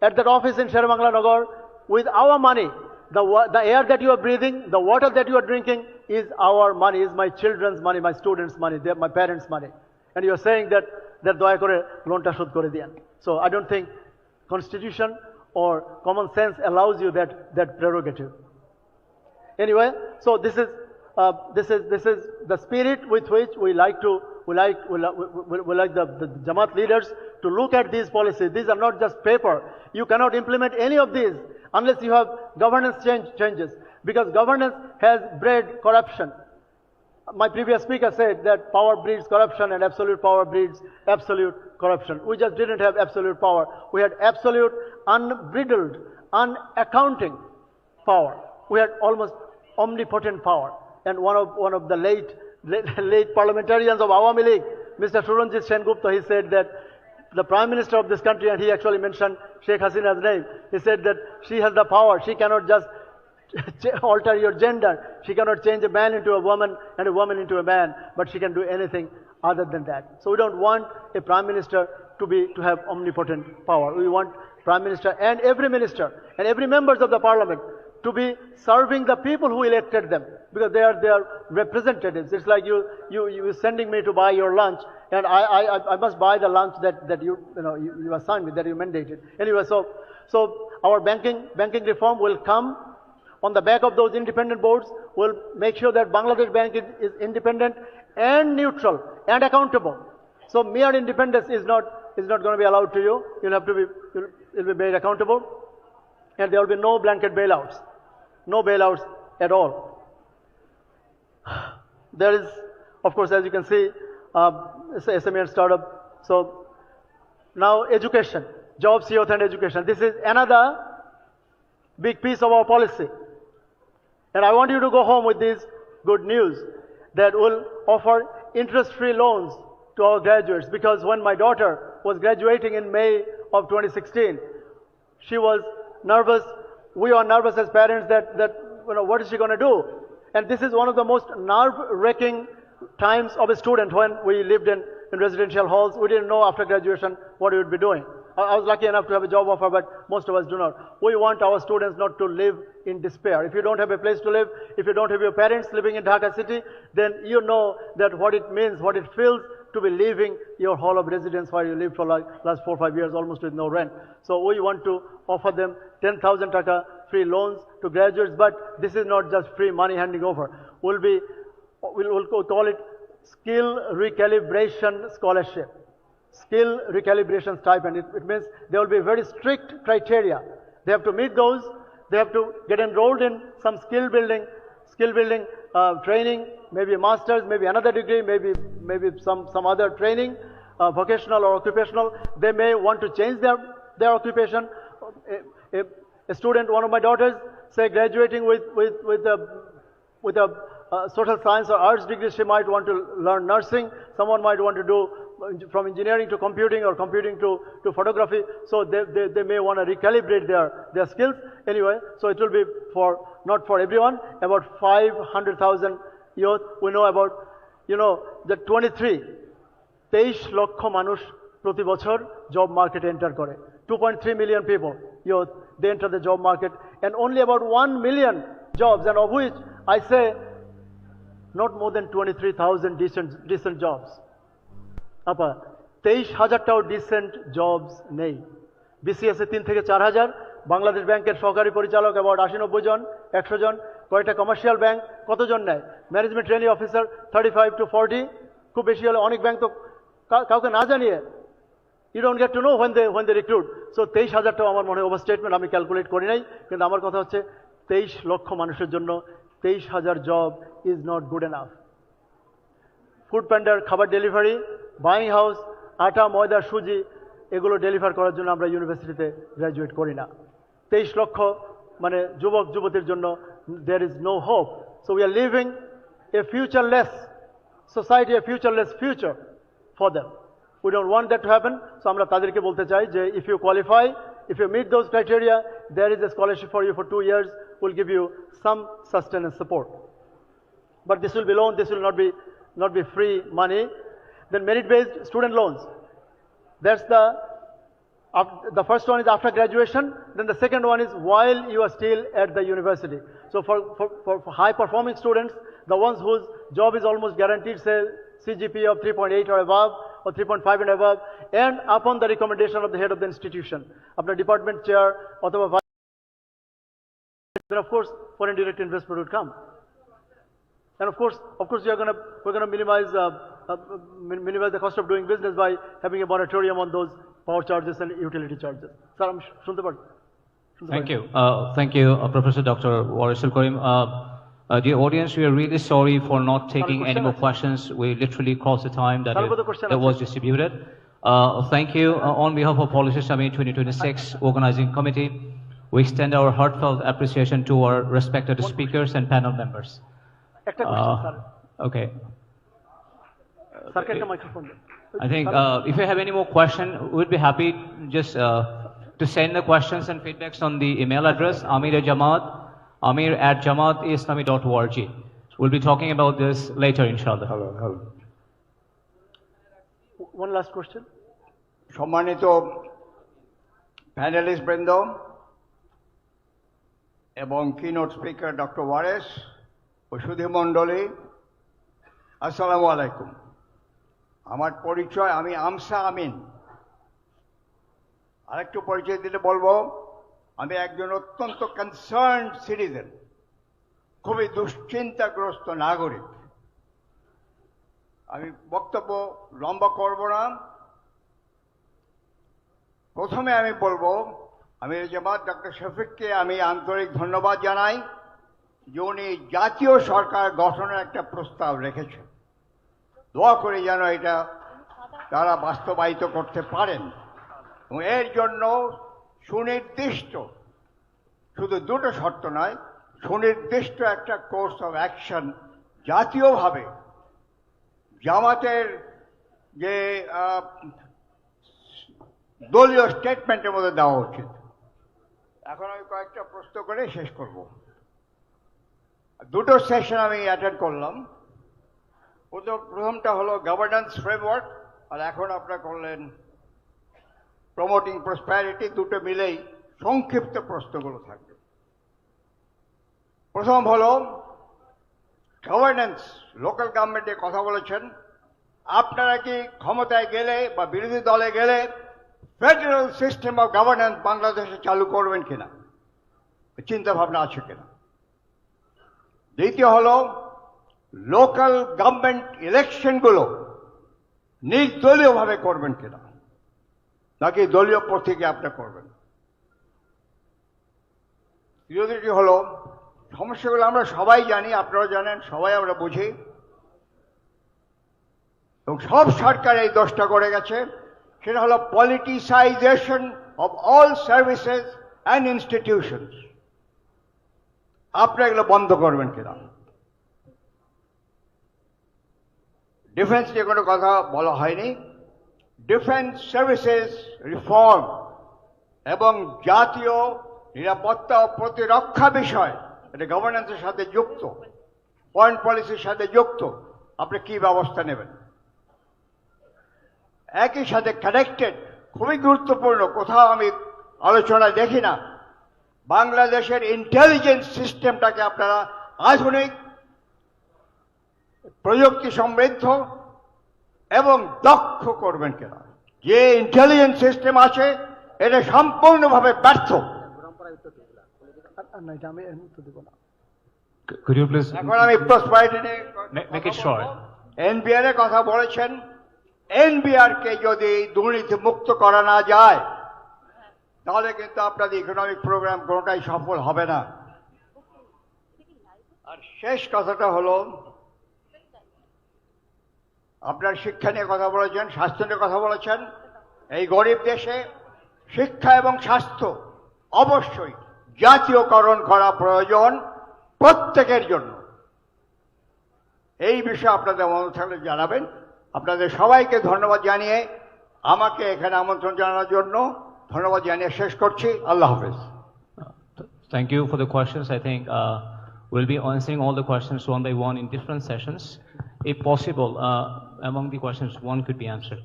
at that office in Sher-Bangla Nagar with our money. The air that you are breathing, the water that you are drinking is our money, is my children's money, my students' money, my parents' money. And you are saying that doya kore loan ta shod kore diyan. So I don't think constitution or common sense allows you that prerogative. Anyway, so this is the spirit with which we like the Jamaat leaders to look at these policies. These are not just paper. You cannot implement any of these unless you have governance changes, because governance has bred corruption. My previous speaker said that power breeds corruption and absolute power breeds absolute corruption. We just didn't have absolute power. We had absolute, unbridled, unaccounting power. We had almost omnipotent power. And one of the late parliamentarians of Awami League, Mr. Suranjit Sengupta, he said that the Prime Minister of this country, and he actually mentioned Sheikh Hasina's name, he said that she has the power. She cannot just alter your gender. She cannot change a man into a woman and a woman into a man, but she can do anything other than that. So we don't want a Prime Minister to have omnipotent power. We want Prime Minister and every minister and every members of the Parliament to be serving the people who elected them, because they are representatives. It's like you sending me to buy your lunch, and I must buy the lunch that you assigned me, that you mandated. Anyway, so our banking reform will come on the back of those independent boards. We'll make sure that Bangladesh Bank is independent and neutral and accountable. So mere independence is not going to be allowed to you. You'll be made accountable, and there will be no blanket bailouts. No bailouts at all. There is, of course, as you can see, it's a SME and startup. So now education, jobs, youth and education. This is another big piece of our policy. And I want you to go home with this good news that will offer interest-free loans to our graduates, because when my daughter was graduating in May of 2016, she was nervous. We are nervous as parents that what is she going to do? And this is one of the most nerve-wracking times of a student when we lived in in residential halls. We didn't know after graduation what we would be doing. I was lucky enough to have a job offer, but most of us do not. We want our students not to live in despair. If you don't have a place to live, if you don't have your parents living in Dhaka city, then you know that what it means, what it feels to be leaving your hall of residence where you lived for like last 4 or 5 years almost with no rent. So we want to offer them 10,000 taka free loans to graduates, but this is not just free money handing over. We'll call it skill recalibration scholarship. Skill recalibration stipend. It means there will be very strict criteria. They have to meet those. They have to get enrolled in some skill building training, maybe a master's, maybe another degree, maybe some other training, vocational or occupational. They may want to change their occupation. A student, one of my daughters, say graduating with a social science or arts degree, she might want to learn nursing. Someone might want to do from engineering to computing or computing to photography. So they may want to recalibrate their skills. Anyway, so it will be not for everyone, about 500,000 youth. We know about, the 23 লক্ষ মানুষ প্রতি বছর job market enter করে. 2.3 million people, youth, they enter the job market, and only about 1 million jobs, and of which I say not more than 23,000 decent jobs. আপা 23,000টাও dissent jobs নেই। BCS এ 3 থেকে 4,000, বাংলাদেশ ব্যাংকের সহকারী পরিচালক অ্যাবাউট 80-90 জন, 100 জন, কয়টা কমার্শিয়াল ব্যাংক কতজন নেয়? ম্যানেজমেন্ট ট্রেনিং অফিসার 35 to 40, খুব বেশি হলে অনেক ব্যাংক তো কাউকে না জানিয়ে you don't get to know when they recruit. So 23,000টাও আমার মনে হয় ওভারস্টেটমেন্ট, আমি ক্যালকুলেট করি নাই, কিন্তু আমার কথা হচ্ছে 23 লক্ষ মানুষের জন্য 23,000 job is not good enough. Foodpanda, খাবার ডেলিভারি, বাইং হাউস, আটা, ময়দা, সুজি, এগুলো ডেলিভার করার জন্য আমরা ইউনিভার্সিটিতে গ্র্যাজুয়েট করি না। 23 লক্ষ মানে যুবক যুবতীর জন্য there is no hope. So we are living a futureless society, a futureless future for them. We don't want that to happen. So আমরা তাদেরকে বলতে চাই যে if you qualify, if you meet those criteria, there is a scholarship for you for 2 years. We'll give you some sustenance support. But this will be loan. This will not be free money. Then merit-based student loans. That's the first one is after graduation. Then the second one is while you are still at the university. So for high-performing students, the ones whose job is almost guaranteed, say CGPA of 3.8 or above, or 3.5 and above, and upon the recommendation of the head of the institution, আপনার department chair, অথবা vice, then of course foreign direct investment would come. And of course we're gonna minimize the cost of doing business by having a moratorium on those power charges and utility charges. Sir, I'm শুনতে পারি? Thank you, Professor Dr. Rezaul Karim. Dear audience, we are really sorry for not taking any more questions. We literally crossed the time that was distributed. Thank you. On behalf of Policy Summit 2026 Organizing Committee, we extend our heartfelt appreciation to our respected speakers and panel members. Okay. I think if you have any more questions, we'd be happy just to send the questions and feedbacks on the email address amir@jamaat-islami.org. We'll be talking about this later, inshallah. Hello. One last question. সম্মানিত panelist বৃন্দ এবং keynote speaker doctor ওয়ারেস ও সুধী মণ্ডলী, আসসালামু আলাইকুম। আমার পরিচয়, আমি আমসা আমিন। আরেকটু পরিচয় দিলে বলবো, আমি একজন অত্যন্ত কনসার্নড সিটিজেন, খুবই দুশ্চিন্তাগ্রস্ত নাগরিক। আমি বক্তব্য লম্বা করব না। প্রথমে আমি বলবো, আমি জামাত ডক্টর শফিককে আমি আন্তরিক ধন্যবাদ জানাই যে উনি জাতীয় সরকার গঠনের একটা প্রস্তাব রেখেছেন। দোয়া করে যেন এটা তারা বাস্তবায়িত করতে পারেন, এবং এর জন্য সুনির্দিষ্ট, শুধু দুটো শর্ত নয়, সুনির্দিষ্ট একটা কোর্স অফ অ্যাকশন জাতীয়ভাবে জামাতের যে দলীয় স্টেটমেন্টের মধ্যে দেওয়া উচিত। এখন আমি কয়েকটা প্রশ্ন করে শেষ করব। দুটো সেশন আমি অ্যাটেন্ড করলাম। প্রথমটা হলো গভর্নেন্স ফ্রেমওয়ার্ক, আর এখন আপনারা করলেন প্রমোটিং প্রসপ্যারিটি, দুটো মিলেই সংক্ষিপ্ত প্রশ্নগুলো থাকবে। প্রথম হলো গভর্নেন্স, লোকাল গভর্নমেন্টের কথা বলেছেন। আপনারা কি ক্ষমতায় গেলে বা বিরোধী দলে গেলে ফেডারেল সিস্টেম অফ গভর্নেন্স বাংলাদেশে চালু করবেন কিনা, চিন্তা ভাবনা আছে কিনা? দ্বিতীয় হলো লোকাল গভর্নমেন্ট ইলেকশনগুলো নির্দলীয়ভাবে করবেন কিনা, নাকি দলীয় প্রতীকে আপনি করবেন? তৃতীয়টি হলো সমস্যাগুলো আমরা সবাই জানি, আপনারা জানেন, সবাই আমরা বুঝি, এবং সব সরকার এই দোষটা করে গেছে। সেটা হলো politicisation of all services and institutions. আপনারা এগুলো বন্ধ করবেন কিনা? ডিফেন্স নিয়ে কোনো কথা বলা হয়নি। ডিফেন্স সার্ভিসেস রিফর্ম এবং জাতীয় নিরাপত্তা ও প্রতিরক্ষা বিষয়, এটা গভর্নেন্সের সাথে যুক্ত, ফরেন পলিসির সাথে যুক্ত। আপনি কি ব্যবস্থা নেবেন? একই সাথে কানেক্টেড, খুবই গুরুত্বপূর্ণ, কোথাও আমি আলোচনায় দেখি না, বাংলাদেশের ইন্টেলিজেন্স সিস্টেমটাকে আপনারা আধুনিক, প্রযুক্তি সমৃদ্ধ এবং দক্ষ করবেন কিনা। যে ইন্টেলিজেন্স সিস্টেম আছে এটা সম্পূর্ণভাবে ব্যর্থ। Could you please এখন আমি প্রসপারিটি নিয়ে make it short? এনবিআর এর কথা বলেছেন। এনবিআর কে যদি দুর্নীতি মুক্ত করা না যায় তাহলে কিন্তু আপনাদের ইকোনমিক প্রোগ্রাম কোনোটাই সফল হবে না। আর শেষ কথাটা হলো, আপনার শিক্ষা নিয়ে কথা বলেছেন, স্বাস্থ্য নিয়ে কথা বলেছেন। এই গরিব দেশে শিক্ষা এবং স্বাস্থ্য অবশ্যই জাতীয়করণ করা প্রয়োজন প্রত্যেকের জন্য। এই বিষয়ে আপনাদের মনে থাকলে জানাবেন। আপনাদের সবাইকে ধন্যবাদ জানিয়ে, আমাকে এখানে আমন্ত্রণ জানানোর জন্য ধন্যবাদ জানিয়ে শেষ করছি। আল্লাহ হাফেজ। Thank you for the questions. I think we'll be answering all the questions one by one in different sessions. If possible, among the questions, one could be answered.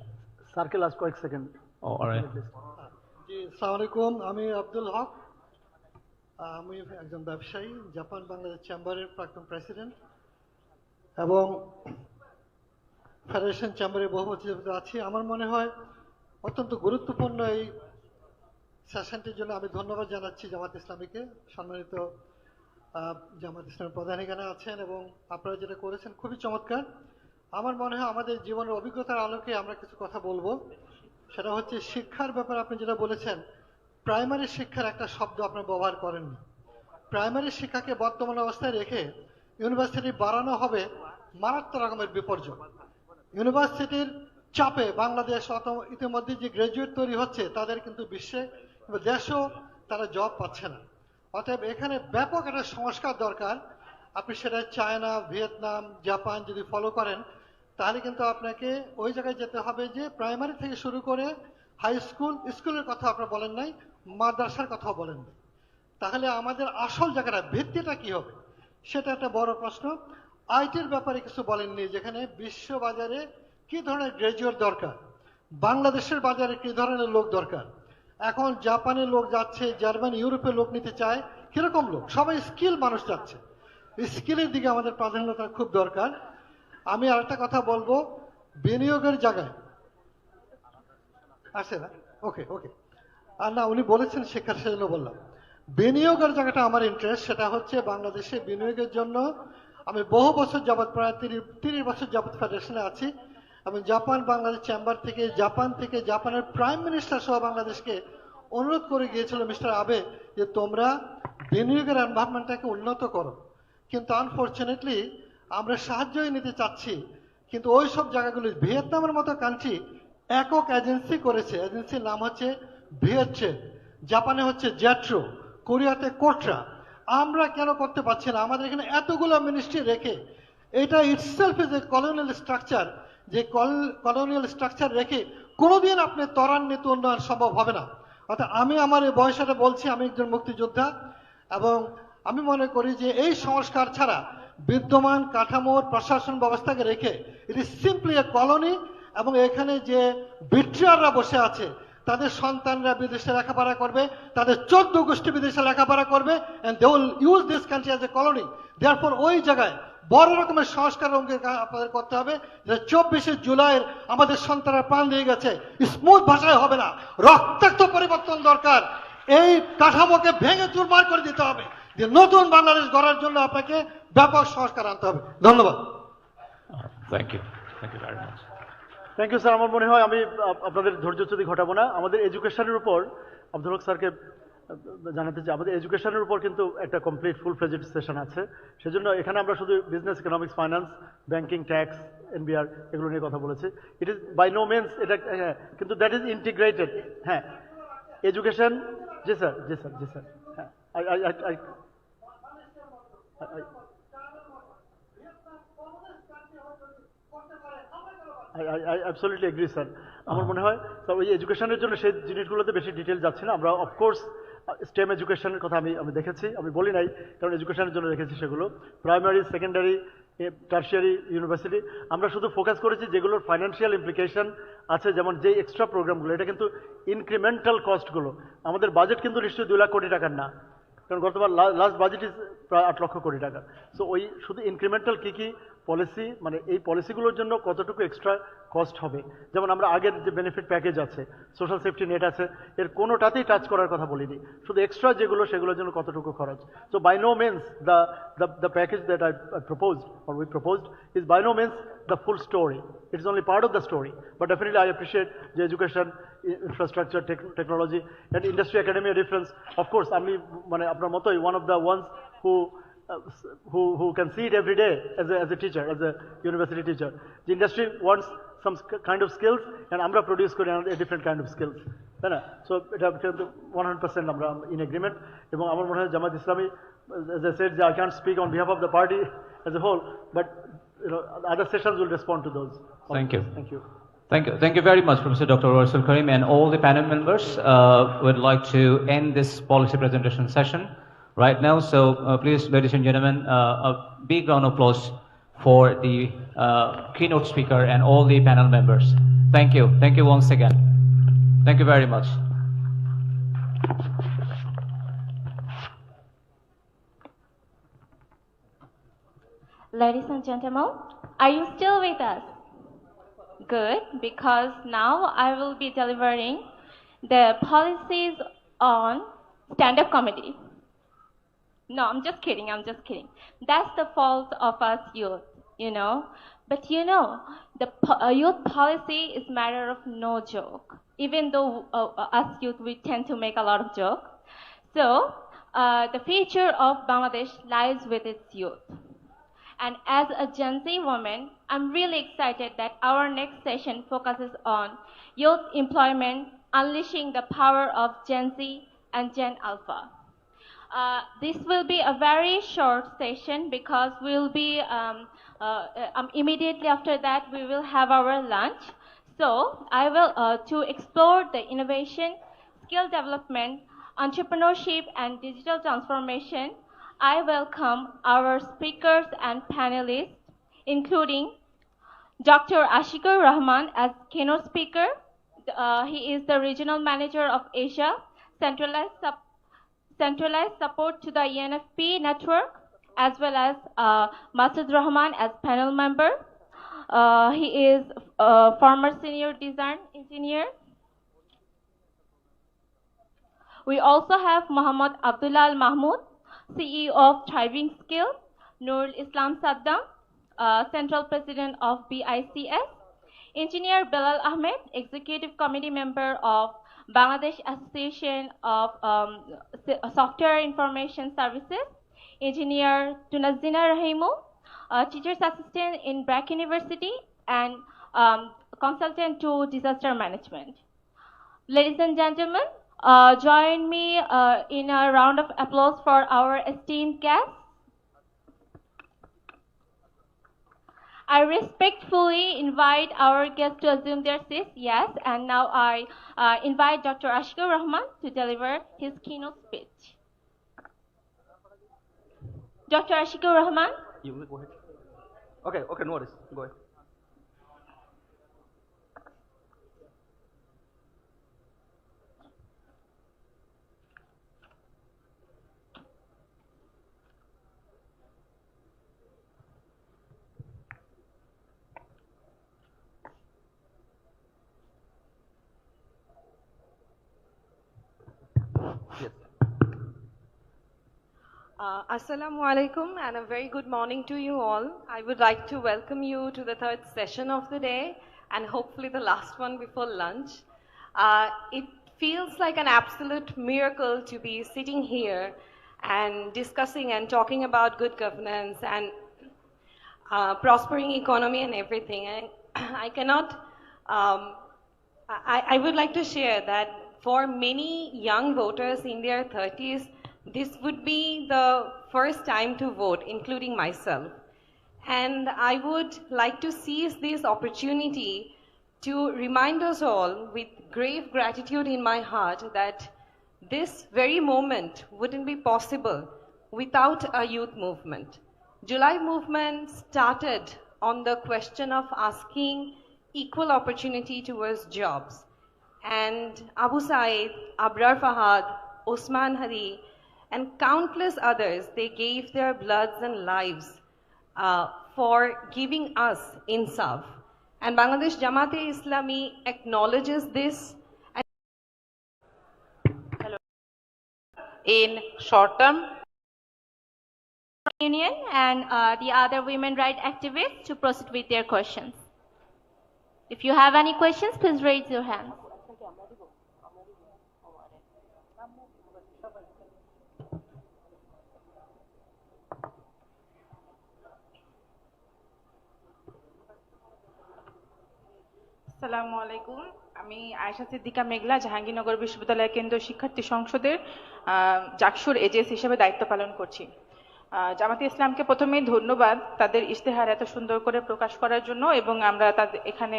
Circle last quick second. Oh, all right. জি, আসসালামু আলাইকুম। আমি আব্দুল হক, আমি একজন ব্যবসায়ী, Japan Bangladesh চেম্বারের প্রাক্তন president এবং federation চেম্বারের বহু বছর আছি। আমার মনে হয় অত্যন্ত গুরুত্বপূর্ণ এই সেশনটির জন্য আমি ধন্যবাদ জানাচ্ছি জামাত ইসলামীকে। সম্মানিত জামাত ইসলামের প্রধান এখানে আছেন এবং আপনারা যেটা করেছেন খুবই চমৎকার। আমার মনে হয় আমাদের জীবনের অভিজ্ঞতার আলোকে আমরা কিছু কথা বলবো। সেটা হচ্ছে শিক্ষার ব্যাপারে আপনি যেটা বলেছেন, প্রাইমারি শিক্ষার একটা শব্দ আপনারা ব্যবহার করেননি। প্রাইমারি শিক্ষাকে বর্তমান অবস্থায় রেখে ইউনিভার্সিটি বাড়ানো হবে মারাত্মক রকমের বিপর্যয়। ইউনিভার্সিটির চাপে বাংলাদেশ ইতিমধ্যে যে গ্রাজুয়েট তৈরি হচ্ছে তাদের কিন্তু বিশ্বে দেশেও তারা জব পাচ্ছে না। অতএব এখানে ব্যাপক একটা সংস্কার দরকার। আপনি সেটা চায়না, ভিয়েতনাম, জাপান যদি ফলো করেন তাহলে কিন্তু আপনাকে ওই জায়গায় যেতে হবে যে প্রাইমারি থেকে শুরু করে হাই স্কুল, স্কুলের কথা আপনারা বলেন নাই, মাদ্রাসার কথাও বলেন নাই। তাহলে আমাদের আসল জায়গাটা, ভিত্তিটা কি হবে সেটা একটা বড় প্রশ্ন। আইটির ব্যাপারে কিছু বলেননি, যেখানে বিশ্ব বাজারে কি ধরনের গ্রাজুয়েট দরকার, বাংলাদেশের বাজারে কি ধরনের লোক দরকার। এখন জাপানের লোক যাচ্ছে, জার্মানি, ইউরোপের লোক নিতে চায়, কিরকম লোক? সবাই স্কিল মানুষ যাচ্ছে। স্কিলের দিকে আমাদের প্রাধান্যতা খুব দরকার। আমি আরেকটা কথা বলবো, বিনিয়োগের জায়গায় আসে না, ওকে ওকে, আর না উনি বলেছেন শিক্ষার, সেজন্য বললাম। বিনিয়োগের জায়গাটা আমার ইন্টারেস্ট, সেটা হচ্ছে বাংলাদেশে বিনিয়োগের জন্য আমি বহু বছর যাবৎ, প্রায় 30 বছর যাবৎ ফেডারেশনে আছি। আমি জাপান বাংলাদেশ চেম্বার থেকে জাপানের প্রাইম মিনিস্টার সহ বাংলাদেশকে অনুরোধ করে গিয়েছিল, মিস্টার আবে, যে তোমরা বিনিয়োগের এনভায়রনমেন্টটাকে উন্নত করো। কিন্তু আনফর্চুনেটলি আমরা সাহায্যই নিতে চাচ্ছি, কিন্তু ওই সব জায়গাগুলি, ভিয়েতনামের মতো কান্ট্রি একক এজেন্সি করেছে, এজেন্সির নাম হচ্ছে ভিয়েতচে, জাপানে হচ্ছে জ্যাট্রো, কোরিয়াতে কোট্রা। আমরা কেন করতে পারছি না? আমাদের এখানে এতগুলো মিনিস্ট্রি রেখে, এটা itself is a colonial structure, যে কলোনিয়াল স্ট্রাকচার রেখে কোনোদিন আপনি ত্বরান্বিত উন্নয়ন সম্ভব হবে না। অর্থাৎ আমি আমার এই বয়সটা বলছি, আমি একজন মুক্তিযোদ্ধা এবং আমি মনে করি যে এই সংস্কার ছাড়া বিদ্যমান কাঠামোর প্রশাসন ব্যবস্থাকে রেখে it is simply A colony এবং এখানে যে বিট্রিয়াররা বসে আছে তাদের সন্তানরা বিদেশে লেখাপড়া করবে, তাদের 14 গোষ্ঠী বিদেশে লেখাপড়া করবে, and they will use this country as a colony. Therefore ওই জায়গায় বড় রকমের সংস্কার আপনাদের করতে হবে। যে 24শে জুলাইয়ের আমাদের সন্তানরা প্রাণ দিয়ে গেছে, স্মুথ ভাষায় হবে না, রক্তাক্ত পরিবর্তন দরকার। এই কাঠামোকে ভেঙে চুরমার করে দিতে হবে। যে নতুন বাংলাদেশ গড়ার জন্য আপনাকে ব্যাপক সংস্কার আনতে হবে। ধন্যবাদ। Thank you. Thank you very much. Thank you sir. আমার মনে হয় আমি আপনাদের ধৈর্যচ্যুতি ঘটাবো না। আমাদের এডুকেশনের উপর আব্দুল হক স্যারকে জানাতে চাই, আমাদের এডুকেশনের উপর কিন্তু একটা কমপ্লিট ফুল ফ্লেজেড সেশন আছে। সেজন্য এখানে আমরা শুধু business, economics, finance, banking, tax, NBR এগুলো নিয়ে কথা বলেছি। It is by no means এটা, হ্যাঁ, কিন্তু দ্যাট ইজ ইন্টিগ্রেটেড। হ্যাঁ, এডুকেশন, জি স্যার, জি স্যার, জি স্যার, হ্যাঁ, I absolutely agree, sir. আমার মনে হয় স্যার ওই এডুকেশনের জন্য সেই জিনিসগুলোতে বেশি ডিটেল যাচ্ছে না। আমরা অফকোর্স স্টেম এডুকেশনের কথা আমি দেখেছি, আমি বলি নাই কারণ এডুকেশনের জন্য রেখেছি সেগুলো, প্রাইমারি, সেকেন্ডারি, টার্সিয়ারি, ইউনিভার্সিটি। আমরা শুধু ফোকাস করেছি যেগুলোর ফাইন্যান্সিয়াল ইমপ্লিকেশন আছে, যেমন যে এক্সট্রা প্রোগ্রামগুলো, এটা কিন্তু ইনক্রিমেন্টাল কস্টগুলো। আমাদের বাজেট কিন্তু নিশ্চয়ই 2 লাখ কোটি টাকার না, কারণ গতবার লাস্ট বাজেট ইজ প্রায় 8 লক্ষ কোটি টাকা। সো ওই শুধু ইনক্রিমেন্টাল কী পলিসি, মানে এই পলিসিগুলোর জন্য কতটুকু এক্সট্রা কস্ট হবে। যেমন আমরা আগের যে বেনিফিট প্যাকেজ আছে, সোশ্যাল সেফটি নেট আছে, এর কোনোটাতেই টাচ করার কথা বলিনি, শুধু এক্সট্রা যেগুলো সেগুলোর জন্য কতটুকু খরচ। So by no means the package that I proposed or we proposed is by no means the full story. It is only part of the story. But definitely I appreciate the education, infrastructure, technology and industry academia difference. Of course, আমি মানে আপনার মতোই one of the ones who can see it every day as a teacher, as a university teacher. The industry wants some kind of skills and আমরা produce করি a different kind of skills, তাই না? So এটা 100% আমরা in agreement. এবং আমার মনে হয় Jamaat Islami, as I said, I can't speak on behalf of the party as a whole, but other sessions will respond to those. Thank you. Thank you. Thank you very much, Professor Dr. Rezaul, Karim, and all the panel members. Would like to end this policy presentation session right now. So please, ladies and gentlemen, a big round of applause for the keynote speaker and all the panel members. Thank you. Thank you once again. Thank you very much. Ladies and gentlemen, are you still with us? Good, because now I will be delivering the policies on stand-up comedy. No, I'm just kidding, That's the fault of us youth, But the youth policy is matter of no joke. Even though us youth, we tend to make a lot of joke. So, the future of Bangladesh lies with its youth. And as a Gen Z woman, I'm really excited that our next session focuses on youth employment, unleashing the power of Gen Z and Gen Alpha. This will be a very short session because we'll be, immediately after that, we will have our lunch. So I will, to explore the innovation, skill development, entrepreneurship, and digital transformation, I welcome our speakers and panelists, including Dr. Ashikur Rahman as keynote speaker. He is the Regional Manager of Asia, centralized support to the ENFP network, as well as Masud Rahman as panel member. He is a former senior design engineer. We also have Muhammad Abdullah Al Mahmood, CEO of Thriving Skill, Nurul Islam Saddam, Central President of BICS, Engineer Bilal Ahmed, Executive Committee Member of Bangladesh Association of Software Information Services, Engineer Tunazina Rahimu, Teacher's Assistant in Brack University, and Consultant to Disaster Management. Ladies and gentlemen, join me in a round of applause for our esteemed guests. I respectfully invite our guests to assume their seats. Yes, and now I invite Dr. Ashikur Rahman to deliver his keynote speech. Dr. Ashikur Rahman. You go ahead. Okay, no worries. Go ahead. Assalamu alaikum and a very good morning to you all. I would like to welcome you to the third session of the day and hopefully the last one before lunch. It feels like an absolute miracle to be sitting here and discussing and talking about good governance and prospering economy and everything. And I cannot, I would like to share that for many young voters in their 30s, this would be the first time to vote, including myself. And I would like to seize this opportunity to remind us all with grave gratitude in my heart that this very moment wouldn't be possible without a youth movement. July movement started on the question of asking equal opportunity towards jobs. And Abu Said, Abrar Fahad, Osman Hadi, and countless others, they gave their bloods and lives for giving us insaf. And Bangladesh Jamaat-e-Islami acknowledges this. In short term, Union and the other women rights activists to proceed with their questions. If you have any questions, please raise your hands. আসসালামু আলাইকুম আমি আয়েশা সিদ্দিকা মেঘলা জাহাঙ্গীরনগর বিশ্ববিদ্যালয় কেন্দ্রীয় শিক্ষার্থী সংসদের জাকসুর edges হিসেবে দায়িত্ব পালন করছি জামাতে ইসলামকে প্রথমেই ধন্যবাদ তাদের ইশতেহার এত সুন্দর করে প্রকাশ করার জন্য এবং আমরা তাদের এখানে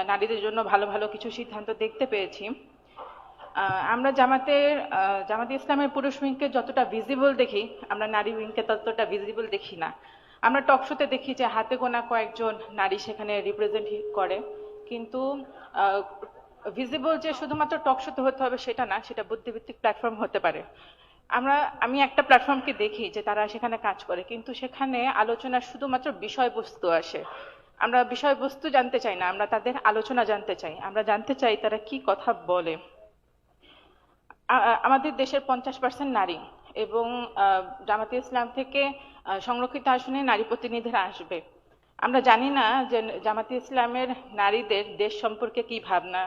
নারীদের জন্য ভালো ভালো কিছু সিদ্ধান্ত দেখতে পেয়েছি আমরা জামাতে ইসলামের পুরুষ উইংকে যতটা ভিজিবল দেখি আমরা নারী উইংকে ততটা ভিজিবল দেখি না আমরা টকশোতে দেখি যে হাতে গোনা কয়েকজন নারী সেখানে রিপ্রেজেন্ট করে কিন্তু ভিজিবল যে শুধুমাত্র টকশোতে হতে হবে সেটা না সেটা বুদ্ধিভিত্তিক প্ল্যাটফর্ম হতে পারে আমি একটা প্ল্যাটফর্মকে দেখি যে তারা সেখানে কাজ করে কিন্তু সেখানে আলোচনার শুধুমাত্র বিষয়বস্তু আসে আমরা বিষয়বস্তু জানতে চাই না আমরা তাদের আলোচনা জানতে চাই আমরা জানতে চাই তারা কি কথা বলে আমাদের দেশের 50% নারী এবং জামাতে ইসলাম থেকে সংরক্ষিত আসনে নারী প্রতিনিধিরা আসবে আমরা জানি না যে জামাতে ইসলামের নারীদের দেশ সম্পর্কে কি ভাবনা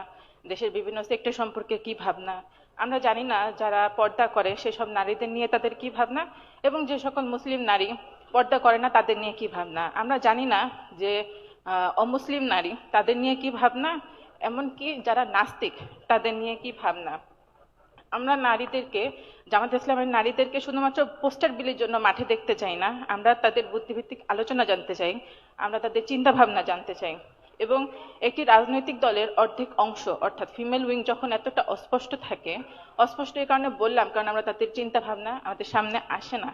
দেশের বিভিন্ন সেক্টর সম্পর্কে কি ভাবনা আমরা জানি না যারা পর্দা করে সেসব নারীদের নিয়ে তাদের কি ভাবনা এবং যে সকল মুসলিম নারী পর্দা করে না তাদের নিয়ে কি ভাবনা আমরা জানি না যে অমুসলিম নারী তাদের নিয়ে কি ভাবনা এমনকি যারা নাস্তিক তাদের নিয়ে কি ভাবনা আমরা নারীদেরকে জামাত ইসলামের নারীদেরকে শুধুমাত্র পোস্টার বিলির জন্য মাঠে দেখতে চাই না আমরা তাদের বুদ্ধিভিত্তিক আলোচনা জানতে চাই আমরা তাদের চিন্তা ভাবনা জানতে চাই এবং একটি রাজনৈতিক দলের অর্ধেক অংশ অর্থাৎ ফিমেল উইং যখন এতটা অস্পষ্ট থাকে অস্পষ্ট এই কারণে বললাম কারণ আমরা তাদের চিন্তা ভাবনা আমাদের সামনে আসে না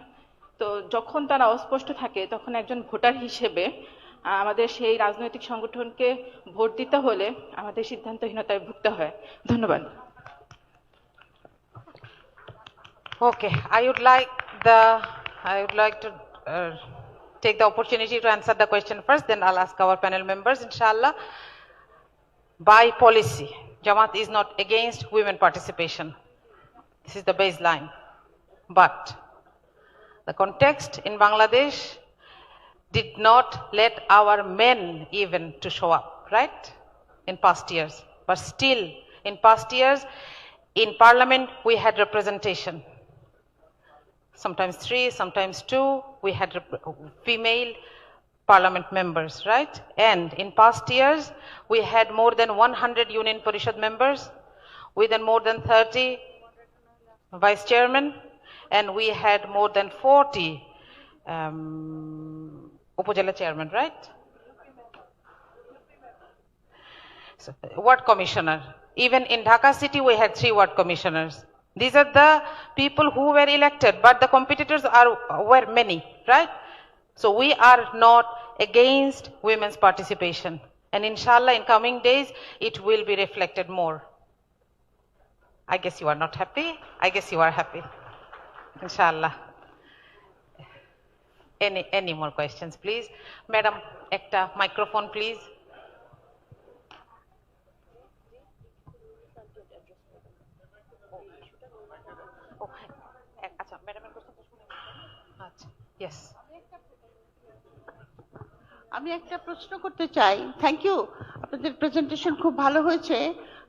তো যখন তারা অস্পষ্ট থাকে তখন একজন ভোটার হিসেবে আমাদের সেই রাজনৈতিক সংগঠনকে ভোট দিতে হলে আমাদের সিদ্ধান্তহীনতায় ভুগতে হয় ধন্যবাদ okay, I would like to take the opportunity to answer the question first, then I'll ask our panel members, inshallah. By policy, Jamaat is not against women participation. This is the baseline. But the context in Bangladesh did not let our men even to show up, right? In past years. But still, in past years, in parliament, we had representation. Sometimes 3, sometimes 2, we had female parliament members, right? And in past years, we had more than 100 Union Parishad members, with more than 30 vice chairmen, and we had more than 40 Upajala chairman, right? So, ward commissioner. Even in Dhaka city, we had 3 ward commissioners. These are the people who were elected, but the competitors were many, right? So we are not against women's participation. And inshallah, in coming days, it will be reflected more. I guess you are not happy. I guess you are happy. Inshallah. Any more questions, please? Madam, ekta microphone, please. Yes. আমি একটা প্রশ্ন করতে চাই। Thank you, আপনাদের presentation খুব ভালো হয়েছে।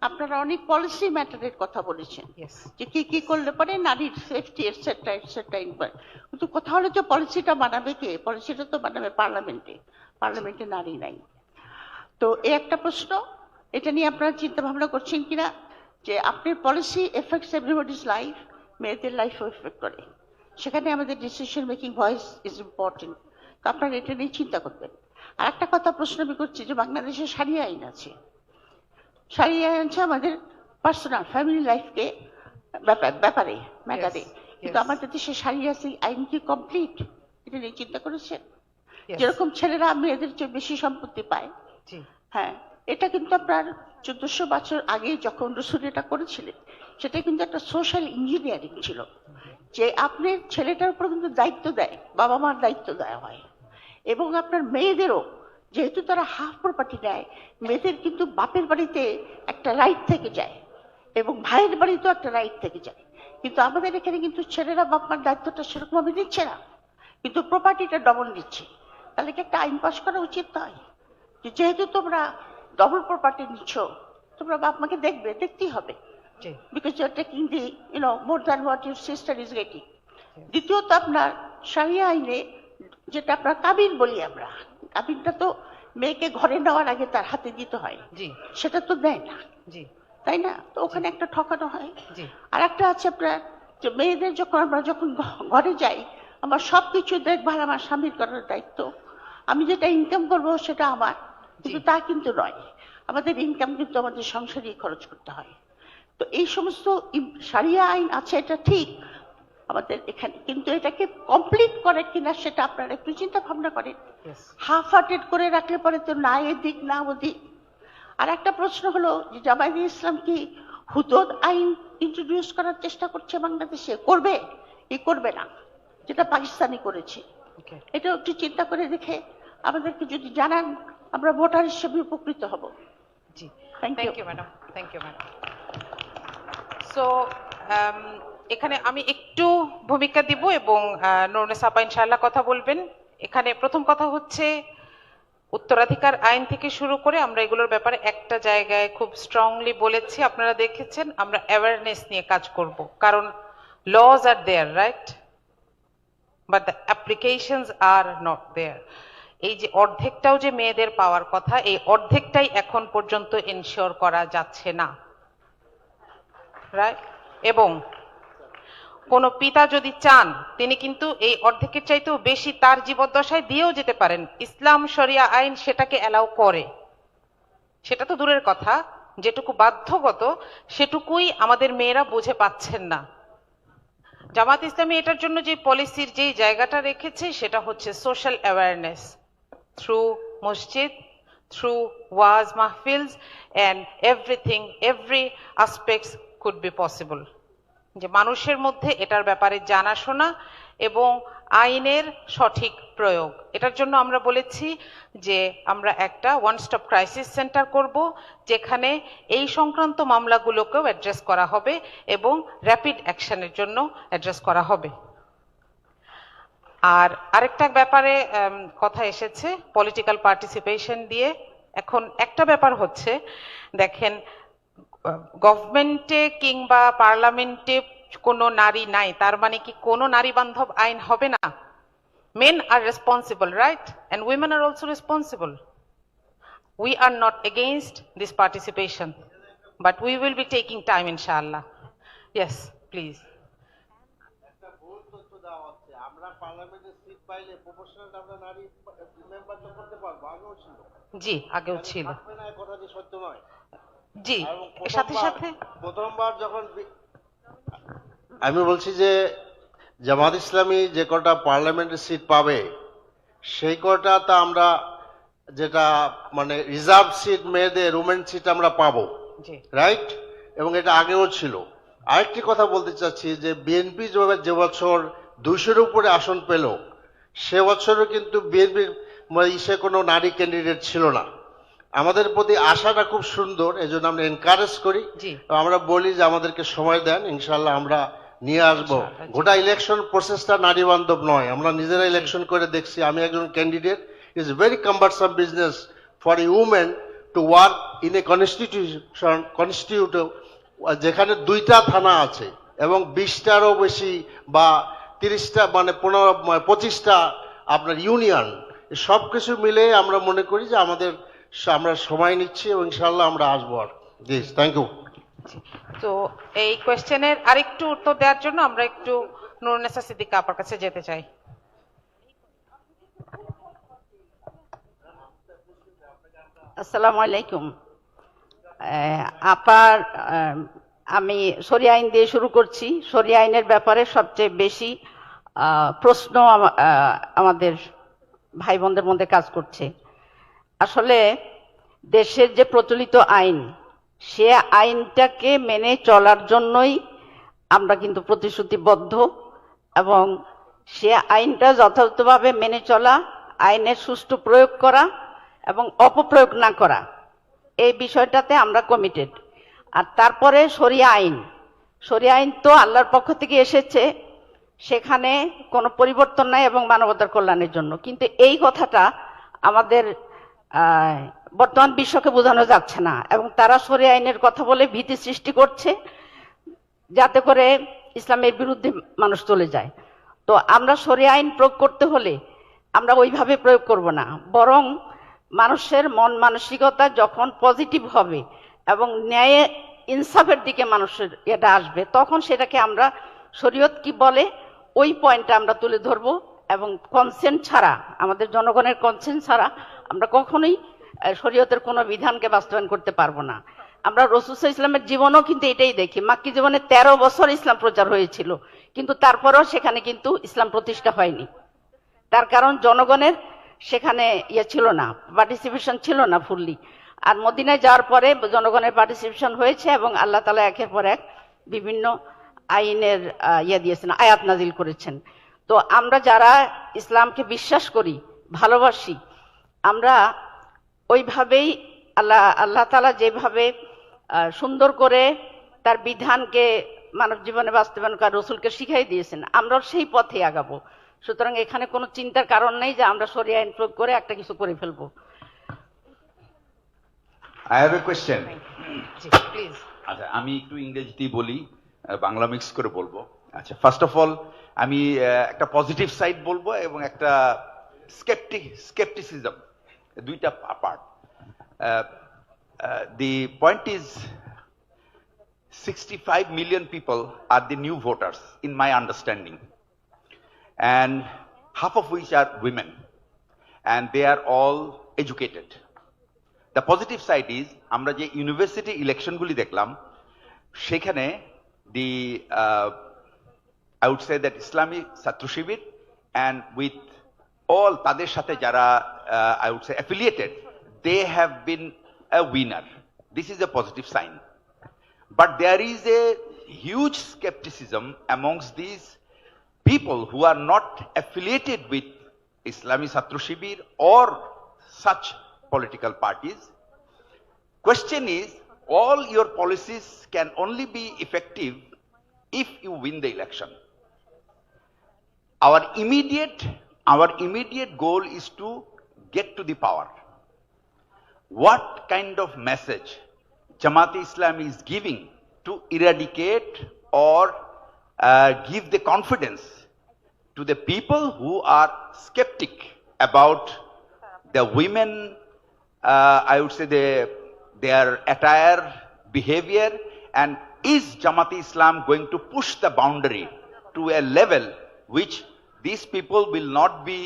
আপনারা অনেক পলিসি ম্যাটারের কথা বলেছেন, যে কি কি করলে পরে নারীর সেফটি এটসেট্রা এটসেট্রা। কিন্তু কথা হলো যে পলিসিটা বানাবে কে? পলিসিটা তো বানাবে পার্লামেন্টে, পার্লামেন্টে নারী নাই। তো এই একটা প্রশ্ন, এটা নিয়ে আপনারা চিন্তা ভাবনা করছেন কিনা যে আপনার পলিসি এফেক্টস এভরিবডিজ লাইফ, মেয়েদের লাইফও এফেক্ট করে, সেখানে আমাদের decision making voice is important. তো আপনারা এটা নিয়ে চিন্তা করবেন। আর একটা কথা প্রশ্ন আমি করছি যে বাংলাদেশে শারিয়া আইন আছে, শারিয়া আইন আছে আমাদের পার্সোনাল ফ্যামিলি লাইফকে ব্যাপারে ম্যাটারে, কিন্তু আমাদের দেশে শারিয়া আইন কি কমপ্লিট? এটা নিয়ে চিন্তা করেছেন? যেরকম ছেলেরা মেয়েদের চেয়ে বেশি সম্পত্তি পায়, হ্যাঁ, এটা কিন্তু আপনার 1400 বছর আগে যখন রসুল এটা করেছিলেন, সেটা কিন্তু একটা সোশ্যাল ইঞ্জিনিয়ারিং ছিল, যে আপনার ছেলেটার উপর কিন্তু দায়িত্ব দেয়, বাবা মার দায়িত্ব দেওয়া হয়। এবং আপনার মেয়েদেরও, যেহেতু তারা হাফ প্রপার্টি নেয়, মেয়েদের কিন্তু বাপের বাড়িতে একটা রাইট থেকে যায় এবং ভাইয়ের বাড়িতেও একটা রাইট থেকে যায়। কিন্তু আমাদের এখানে কিন্তু ছেলেরা বাপমার দায়িত্বটা সেরকম ভাবে দিচ্ছে না, কিন্তু প্রপার্টিটা ডবল দিচ্ছে। তাহলে কি একটা আইন পাস করা উচিত নয় যে যেহেতু তোমরা ডবল প্রপার্টি নিচ্ছ, তোমরা বাপ মাকে দেখতেই হবে, because you are taking the more than what your sister is getting. দ্বিতীয়ত আপনার শারিয়া আইনে যেটা আপনার কাবিন বলি আমরা, কাবিনটা তো মেয়েকে ঘরে নেওয়ার আগে তার হাতে দিতে হয়, সেটা তো দেয় না, তাই না? তো ওখানে একটা ঠকানো হয়। আর একটা আছে আপনার যে মেয়েদের আমরা যখন ঘরে যাই, আমার সবকিছু দেখভাল আমার স্বামীর করার দায়িত্ব, আমি যেটা ইনকাম করবো সেটা আমার, কিন্তু তা কিন্তু নয়, আমাদের ইনকাম কিন্তু আমাদের সংসারেই খরচ করতে হয়। তো এই সমস্ত শারিয়া আইন আছে, এটা ঠিক আমাদের এখানে, কিন্তু এটাকে কমপ্লিট করে কিনা সেটা আপনারা একটু চিন্তা ভাবনা করেন। হাফ হার্টেড করে রাখলে পরে তো না এদিক না ওদিক। আর একটা প্রশ্ন হলো যে জামায়াতে ইসলাম কি হুদুদ আইন ইন্ট্রোডিউস করার চেষ্টা করছে বাংলাদেশে? করবে কি করবে না, যেটা পাকিস্তানি করেছে? এটা একটু চিন্তা করে দেখে আমাদেরকে যদি জানান, আমরা ভোটার হিসেবে উপকৃত হব। জি, thank you madam, thank you madam. So এখানে আমি একটু ভূমিকা দিব এবং নুরুন্নেসা আপা ইনশাআল্লাহ কথা বলবেন। এখানে প্রথম কথা হচ্ছে, উত্তরাধিকার আইন থেকে শুরু করে আমরা এগুলোর ব্যাপারে একটা জায়গায় খুব স্ট্রংলি বলেছি, আপনারা দেখেছেন, আমরা অ্যাওয়ারনেস নিয়ে কাজ করব, কারণ laws are there, right, but the applications are not there. এই যে অর্ধেকটাও যে মেয়েদের পাওয়ার কথা, এই অর্ধেকটাই এখন পর্যন্ত এনশিওর করা যাচ্ছে না, রাইট? এবং কোন পিতা যদি চান, তিনি কিন্তু এই অর্ধেকের চাইতেও বেশি তার জীবদ্দশায় দিয়েও যেতে পারেন। ইসলাম শরিয়া আইন সেটাকে অ্যালাউ করে, সেটা তো দূরের কথা, যেটুকু বাধ্যগত সেটুকুই আমাদের মেয়েরা বুঝে পাচ্ছেন না। জামাত ইসলামী এটার জন্য যে পলিসির যে জায়গাটা রেখেছে সেটা হচ্ছে সোশ্যাল অ্যাওয়ারনেস থ্রু মসজিদ, থ্রু ওয়াজ মাহফিলস, and everything, every aspects could be possible, যে মানুষের মধ্যে এটার ব্যাপারে জানাশোনা এবং আইনের সঠিক প্রয়োগ। এটার জন্য আমরা বলেছি যে আমরা একটা ওয়ান স্টপ ক্রাইসিস সেন্টার করব, যেখানে এই সংক্রান্ত মামলাগুলোকেও অ্যাড্রেস করা হবে এবং র্যাপিড অ্যাকশনের জন্য অ্যাড্রেস করা হবে। আর আরেকটা ব্যাপারে কথা এসেছে পলিটিক্যাল পার্টিসিপেশন দিয়ে। এখন একটা ব্যাপার হচ্ছে, দেখেন, গভর্নমেন্টে কিংবা পার্লামেন্টে কোনো নারী নাই তার মানে কি কোনো নারী বান্ধব আইন হবে না? Men are responsible, right? And women are also responsible. We are not against this participation, but we will be taking time, inshallah. Yes, please. জি, আগেও ছিল। জি, এর সাথে সাথে প্রথমবার যখন আমি বলছি যে জামাত ইসলামী যে কটা পার্লামেন্টের সিট পাবে, সেই কটাতে আমরা যেটা মানে রিজার্ভ সিট, মেয়েদের উমেন সিট আমরা পাবো, রাইট? এবং এটা আগেও ছিল। আরেকটি কথা বলতে চাচ্ছি যে বিএনপি যে বছর 200-এর উপরে আসন পেল, সে বছরও কিন্তু বিএনপির ইসে কোনো নারী ক্যান্ডিডেট ছিল না। আমাদের প্রতি আশাটা খুব সুন্দর, এই জন্য আমরা এনকারেজ করি, আমরা বলি যে আমাদেরকে সময় দেন, ইনশাল্লাহ আমরা নিয়ে আসবো। গোটা ইলেকশন প্রসেসটা নারী বান্ধব নয়, আমরা নিজেরা ইলেকশন করে দেখছি। আমি একজন candidate, is very কাম্বারসাম business for a women to work in a constitute যেখানে 2টা থানা আছে এবং 20টারও বেশি বা 30টা মানে 25টা আপনার ইউনিয়ন, সব কিছু মিলে আমরা মনে করি যে আমরা সময় নিচ্ছি এবং ইনশাল্লাহ আমরা আসবো। আর জি, থ্যাংক ইউ। তো এই কোয়েশ্চেনের আরেকটু উত্তর দেওয়ার জন্য আমরা একটু নুরুন্নেসা সিদ্দিকা আপার কাছে যেতে চাই। আসসালামু আলাইকুম। আপার আমি শরিয়া আইন দিয়ে শুরু করছি। শরিয়া আইনের ব্যাপারে সবচেয়ে বেশি প্রশ্ন আমাদের ভাই বোনদের মধ্যে কাজ করছে। আসলে দেশের যে প্রচলিত আইন, সে আইনটাকে মেনে চলার জন্যই আমরা কিন্তু প্রতিশ্রুতিবদ্ধ, এবং সে আইনটা যথাযথভাবে মেনে চলা, আইনের সুষ্ঠু প্রয়োগ করা এবং অপপ্রয়োগ না করা, এই বিষয়টাতে আমরা কমিটেড। আর তারপরে শরিয়া আইন তো আল্লাহর পক্ষ থেকে এসেছে, সেখানে কোনো পরিবর্তন নাই এবং মানবতার কল্যাণের জন্য। কিন্তু এই কথাটা আমাদের বর্তমান বিশ্বকে বোঝানো যাচ্ছে না, এবং তারা শরিয়া আইনের কথা বলে ভীতি সৃষ্টি করছে, যাতে করে ইসলামের বিরুদ্ধে মানুষ চলে যায়। তো আমরা শরিয়া আইন প্রয়োগ করতে হলে আমরা ওইভাবে প্রয়োগ করব না, বরং মানুষের মন মানসিকতা যখন পজিটিভ হবে এবং ন্যায় ইনসাফের দিকে মানুষের এটা আসবে, তখন সেটাকে আমরা শরীয়ত কি বলে ওই পয়েন্টটা আমরা তুলে ধরবো। এবং কনসেন্ট ছাড়া, আমাদের জনগণের কনসেন্ট ছাড়া আমরা কখনোই শরীয়তের কোনো বিধানকে বাস্তবায়ন করতে পারবো না। আমরা রাসূল সাল্লাল্লাহু আলাইহি ওয়াসাল্লামের জীবনও কিন্তু এটাই দেখি। মাক্কি জীবনে 13 বছর ইসলাম প্রচার হয়েছিল, কিন্তু তারপরেও সেখানে কিন্তু ইসলাম প্রতিষ্ঠা হয়নি। তার কারণ জনগণের সেখানে ছিল না, পার্টিসিপেশন ছিল না ফুললি। আর মদিনায় যাওয়ার পরে জনগণের পার্টিসিপেশন হয়েছে এবং আল্লাহ তাআলা একের পর এক বিভিন্ন আইনের দিয়েছেন, আয়াত নাজিল করেছেন। তো আমরা যারা ইসলামকে বিশ্বাস করি, ভালোবাসি, আমরা ওইভাবেই আল্লাহ তাআলা যেভাবে সুন্দর করে তার বিধানকে মানব জীবনে বাস্তবায়ন করা রাসূলকে শিখাই দিয়েছেন, আমরা সেই পথে আগাবো। সুতরাং এখানে কোনো চিন্তার কারণ নেই যে আমরা শরিয়া আইন প্রয়োগ করে একটা কিছু করে ফেলবো। I have a question. Please. আচ্ছা, আমি একটু ইংরেজিতেই বলি, বাংলা মিক্স করে বলবো। আচ্ছা, ফার্স্ট অফ অল আমি একটা পজিটিভ সাইড বলবো এবং একটা skepticism, দুইটা part. The point is 65 million people are the new voters in my understanding, and half of which are women, and they are all educated. The positive side is আমরা যে university ইলেকশনগুলি দেখলাম, সেখানে I would say that Islamic ছাত্র শিবির and with all তাদের সাথে যারা I would say affiliated, they have been a winner. This is a positive sign. But there is a huge skepticism amongst these people who are not affiliated with Islamic ছাত্র শিবির or such political parties. Question is, all your policies can only be effective if you win the election. Our immediate goal is to get to the power. What kind of message Jamaat-e-Islami is giving to eradicate or give the confidence to the people who are skeptic about the women, I would say their attire, behavior, and is Jamaat-e-Islam going to push the boundary to a level which these people will not be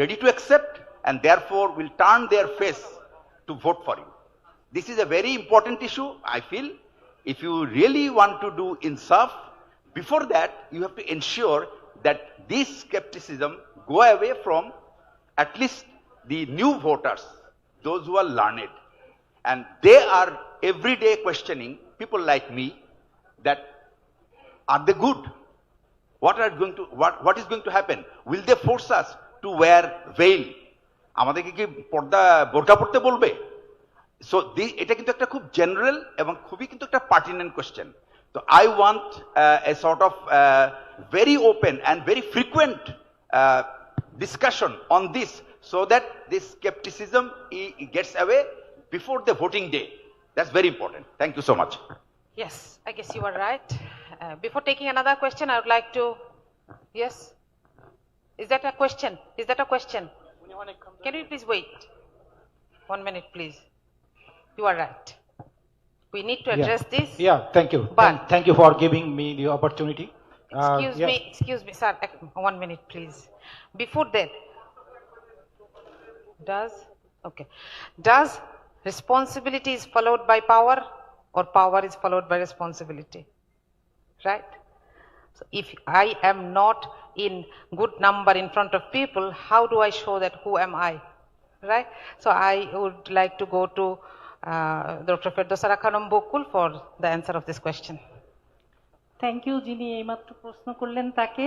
ready to accept, and therefore will turn their face to vote for you. This is a very important issue, I feel. If you really want to do insaf, before that you have to ensure that this skepticism go away from at least the new voters, those who are learned, and they are every day questioning people like me that are they good? What is going to happen? Will they force us to wear veil? আমাদেরকে কি পর্দা বোরকা পড়তে বলবে? So এটা কিন্তু একটা খুব জেনারেল এবং খুবই কিন্তু একটা pertinent question. So I want a sort of very open and very frequent discussion on this, so that this skepticism gets away before the voting day. That's very important. Thank you so much. Yes, I guess you are right. Before taking another question, I would like to, yes? Is that a question? Is that a question? Can you please wait? 1 minute, please. You are right. We need to address this. Yeah, thank you. But Thank you for giving me the opportunity. Excuse me, sir. 1 minute, please. Before that, does responsibility is followed by power, or power is followed by responsibility? Right? So if I am not in good number in front of people, how do I show that who am I? Right? So I would like to go to Dr. Ferdowsa Khanum Bokul for the answer of this question. Thank you. যিনি এইমাত্র প্রশ্ন করলেন তাকে,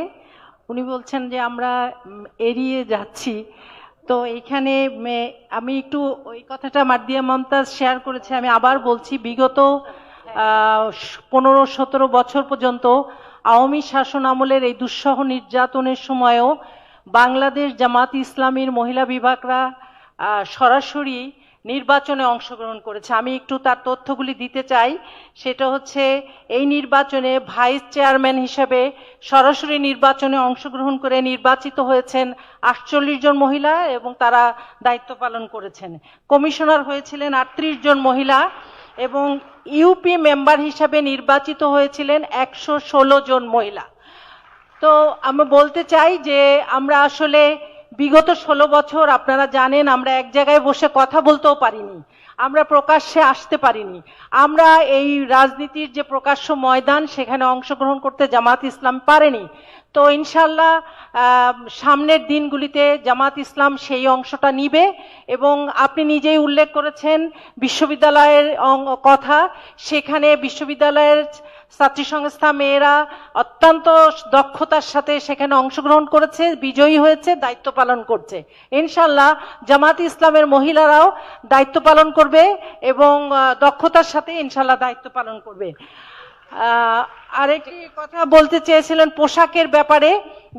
উনি বলছেন যে আমরা এড়িয়ে যাচ্ছি। তো এইখানে আমি একটু ওই কথাটা মার্দিয়া মমতাজ শেয়ার করেছে, আমি আবার বলছি, বিগত 15-17 বছর পর্যন্ত আওয়ামী শাসন আমলের এই দুঃসহ নির্যাতনের সময়ও বাংলাদেশ জামাত ইসলামীর মহিলা বিভাগরা সরাসরি নির্বাচনে অংশগ্রহণ করেছে। আমি একটু তার তথ্যগুলি দিতে চাই। সেটা হচ্ছে, এই নির্বাচনে ভাইস চেয়ারম্যান হিসেবে সরাসরি নির্বাচনে অংশগ্রহণ করে নির্বাচিত হয়েছেন 48 জন মহিলা এবং তারা দায়িত্ব পালন করেছেন। কমিশনার হয়েছিলেন 38 জন মহিলা এবং ইউপি মেম্বার হিসেবে নির্বাচিত হয়েছিলেন 116 জন মহিলা। তো আমি বলতে চাই যে আমরা আসলে বিগত 16 বছর আপনারা জানেন আমরা এক জায়গায় বসে কথা বলতেও পারিনি, আমরা প্রকাশ্যে আসতে পারিনি, আমরা এই রাজনীতির যে প্রকাশ্য ময়দান সেখানে অংশগ্রহণ করতে জামাত ইসলাম পারেনি। তো ইনশাল্লাহ সামনের দিনগুলিতে জামাত ইসলাম সেই অংশটা নিবে। এবং আপনি নিজেই উল্লেখ করেছেন বিশ্ববিদ্যালয়ের কথা, সেখানে বিশ্ববিদ্যালয়ের ছাত্রী সংস্থা মেয়েরা অত্যন্ত দক্ষতার সাথে সেখানে অংশগ্রহণ করেছে, বিজয়ী হয়েছে, দায়িত্ব পালন করছে। ইনশাল্লাহ জামাত ইসলামের মহিলারাও দায়িত্ব পালন করবে এবং দক্ষতার সাথে ইনশাল্লাহ দায়িত্ব পালন করবে। আরেকটি কথা বলতে চেয়েছিলেন পোশাকের ব্যাপারে,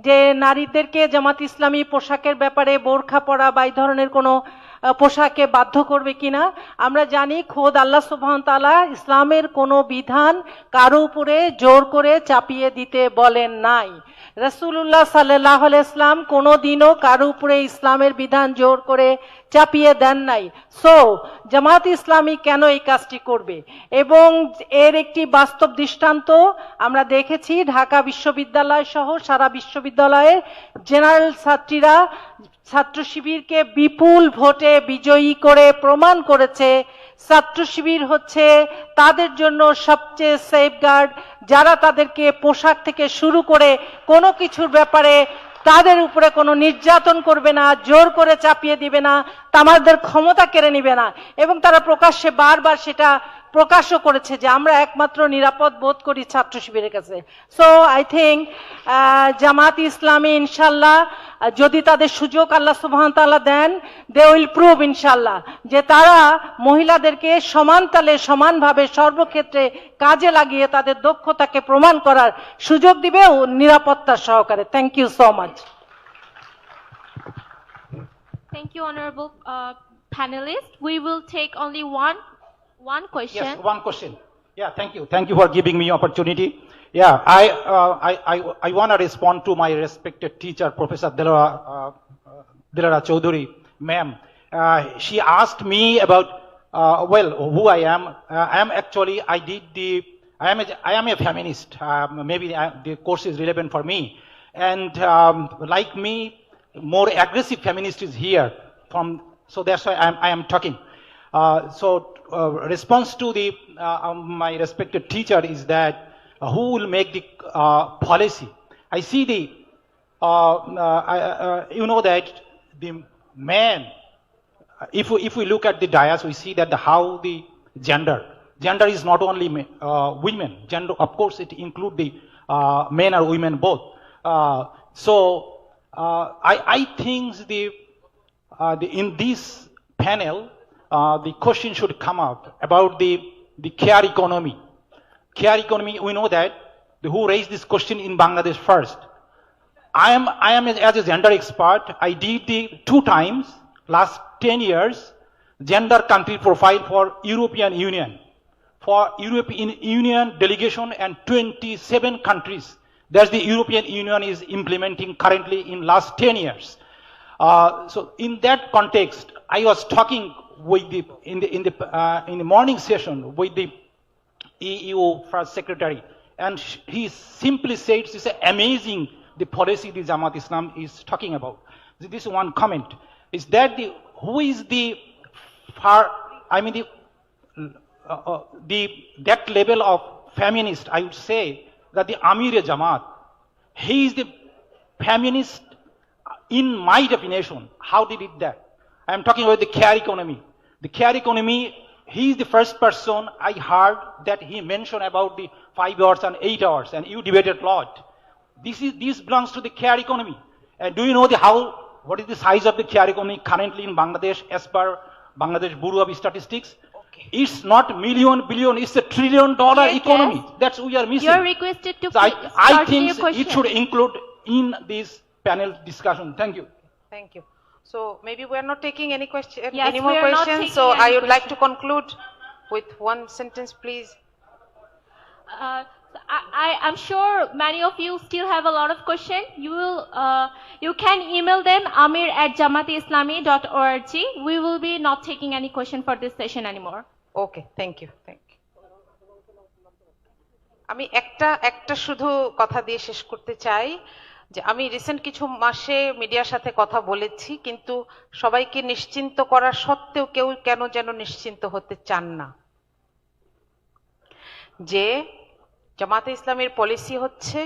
যে নারীদেরকে জামাত ইসলামী পোশাকের ব্যাপারে বোরখা পরা বা এই ধরনের কোনো পোশাকে বাধ্য করবে কিনা। আমরা জানি খোদ আল্লাহ সুবহানাহু ওয়া তাআলা ইসলামের কোনো বিধান কারো উপরে জোর করে চাপিয়ে দিতে বলেন নাই। রাসূলুল্লাহ সাল্লাল্লাহু আলাইহি ওয়াসাল্লাম কোনোদিনও কারো উপরে ইসলামের বিধান জোর করে চাপিয়ে দেন নাই। সো জামাত ইসলামী কেন এই কাজটি করবে? এবং এর একটি বাস্তব দৃষ্টান্ত আমরা দেখেছি, ঢাকা বিশ্ববিদ্যালয় সহ সারা বিশ্ববিদ্যালয়ের জেনারেল ছাত্রীরা ছাত্র শিবিরকে বিপুল ভোটে বিজয়ী করে প্রমাণ করেছে ছাত্র শিবির হচ্ছে তাদের জন্য সবচেয়ে সেফগার্ড, যারা তাদেরকে পোশাক থেকে শুরু করে কোনো কিছুর ব্যাপারে তাদের উপরে কোনো নির্যাতন করবে না, জোর করে চাপিয়ে দিবে না, তাদের ক্ষমতা কেড়ে নিবে না। এবং তারা প্রকাশ্যে বারবার সেটা প্রকাশও করেছে যে আমরা একমাত্র নিরাপদ বোধ করি ছাত্র শিবিরের কাছে। So I think Jamaat Islami ইনশাল্লাহ যদি তাদের সুযোগ আল্লাহ সুবহানাহু ওয়া তাআলা দেন, দে উইল প্রুভ ইনশাল্লাহ যে তারা মহিলাদেরকে সমান তালে সমানভাবে সর্বক্ষেত্রে কাজে লাগিয়ে তাদের দক্ষতাকে প্রমাণ করার সুযোগ দিবে নিরাপত্তা সহকারে। Thank you so much. Thank you, honorable panelists. We will take only one question. Yes, one question. Yeah, thank you. Thank you for giving me opportunity. Yeah, I want to respond to my respected teacher, Professor Dilara Chaudhary, ma'am. She asked me about, well, who I am. I am actually, I am a feminist. Maybe the course is relevant for me. And like me, more aggressive feminist is here. So that's why I am talking. Response to the my respected teacher is that who will make the policy? I see the you know that the man. If we look at the dais, we see that how the gender is not only women. Gender, of course, it include the men or women both. I think in this panel. The question should come up about the care economy. care economy, we know that who raised this question in Bangladesh first. I am as a gender expert. I did the 2 times, last 10 years, gender country profile for European Union. For European Union delegation and 27 countries that the European Union is implementing currently in last 10 years. So in that context, I was talking with in the morning session with the EU First Secretary, and he simply said it's amazing the policy the Jamaat-e-Islam is talking about. This one comment is that who is the that level of feminist, I would say that the Amir-e-Jamaat, he is the feminist in my definition. How did it that? I am talking about the care economy. The care economy, he is the first person I heard that he mentioned about the 5 hours and 8 hours, and you debated a lot. This belongs to the care economy. And do you know what is the size of the care economy currently in Bangladesh as per Bangladesh Bureau of Statistics? Okay. It's not million, billion, it's $1 trillion economy. Yes. That's we are missing. You're requested to So I think question. it should include in this panel discussion. Thank you. Thank you. So maybe we are not taking any question, Yes, any more we are not questions. taking So any I would like to questions. conclude with one sentence, please. I'm sure many of you still have a lot of questions. You can email them amir@jamaat-islami.org. We will be not taking any question for this session anymore. Okay, thank you. আমি একটা শুধু কথা দিয়ে শেষ করতে চাই যে আমি রিসেন্ট কিছু মাসে মিডিয়ার সাথে কথা বলেছি, কিন্তু সবাইকে নিশ্চিন্ত করা সত্ত্বেও কেউ কেন যেন নিশ্চিন্ত হতে চান না। যে জামাতে ইসলামের পলিসি হচ্ছে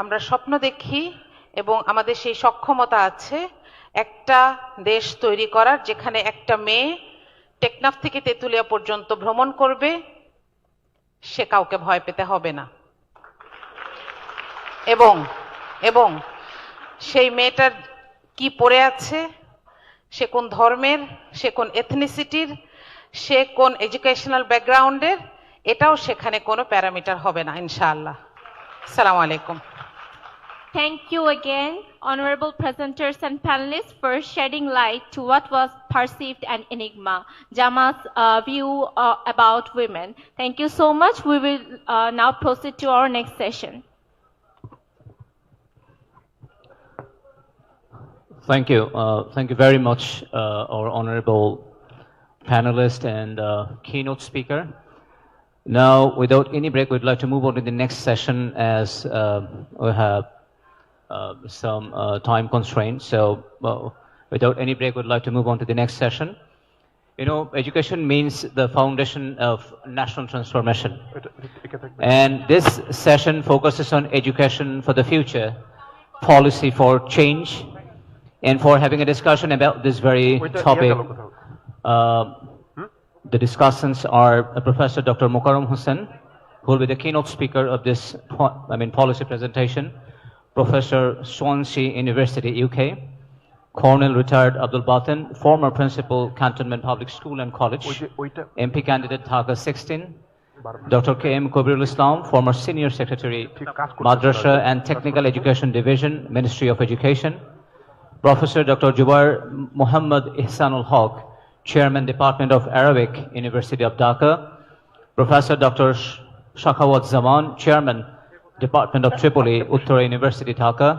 আমরা স্বপ্ন দেখি এবং আমাদের সেই সক্ষমতা আছে একটা দেশ তৈরি করার, যেখানে একটা মেয়ে টেকনাফ থেকে তেঁতুলিয়া পর্যন্ত ভ্রমণ করবে, সে কাউকে ভয় পেতে হবে না। এবং সেই মেয়েটার কি পড়ে আছে, সে কোন ধর্মের, সে কোন এথনিসিটির, সে কোন এডুকেশনাল ব্যাকগ্রাউন্ডের, এটাও সেখানে কোনো প্যারামিটার হবে না ইনশাআল্লাহ। আসসালামু আলাইকুম। Thank you again, honorable presenters and panelists, for shedding light to what was perceived an enigma, Jamaat's view about women. Thank you so much. We will now proceed to our next session. Thank you. Thank you very much, our honorable panelist and keynote speaker. Now, without any break, we'd like to move on to the next session as we have some time constraints. So, without any break, we'd like to move on to the next session. You know, education means the foundation of national transformation. And this session focuses on education for the future, policy for change, and for having a discussion about this very topic. The discussants are Professor Dr. Mukarram Hussain, who will be the keynote speaker of this policy presentation, Professor Swansea University, UK, Colonel retired Abdul Batin, former principal, Cantonment Public School and College, MP candidate Dhaka 16, Dr. K.M. Kabirul Islam, former senior secretary, Madrasa and Technical Education Division, Ministry of Education, Professor Dr. Jubair Muhammad Ihsanul Haq, Chairman, Department of Arabic, University of Dhaka, Professor Dr. Shakhawat Zaman, Chairman, Department of Tripoli, Uttara University, Dhaka,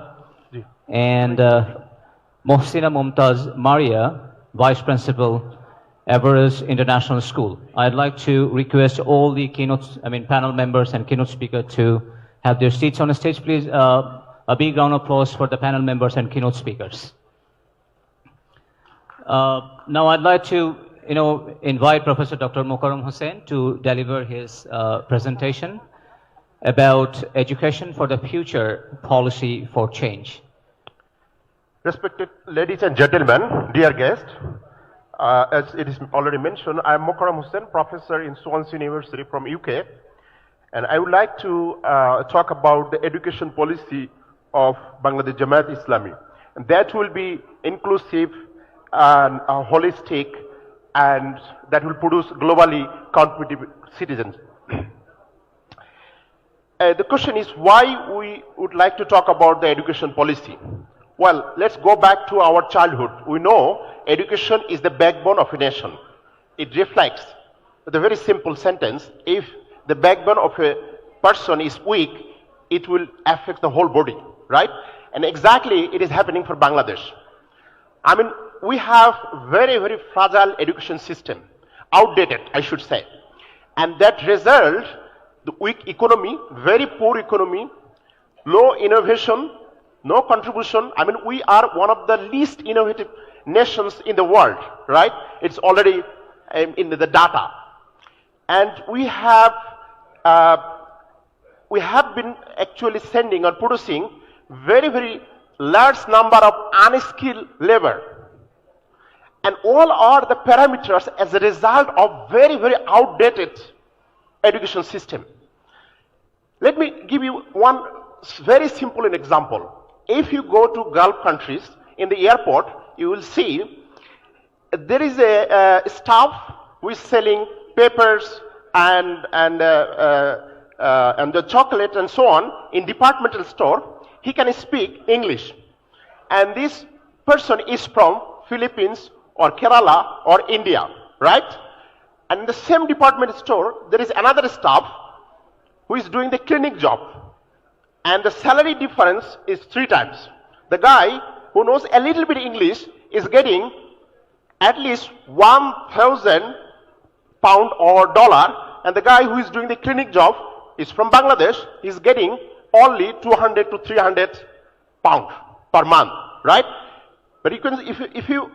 and Mohsina Mumtaz Maria, Vice Principal, Everest International School. I'd like to request all the panel members and keynote speaker to have their seats on the stage. Please, a big round of applause for the panel members and keynote speakers. Now I'd like to, invite Professor Dr. Mukarram Hussain to deliver his presentation about education for the future, policy for change. Respected ladies and gentlemen, dear guests, as it is already mentioned, I am Mukarram Hussain, professor in Swansea University from UK, and I would like to talk about the education policy of Bangladesh Jamaat-e-Islami. And that will be inclusive and holistic, and that will produce globally competitive citizens. the question is why we would like to talk about the education policy. Well, let's go back to our childhood. We know education is the backbone of a nation. It reflects the very simple sentence, if the backbone of a person is weak, it will affect the whole body, right? And exactly it is happening for Bangladesh. I mean, we have very, very fragile education system, outdated, I should say. And that result, the weak economy, very poor economy, low innovation, no contribution. I mean, we are one of the least innovative nations in the world, right? It's already in the data. And we have been actually sending or producing very, very large number of unskilled labor. And all are the parameters as a result of very, very outdated education system. Let me give you one very simple example. If you go to Gulf countries, in the airport, you will see there is a staff who is selling papers and the chocolate and so on in departmental store. He can speak English. And this person is from Philippines or Kerala or India, right? And in the same department store, there is another staff who is doing the cleaning job. And the salary difference is 3 times. The guy who knows a little bit English is getting at least 1,000 pound or dollar, and the guy who is doing the cleaning job is from Bangladesh, is getting only 200 to 300 pound per month, right? But you can, if you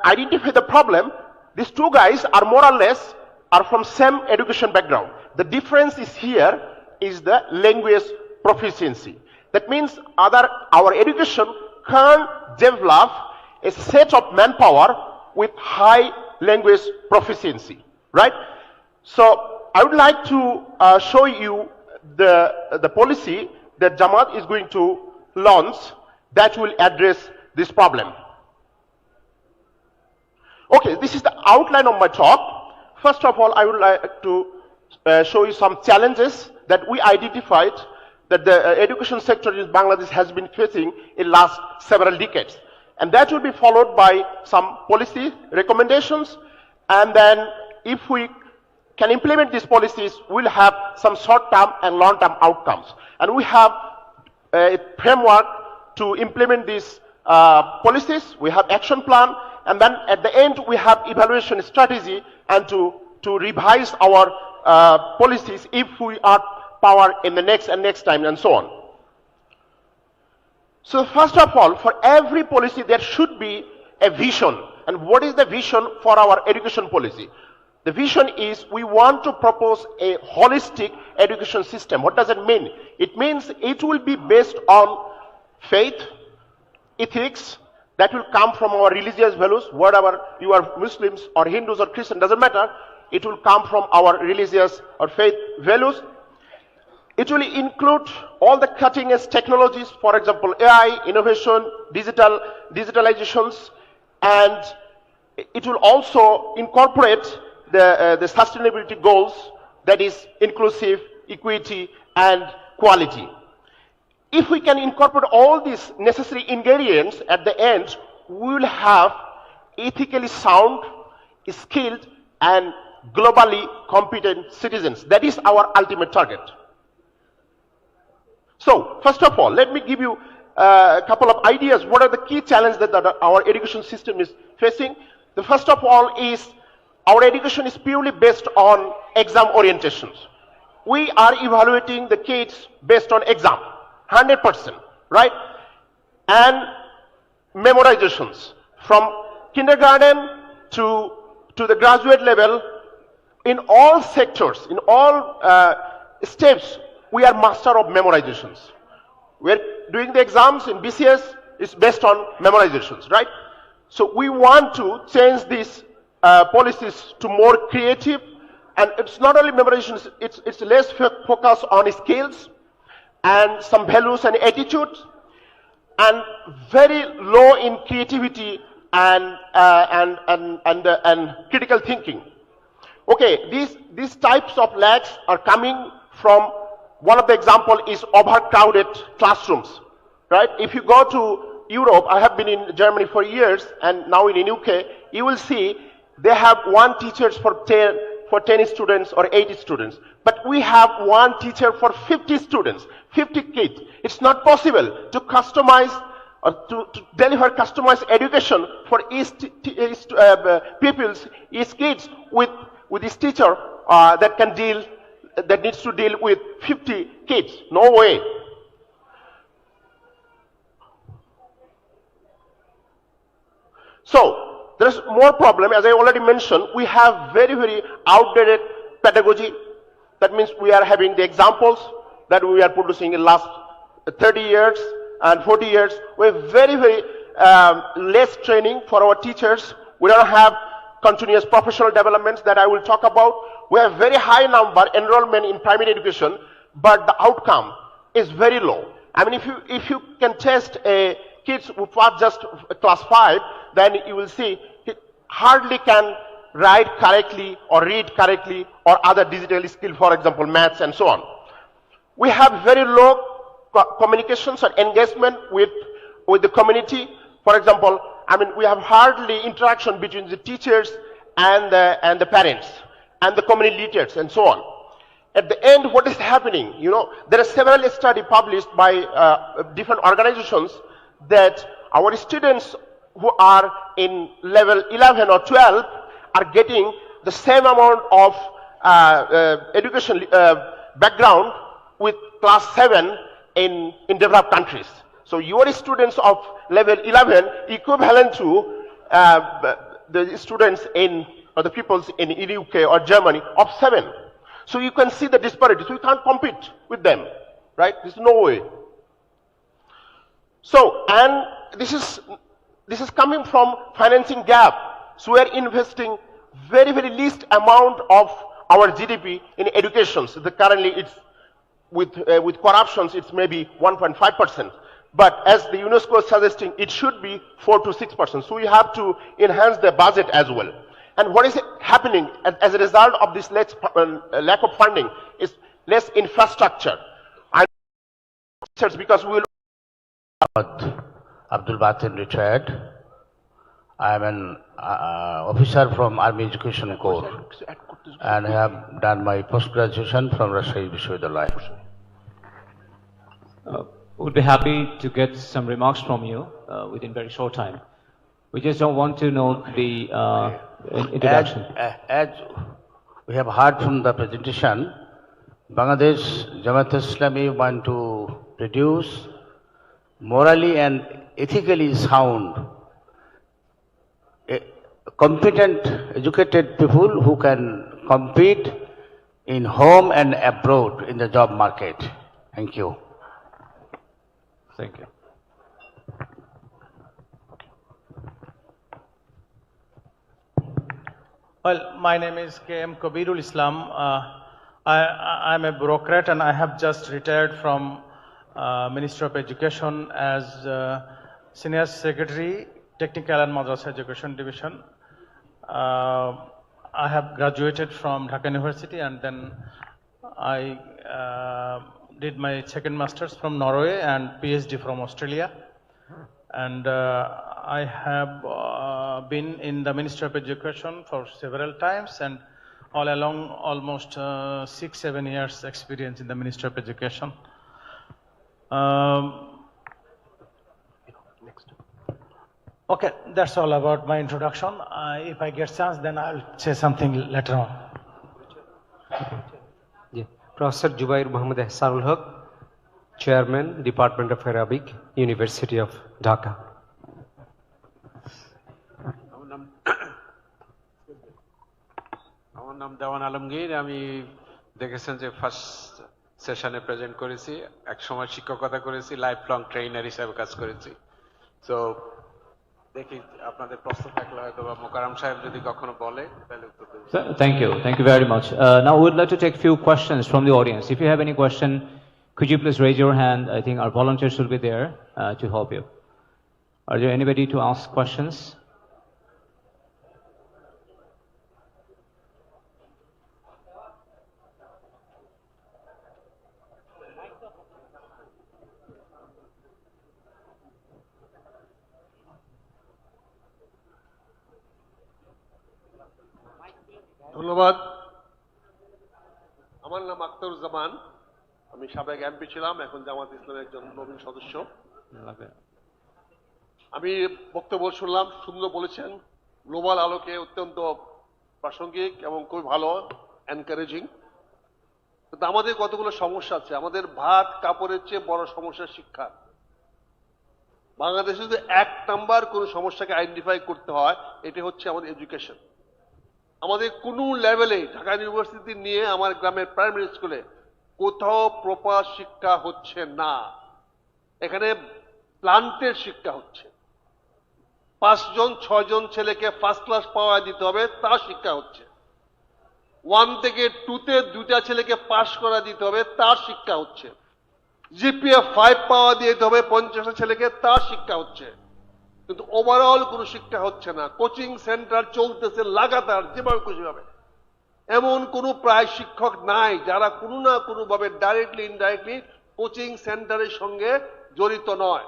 identify the problem, these 2 guys are more or less are from same education background. The difference is here is the language proficiency. That means our education can develop a set of manpower with high language proficiency, right? So I would like to show you the policy that Jamaat is going to launch that will address this problem. Okay, this is the outline of my talk. First of all, I would like to show you some challenges that we identified that the education sector in Bangladesh has been facing in last several decades. And that will be followed by some policy recommendations. And then if we can implement these policies, we'll have some short-term and long-term outcomes. And we have a framework to implement these policies. We have action plan. And then at the end, we have evaluation strategy and to revise our policies if we are power in the next time and so on. So first of all, for every policy there should be a vision. And what is the vision for our education policy? The vision is we want to propose a holistic education system. What does it mean? It means it will be based on faith, ethics, that will come from our religious values, whatever you are Muslims or Hindus or Christian, doesn't matter. It will come from our religious or faith values. It will include all the cutting edge technologies, for example, AI, innovation, digitalizations, and it will also incorporate the sustainability goals, that is inclusive, equity, and quality. If we can incorporate all these necessary ingredients at the end, we will have ethically sound, skilled, and globally competent citizens. That is our ultimate target. So, first of all, let me give you a couple of ideas. What are the key challenges that our education system is facing? The first of all is our education is purely based on exam orientations. We are evaluating the kids based on exam, 100%, right? And memorizations from kindergarten to the graduate level, in all sectors, in all steps, we are master of memorizations. We're doing the exams in BCS, it's based on memorizations, right? So we want to change these policies to more creative, and it's not only memorizations, it's less focus on skills and some values and attitudes, and very low in creativity and critical thinking. Okay, these types of lacks are coming from One of the example is overcrowded classrooms, right? If you go to Europe, I have been in Germany for years, and now in UK, you will see they have one teacher for 10 students or 80 students. But we have one teacher for 50 students, 50 kids. It's not possible to customize or to deliver customized education for each pupils, each kids with this teacher that needs to deal with 50 kids. No way. So there's more problem. As I already mentioned, we have very, very outdated pedagogy. That means we are having the examples that we are producing in last 30 years and 40 years. We have very, very less training for our teachers. We don't have continuous professional developments that I will talk about. We have very high number enrollment in primary education, but the outcome is very low. I mean, if you can test a kids who pass just class 5, then you will see he hardly can write correctly or read correctly or other digital skill, for example, maths and so on. We have very low communications and engagement with the community. For example, I mean, we have hardly interaction between the teachers and the parents and the community leaders and so on. At the end, what is happening? You know, there are several studies published by different organizations that our students who are in level 11 or 12 are getting the same amount of education background with class 7 in developed countries. So your students of level 11 equivalent to the students or the peoples in UK or Germany of 7. So you can see the disparity. So you can't compete with them, right? There's no way. So, and this is coming from financing gap. So we are investing very, very least amount of our GDP in education. So currently it's with corruptions, it's maybe 1.5%. But as the UNESCO is suggesting, it should be 4 to 6%. So we have to enhance the budget as well. And what is happening as a result of this lack of funding is less infrastructure. And because we will. Abdul Batin, retired. I am an officer from Army Education Corps and I have done my post-graduation from Rajshahi Vishwavidyalaya. We'd be happy to get some remarks from you within very short time. We just don't want to know the introduction. As we have heard from the presentation, Bangladesh Jamaat-e-Islami want to produce morally and ethically sound, competent, educated people who can compete in home and abroad in the job market. Thank you. Thank you. Well, my name is K.M. Kabirul Islam. I am a bureaucrat and I have just retired from Ministry of Education as Senior Secretary, Technical and Madrasa Education Division. I have graduated from Dhaka University and then I did my second master's from Norway and PhD from Australia. And I have been in the Ministry of Education for several times and all along almost 6-7 years experience in the Ministry of Education. Okay, that's all about my introduction. If I get chance, then I'll say something later on. Yeah. Professor Jubair Muhammad Ehsanul Haq, Chairman, Department of Arabic, University of Dhaka. আমার নাম দেওয়ান আলমগীর আমি দেখেছেন যে first সেশনে present করেছি এক সময় শিক্ষকতা করেছি লাইফ লং ট্রেইনার হিসেবে কাজ করেছি সো দেখি আপনাদের প্রশ্ন থাকলে হয়তো বা মোকাররম সাহেব যদি কখনো বলে তাহলে উত্তর দেব Thank you very much. Now we would like to take few questions from the audience. If you have any question, could you please raise your hand? I think our volunteers will be there to help you. Are there anybody to ask questions? ধন্যবাদ। আমার নাম আখতারুজ্জামান, আমি সাবেক MP ছিলাম, এখন জামাত ইসলামের একজন নবীন সদস্য। আমি বক্তব্য শুনলাম, সুন্দর বলেছেন, গ্লোবাল আলোকে অত্যন্ত প্রাসঙ্গিক এবং খুব ভালো, এনকারেজিং। কিন্তু আমাদের কতগুলো সমস্যা আছে। আমাদের ভাত কাপড়ের চেয়ে বড় সমস্যা শিক্ষা। বাংলাদেশে যদি 1 নাম্বার কোন সমস্যাকে আইডেন্টিফাই করতে হয়, এটা হচ্ছে আমাদের এডুকেশন। আমাদের কোনো লেভেলে, ঢাকা ইউনিভার্সিটি নিয়ে আমার গ্রামের প্রাইমারি স্কুলে কোথাও প্রপার শিক্ষা হচ্ছে না। এখানে প্লান্টের শিক্ষা হচ্ছে। 5 জন 6 জন ছেলেকে ফার্স্ট ক্লাস পাওয়া দিতে হবে, তার শিক্ষা হচ্ছে। 1 থেকে 2-তে 2টা ছেলেকে পাশ করা দিতে হবে, তার শিক্ষা হচ্ছে। জিপিএ 5 পাওয়া দিতে হবে 50টা ছেলেকে, তার শিক্ষা হচ্ছে। কিন্তু ওভারঅল কোনো শিক্ষা হচ্ছে না। কোচিং সেন্টার চলতেছে লাগাতার, যেভাবে খুশি ভাবে। এমন কোনো প্রায় শিক্ষক নাই যারা কোনো না কোনো ভাবে ডাইরেক্টলি ইনডাইরেক্টলি কোচিং সেন্টারের সঙ্গে জড়িত নয়।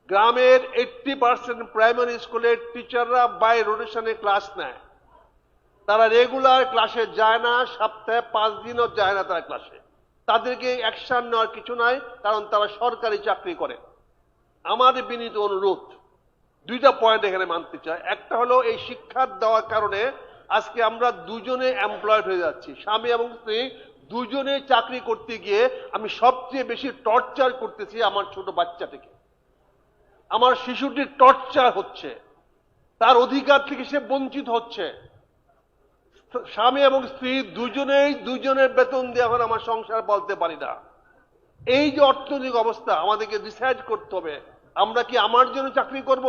গ্রামের 80% প্রাইমারি স্কুলের টিচাররা বাই রোটেশনে ক্লাস নেয়। তারা রেগুলার ক্লাসে যায় না, সপ্তাহে 5 দিনও যায় না তারা ক্লাসে। তাদেরকে অ্যাকশন নেওয়ার কিছু নাই, কারণ তারা সরকারি চাকরি করে। আমার বিনীত অনুরোধ, 2টা পয়েন্ট এখানে মানতে চাই। একটা হলো, এই শিক্ষা দেওয়ার কারণে আজকে আমরা দুজনে এমপ্লয়েড হয়ে যাচ্ছি। স্বামী এবং স্ত্রী দুজনে চাকরি করতে গিয়ে আমি সবচেয়ে বেশি টর্চার করতেছি আমার ছোট বাচ্চাটিকে। আমার শিশুটির টর্চার হচ্ছে, তার অধিকার থেকে সে বঞ্চিত হচ্ছে। স্বামী এবং স্ত্রী দুজনেই দুজনের বেতন দিয়ে এখন আমার সংসার বলতে পারি না। এই যে অর্থনৈতিক অবস্থা, আমাদেরকে ডিসাইড করতে হবে আমরা কি আমার জন্য চাকরি করব,